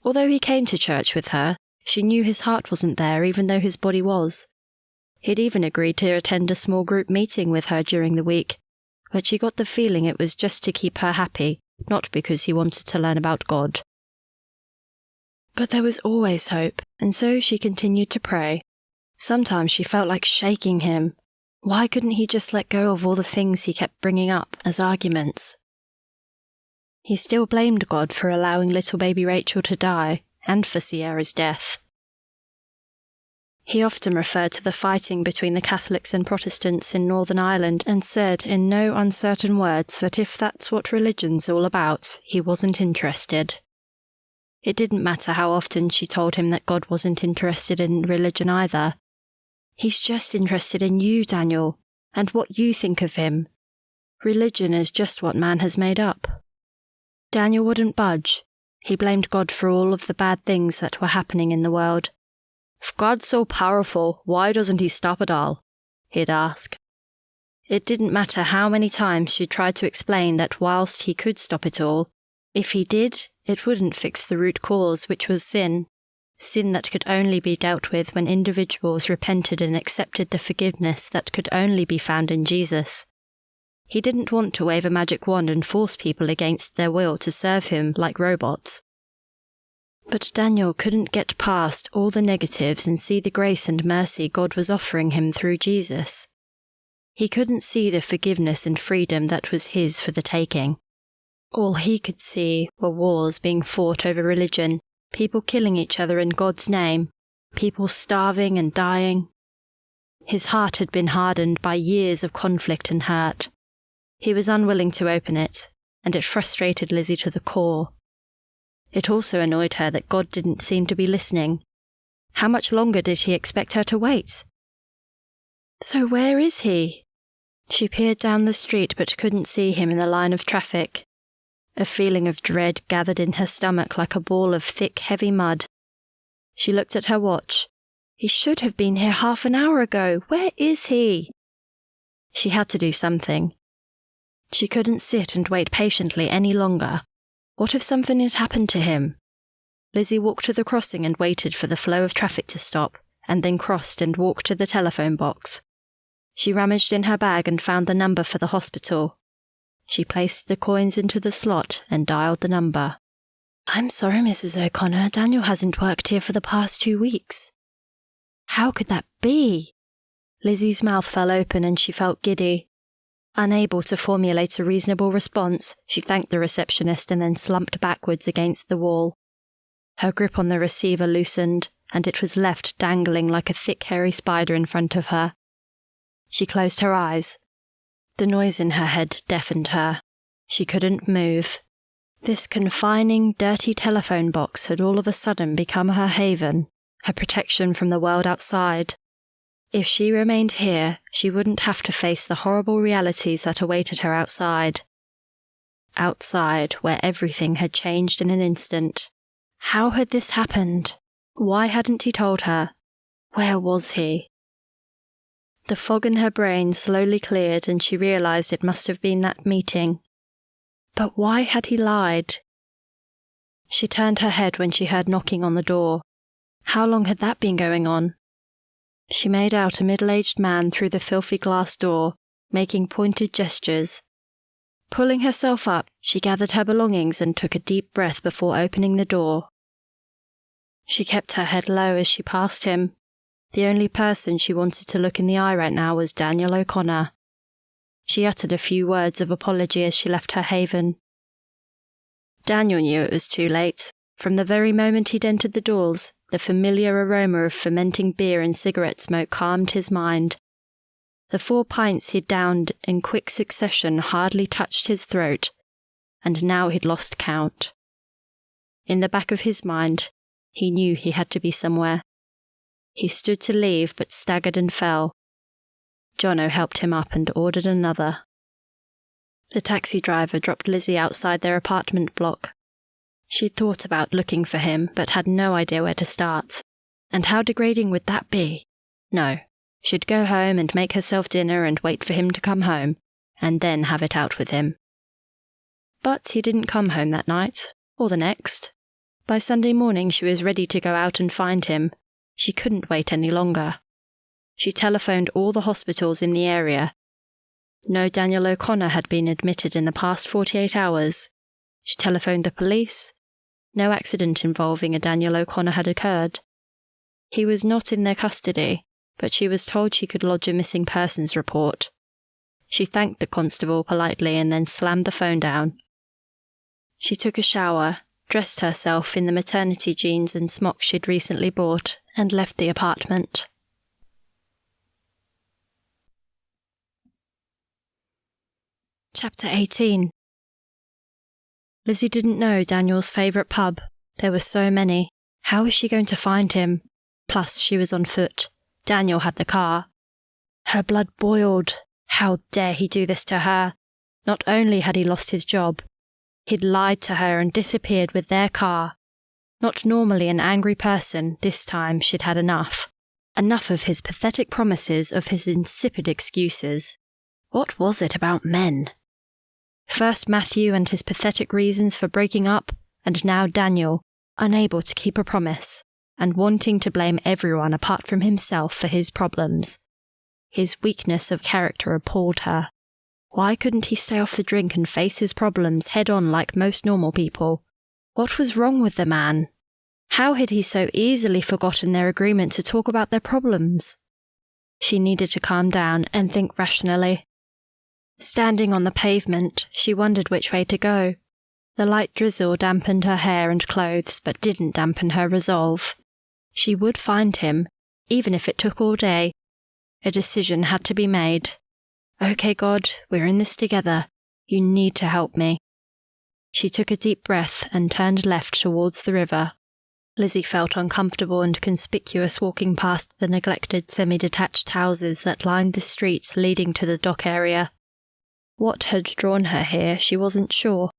Although he came to church with her, she knew his heart wasn't there even though his body was. He'd even agreed to attend a small group meeting with her during the week, but she got the feeling it was just to keep her happy, not because he wanted to learn about God. But there was always hope, and so she continued to pray. Sometimes she felt like shaking him. Why couldn't he just let go of all the things he kept bringing up as arguments? He still blamed God for allowing little baby Rachel to die, and for Sierra's death. He often referred to the fighting between the Catholics and Protestants in Northern Ireland and said in no uncertain words that if that's what religion's all about, he wasn't interested. It didn't matter how often she told him that God wasn't interested in religion either. He's just interested in you, Daniel, and what you think of him. Religion is just what man has made up. Daniel wouldn't budge. He blamed God for all of the bad things that were happening in the world. If God's so powerful, why doesn't he stop it all? He'd ask. It didn't matter how many times she tried to explain that whilst he could stop it all, if he did, it wouldn't fix the root cause, which was sin. Sin that could only be dealt with when individuals repented and accepted the forgiveness that could only be found in Jesus. He didn't want to wave a magic wand and force people against their will to serve him like robots. But Daniel couldn't get past all the negatives and see the grace and mercy God was offering him through Jesus. He couldn't see the forgiveness and freedom that was his for the taking. All he could see were wars being fought over religion, people killing each other in God's name, people starving and dying. His heart had been hardened by years of conflict and hurt. He was unwilling to open it, and it frustrated Lizzy to the core. It also annoyed her that God didn't seem to be listening. How much longer did he expect her to wait? So where is he? She peered down the street but couldn't see him in the line of traffic. A feeling of dread gathered in her stomach like a ball of thick, heavy mud. She looked at her watch. He should have been here half an hour ago. Where is he? She had to do something. She couldn't sit and wait patiently any longer. What if something had happened to him? Lizzy walked to the crossing and waited for the flow of traffic to stop, and then crossed and walked to the telephone box. She rummaged in her bag and found the number for the hospital. She placed the coins into the slot and dialed the number. I'm sorry, Mrs. O'Connor, Daniel hasn't worked here for the past 2 weeks. How could that be? Lizzy's mouth fell open and she felt giddy. Unable to formulate a reasonable response, she thanked the receptionist and then slumped backwards against the wall. Her grip on the receiver loosened, and it was left dangling like a thick, hairy spider in front of her. She closed her eyes. The noise in her head deafened her. She couldn't move. This confining, dirty telephone box had all of a sudden become her haven, her protection from the world outside. If she remained here, she wouldn't have to face the horrible realities that awaited her outside. Outside, where everything had changed in an instant. How had this happened? Why hadn't he told her? Where was he? The fog in her brain slowly cleared and she realized it must have been that meeting. But why had he lied? She turned her head when she heard knocking on the door. How long had that been going on? She made out a middle-aged man through the filthy glass door, making pointed gestures. Pulling herself up, she gathered her belongings and took a deep breath before opening the door. She kept her head low as she passed him. The only person she wanted to look in the eye right now was Daniel O'Connor. She uttered a few words of apology as she left her haven. Daniel knew it was too late. From the very moment he'd entered the doors, the familiar aroma of fermenting beer and cigarette smoke calmed his mind. The 4 pints he'd downed in quick succession hardly touched his throat, and now he'd lost count. In the back of his mind, he knew he had to be somewhere. He stood to leave, but staggered and fell. Jono helped him up and ordered another. The taxi driver dropped Lizzy outside their apartment block. She'd thought about looking for him, but had no idea where to start. And how degrading would that be? No. She'd go home and make herself dinner and wait for him to come home, and then have it out with him. But he didn't come home that night, or the next. By Sunday morning she was ready to go out and find him. She couldn't wait any longer. She telephoned all the hospitals in the area. No Daniel O'Connor had been admitted in the past 48 hours. She telephoned the police. No accident involving a Daniel O'Connor had occurred. He was not in their custody, but she was told she could lodge a missing persons report. She thanked the constable politely and then slammed the phone down. She took a shower, dressed herself in the maternity jeans and smock she'd recently bought, and left the apartment. Chapter 18. Lizzy didn't know Daniel's favourite pub. There were so many. How was she going to find him? Plus, she was on foot. Daniel had the car. Her blood boiled. How dare he do this to her? Not only had he lost his job, he'd lied to her and disappeared with their car. Not normally an angry person, this time she'd had enough. Enough of his pathetic promises, of his insipid excuses. What was it about men? First Matthew and his pathetic reasons for breaking up, and now Daniel, unable to keep a promise, and wanting to blame everyone apart from himself for his problems. His weakness of character appalled her. Why couldn't he stay off the drink and face his problems head-on like most normal people? What was wrong with the man? How had he so easily forgotten their agreement to talk about their problems? She needed to calm down and think rationally. Standing on the pavement, she wondered which way to go. The light drizzle dampened her hair and clothes, but didn't dampen her resolve. She would find him, even if it took all day. A decision had to be made. Okay, God, we're in this together. You need to help me. She took a deep breath and turned left towards the river. Lizzy felt uncomfortable and conspicuous walking past the neglected semi-detached houses that lined the streets leading to the dock area. What had drawn her here, she wasn't sure,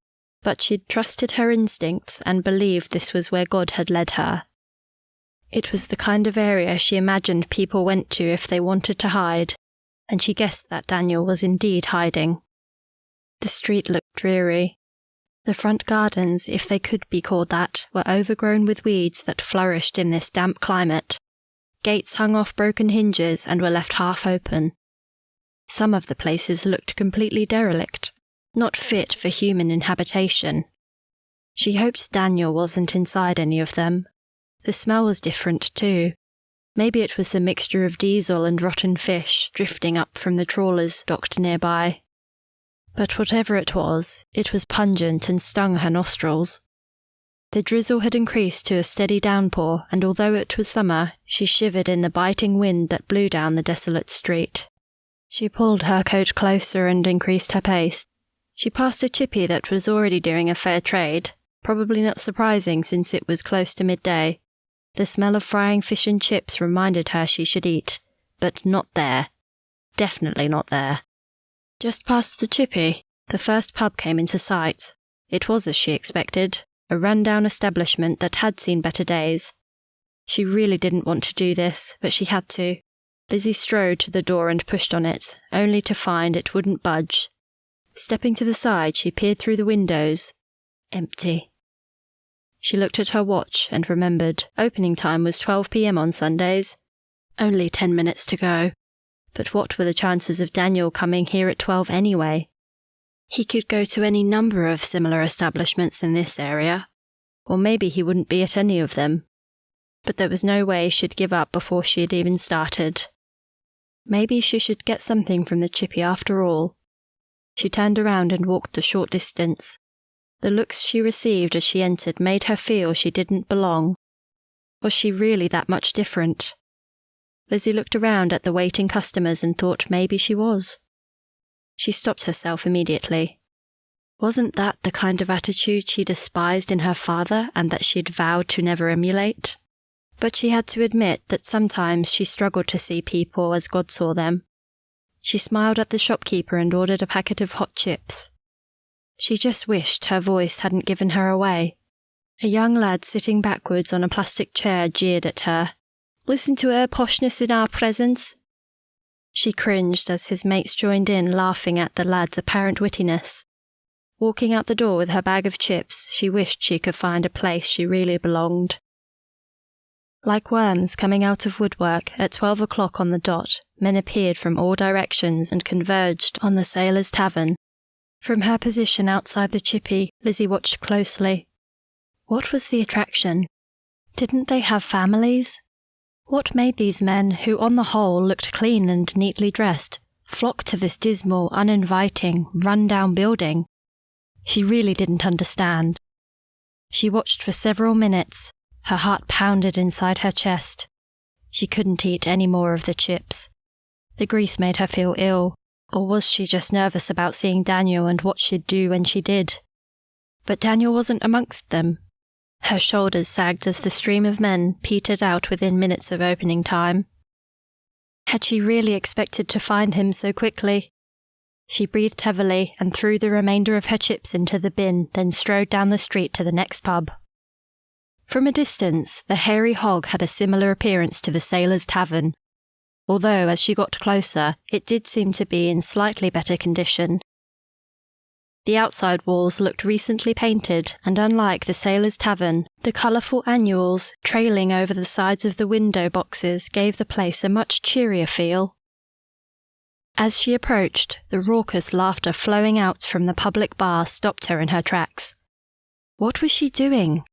but she'd trusted her instincts and believed this was where God had led her. It was the kind of area she imagined people went to if they wanted to hide, and she guessed that Daniel was indeed hiding. The street looked dreary. The front gardens, if they could be called that, were overgrown with weeds that flourished in this damp climate. Gates hung off broken hinges and were left half open. Some of the places looked completely derelict, not fit for human inhabitation. She hoped Daniel wasn't inside any of them. The smell was different too. Maybe it was the mixture of diesel and rotten fish drifting up from the trawlers docked nearby. But whatever it was pungent and stung her nostrils. The drizzle had increased to a steady downpour, and although it was summer, she shivered in the biting wind that blew down the desolate street. She pulled her coat closer and increased her pace. She passed a chippy that was already doing a fair trade, probably not surprising since it was close to midday. The smell of frying fish and chips reminded her she should eat, but not there. Definitely not there. Just past the chippy, the first pub came into sight. It was as she expected, a run-down establishment that had seen better days. She really didn't want to do this, but she had to. Lizzy strode to the door and pushed on it, only to find it wouldn't budge. Stepping to the side, she peered through the windows. Empty. She looked at her watch and remembered opening time was 12 p.m. on Sundays. Only 10 minutes to go. But what were the chances of Daniel coming here at 12 anyway? He could go to any number of similar establishments in this area, or maybe he wouldn't be at any of them. But there was no way she'd give up before she had even started. Maybe she should get something from the chippy after all. She turned around and walked the short distance. The looks she received as she entered made her feel she didn't belong. Was she really that much different? Lizzy looked around at the waiting customers and thought maybe she was. She stopped herself immediately. Wasn't that the kind of attitude she despised in her father and that she'd vowed to never emulate? But she had to admit that sometimes she struggled to see people as God saw them. She smiled at the shopkeeper and ordered a packet of hot chips. She just wished her voice hadn't given her away. A young lad sitting backwards on a plastic chair jeered at her. "Listen to her poshness in our presence." She cringed as his mates joined in, laughing at the lad's apparent wittiness. Walking out the door with her bag of chips, she wished she could find a place she really belonged. Like worms coming out of woodwork, at 12 o'clock on the dot, men appeared from all directions and converged on the Sailor's Tavern. From her position outside the chippy, Lizzy watched closely. What was the attraction? Didn't they have families? What made these men, who on the whole looked clean and neatly dressed, flock to this dismal, uninviting, run-down building? She really didn't understand. She watched for several minutes. Her heart pounded inside her chest. She couldn't eat any more of the chips. The grease made her feel ill, or was she just nervous about seeing Daniel and what she'd do when she did? But Daniel wasn't amongst them. Her shoulders sagged as the stream of men petered out within minutes of opening time. Had she really expected to find him so quickly? She breathed heavily and threw the remainder of her chips into the bin, then strode down the street to the next pub. From a distance, the Hairy Hog had a similar appearance to the Sailor's Tavern, although as she got closer, it did seem to be in slightly better condition. The outside walls looked recently painted, and unlike the Sailor's Tavern, the colourful annuals trailing over the sides of the window boxes gave the place a much cheerier feel. As she approached, the raucous laughter flowing out from the public bar stopped her in her tracks. What was she doing?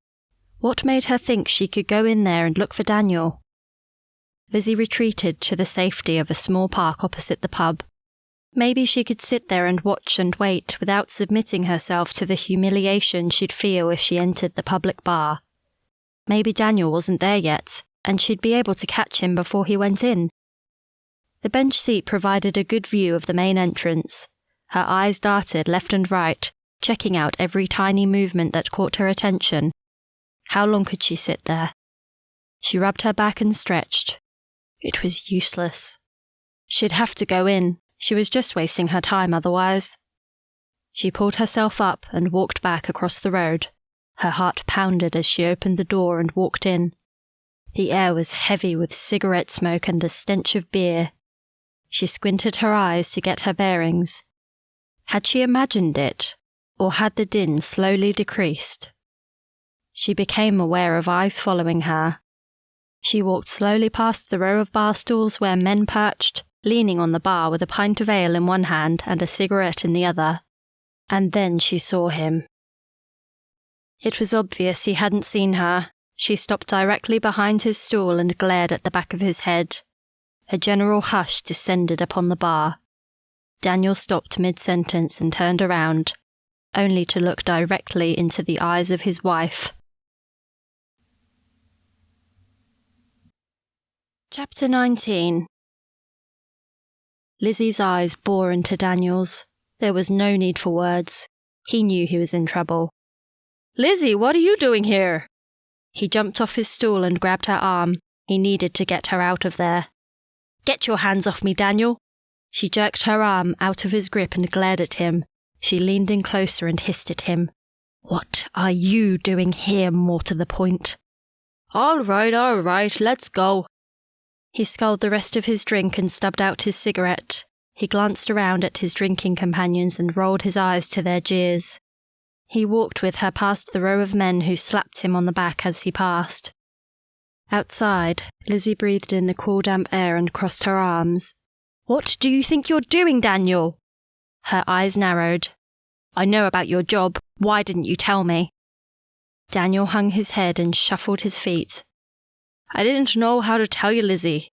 What made her think she could go in there and look for Daniel? Lizzy retreated to the safety of a small park opposite the pub. Maybe she could sit there and watch and wait without submitting herself to the humiliation she'd feel if she entered the public bar. Maybe Daniel wasn't there yet, and she'd be able to catch him before he went in. The bench seat provided a good view of the main entrance. Her eyes darted left and right, checking out every tiny movement that caught her attention. How long could she sit there? She rubbed her back and stretched. It was useless. She'd have to go in. She was just wasting her time otherwise. She pulled herself up and walked back across the road. Her heart pounded as she opened the door and walked in. The air was heavy with cigarette smoke and the stench of beer. She squinted her eyes to get her bearings. Had she imagined it, or had the din slowly decreased? She became aware of eyes following her. She walked slowly past the row of bar stools where men perched, leaning on the bar with a pint of ale in one hand and a cigarette in the other. And then she saw him. It was obvious he hadn't seen her. She stopped directly behind his stool and glared at the back of his head. A general hush descended upon the bar. Daniel stopped mid-sentence and turned around, only to look directly into the eyes of his wife. Chapter 19. Lizzy's eyes bore into Daniel's. There was no need for words. He knew he was in trouble. "Lizzy, what are you doing here?" He jumped off his stool and grabbed her arm. He needed to get her out of there. "Get your hands off me, Daniel." She jerked her arm out of his grip and glared at him. She leaned in closer and hissed at him. "What are you doing here, more to the point?" All right, let's go." He sculled the rest of his drink and stubbed out his cigarette. He glanced around at his drinking companions and rolled his eyes to their jeers. He walked with her past the row of men who slapped him on the back as he passed. Outside, Lizzy breathed in the cool damp air and crossed her arms. "What do you think you're doing, Daniel?" Her eyes narrowed. "I know about your job. Why didn't you tell me?" Daniel hung his head and shuffled his feet. "I didn't know how to tell you, Lizzy.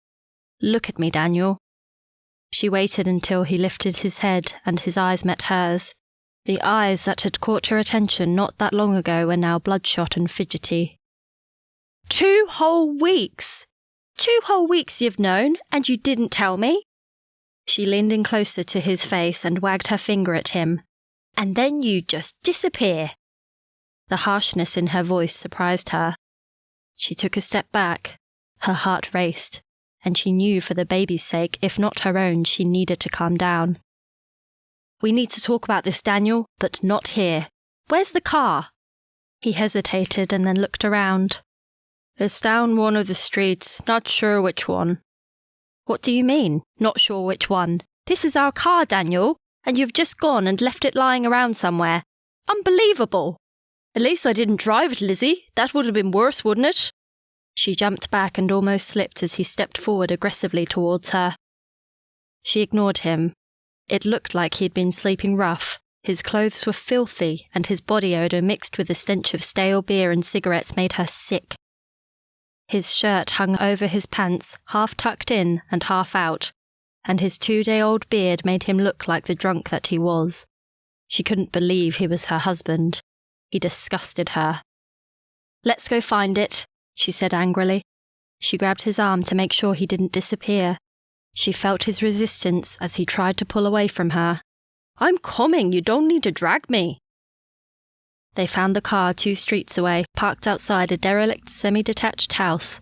Look at me, Daniel." She waited until he lifted his head and his eyes met hers. The eyes that had caught her attention not that long ago were now bloodshot and fidgety. 2 whole weeks! 2 whole weeks you've known, and you didn't tell me? She leaned in closer to his face and wagged her finger at him. And then you just disappear. The harshness in her voice surprised her. She took a step back. Her heart raced, and she knew for the baby's sake, if not her own, she needed to calm down. "We need to talk about this, Daniel, but not here. Where's the car?" He hesitated and then looked around. "It's down one of the streets, not sure which one." "What do you mean, not sure which one? This is our car, Daniel, and you've just gone and left it lying around somewhere. Unbelievable!" "At least I didn't drive it, Lizzy. That would have been worse, wouldn't it?" She jumped back and almost slipped as he stepped forward aggressively towards her. She ignored him. It looked like he'd been sleeping rough. His clothes were filthy, and his body odour mixed with the stench of stale beer and cigarettes made her sick. His shirt hung over his pants, half tucked in and half out, and his 2-day-old beard made him look like the drunk that he was. She couldn't believe he was her husband. He disgusted her. "Let's go find it," she said angrily. She grabbed his arm to make sure he didn't disappear. She felt his resistance as he tried to pull away from her. "I'm coming, you don't need to drag me." They found the car 2 streets away, parked outside a derelict semi-detached house.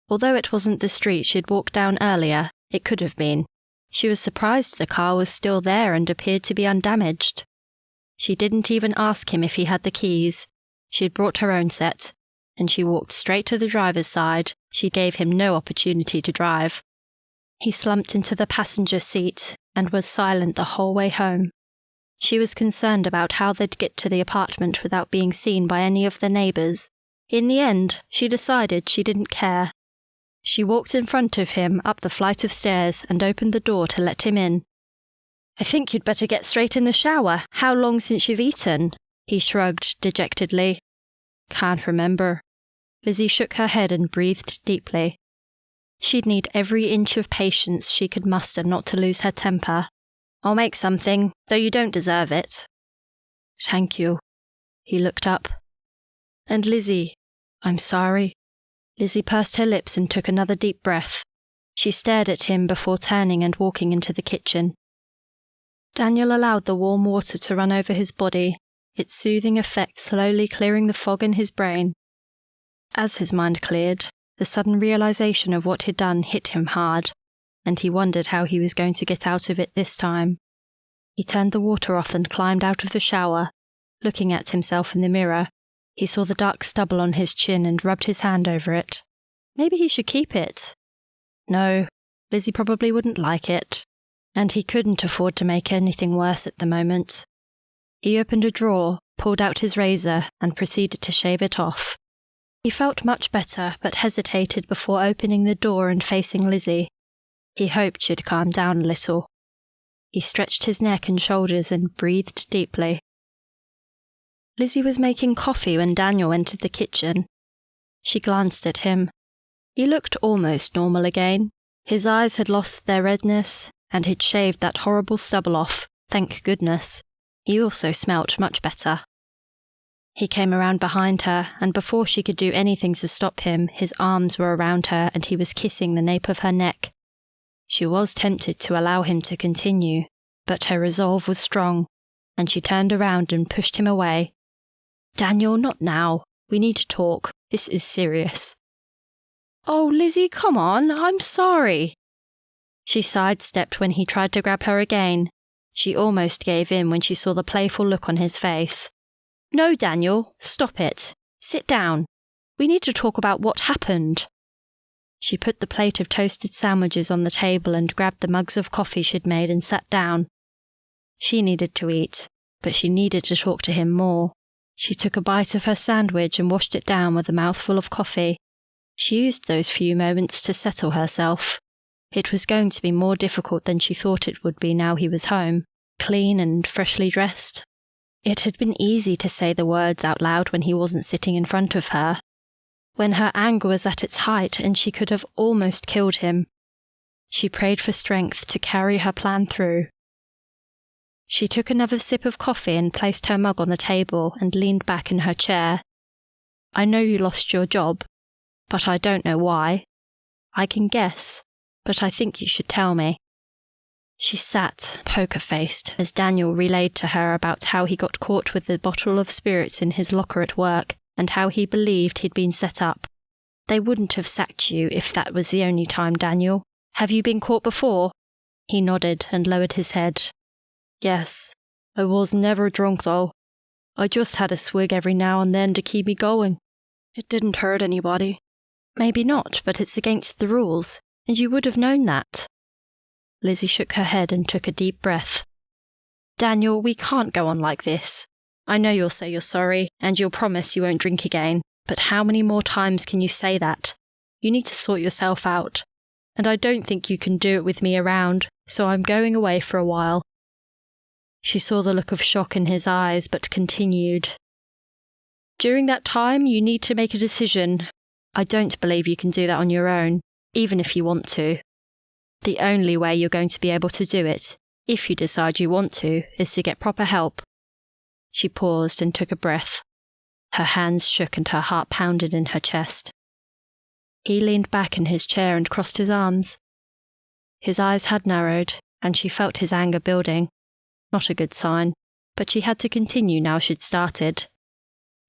Although it wasn't the street she'd walked down earlier, it could have been. She was surprised the car was still there and appeared to be undamaged. She didn't even ask him if he had the keys. She'd brought her own set, and she walked straight to the driver's side. She gave him no opportunity to drive. He slumped into the passenger seat and was silent the whole way home. She was concerned about how they'd get to the apartment without being seen by any of the neighbours. In the end, she decided she didn't care. She walked in front of him up the flight of stairs and opened the door to let him in. "I think you'd better get straight in the shower. How long since you've eaten?" He shrugged dejectedly. "Can't remember." Lizzy shook her head and breathed deeply. She'd need every inch of patience she could muster not to lose her temper. "I'll make something, though you don't deserve it." "Thank you." He looked up. "And Lizzy, I'm sorry." Lizzy pursed her lips and took another deep breath. She stared at him before turning and walking into the kitchen. Daniel allowed the warm water to run over his body, its soothing effect slowly clearing the fog in his brain. As his mind cleared, the sudden realization of what he'd done hit him hard, and he wondered how he was going to get out of it this time. He turned the water off and climbed out of the shower. Looking at himself in the mirror, he saw the dark stubble on his chin and rubbed his hand over it. Maybe he should keep it. No, Lizzy probably wouldn't like it, and he couldn't afford to make anything worse at the moment. He opened a drawer, pulled out his razor, and proceeded to shave it off. He felt much better, but hesitated before opening the door and facing Lizzy. He hoped she'd calm down a little. He stretched his neck and shoulders and breathed deeply. Lizzy was making coffee when Daniel entered the kitchen. She glanced at him. He looked almost normal again. His eyes had lost their redness, and he'd shaved that horrible stubble off, thank goodness. He also smelt much better. He came around behind her, and before she could do anything to stop him, his arms were around her and he was kissing the nape of her neck. She was tempted to allow him to continue, but her resolve was strong, and she turned around and pushed him away. "Daniel, not now. We need to talk. This is serious." "Oh, Lizzy, come on. I'm sorry." She sidestepped when he tried to grab her again. She almost gave in when she saw the playful look on his face. "No, Daniel, stop it. Sit down. We need to talk about what happened." She put the plate of toasted sandwiches on the table and grabbed the mugs of coffee she'd made and sat down. She needed to eat, but she needed to talk to him more. She took a bite of her sandwich and washed it down with a mouthful of coffee. She used those few moments to settle herself. It was going to be more difficult than she thought it would be now he was home, clean and freshly dressed. It had been easy to say the words out loud when he wasn't sitting in front of her, when her anger was at its height and she could have almost killed him. She prayed for strength to carry her plan through. She took another sip of coffee and placed her mug on the table and leaned back in her chair. I know you lost your job, but I don't know why. I can guess, but I think you should tell me. She sat, poker-faced, as Daniel relayed to her about how he got caught with the bottle of spirits in his locker at work and how he believed he'd been set up. They wouldn't have sacked you if that was the only time, Daniel. Have you been caught before? He nodded and lowered his head. Yes, I was never drunk though. I just had a swig every now and then to keep me going. It didn't hurt anybody. Maybe not, but it's against the rules, and you would have known that. Lizzy shook her head and took a deep breath. Daniel, we can't go on like this. I know you'll say you're sorry, and you'll promise you won't drink again, but how many more times can you say that? You need to sort yourself out. And I don't think you can do it with me around, so I'm going away for a while. She saw the look of shock in his eyes, but continued. During that time, you need to make a decision. I don't believe you can do that on your own, even if you want to. The only way you're going to be able to do it, if you decide you want to, is to get proper help. She paused and took a breath. Her hands shook and her heart pounded in her chest. He leaned back in his chair and crossed his arms. His eyes had narrowed, and she felt his anger building. Not a good sign, but she had to continue now she'd started.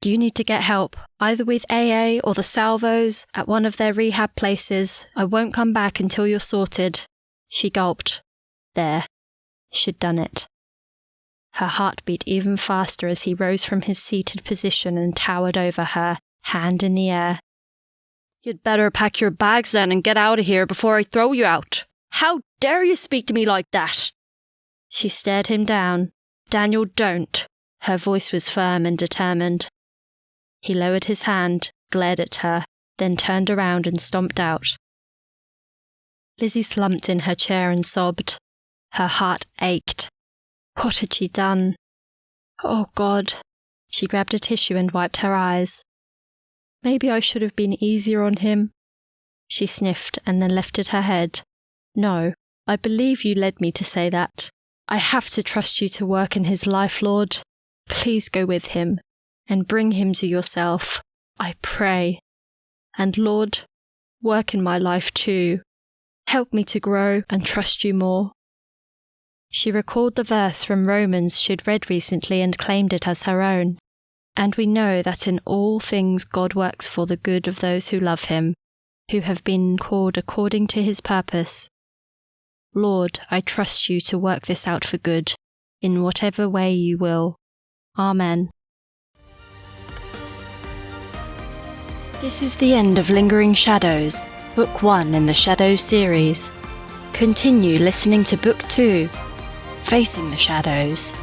You need to get help, either with AA or the Salvos, at one of their rehab places. I won't come back until you're sorted. She gulped. There. She'd done it. Her heart beat even faster as he rose from his seated position and towered over her, hand in the air. You'd better pack your bags then and get out of here before I throw you out. How dare you speak to me like that? She stared him down. Daniel, don't. Her voice was firm and determined. He lowered his hand, glared at her, then turned around and stomped out. Lizzy slumped in her chair and sobbed. Her heart ached. What had she done? Oh, God. She grabbed a tissue and wiped her eyes. Maybe I should have been easier on him. She sniffed and then lifted her head. No, I believe you led me to say that. I have to trust you to work in his life, Lord. Please go with him and bring him to yourself. I pray. And Lord, work in my life too. Help me to grow and trust you more. She recalled the verse from Romans she'd read recently and claimed it as her own. And we know that in all things God works for the good of those who love him, who have been called according to his purpose. Lord, I trust you to work this out for good, in whatever way you will. Amen. This is the end of Lingering Shadows, Book 1 in the Shadows series. Continue listening to Book 2, Facing the Shadows.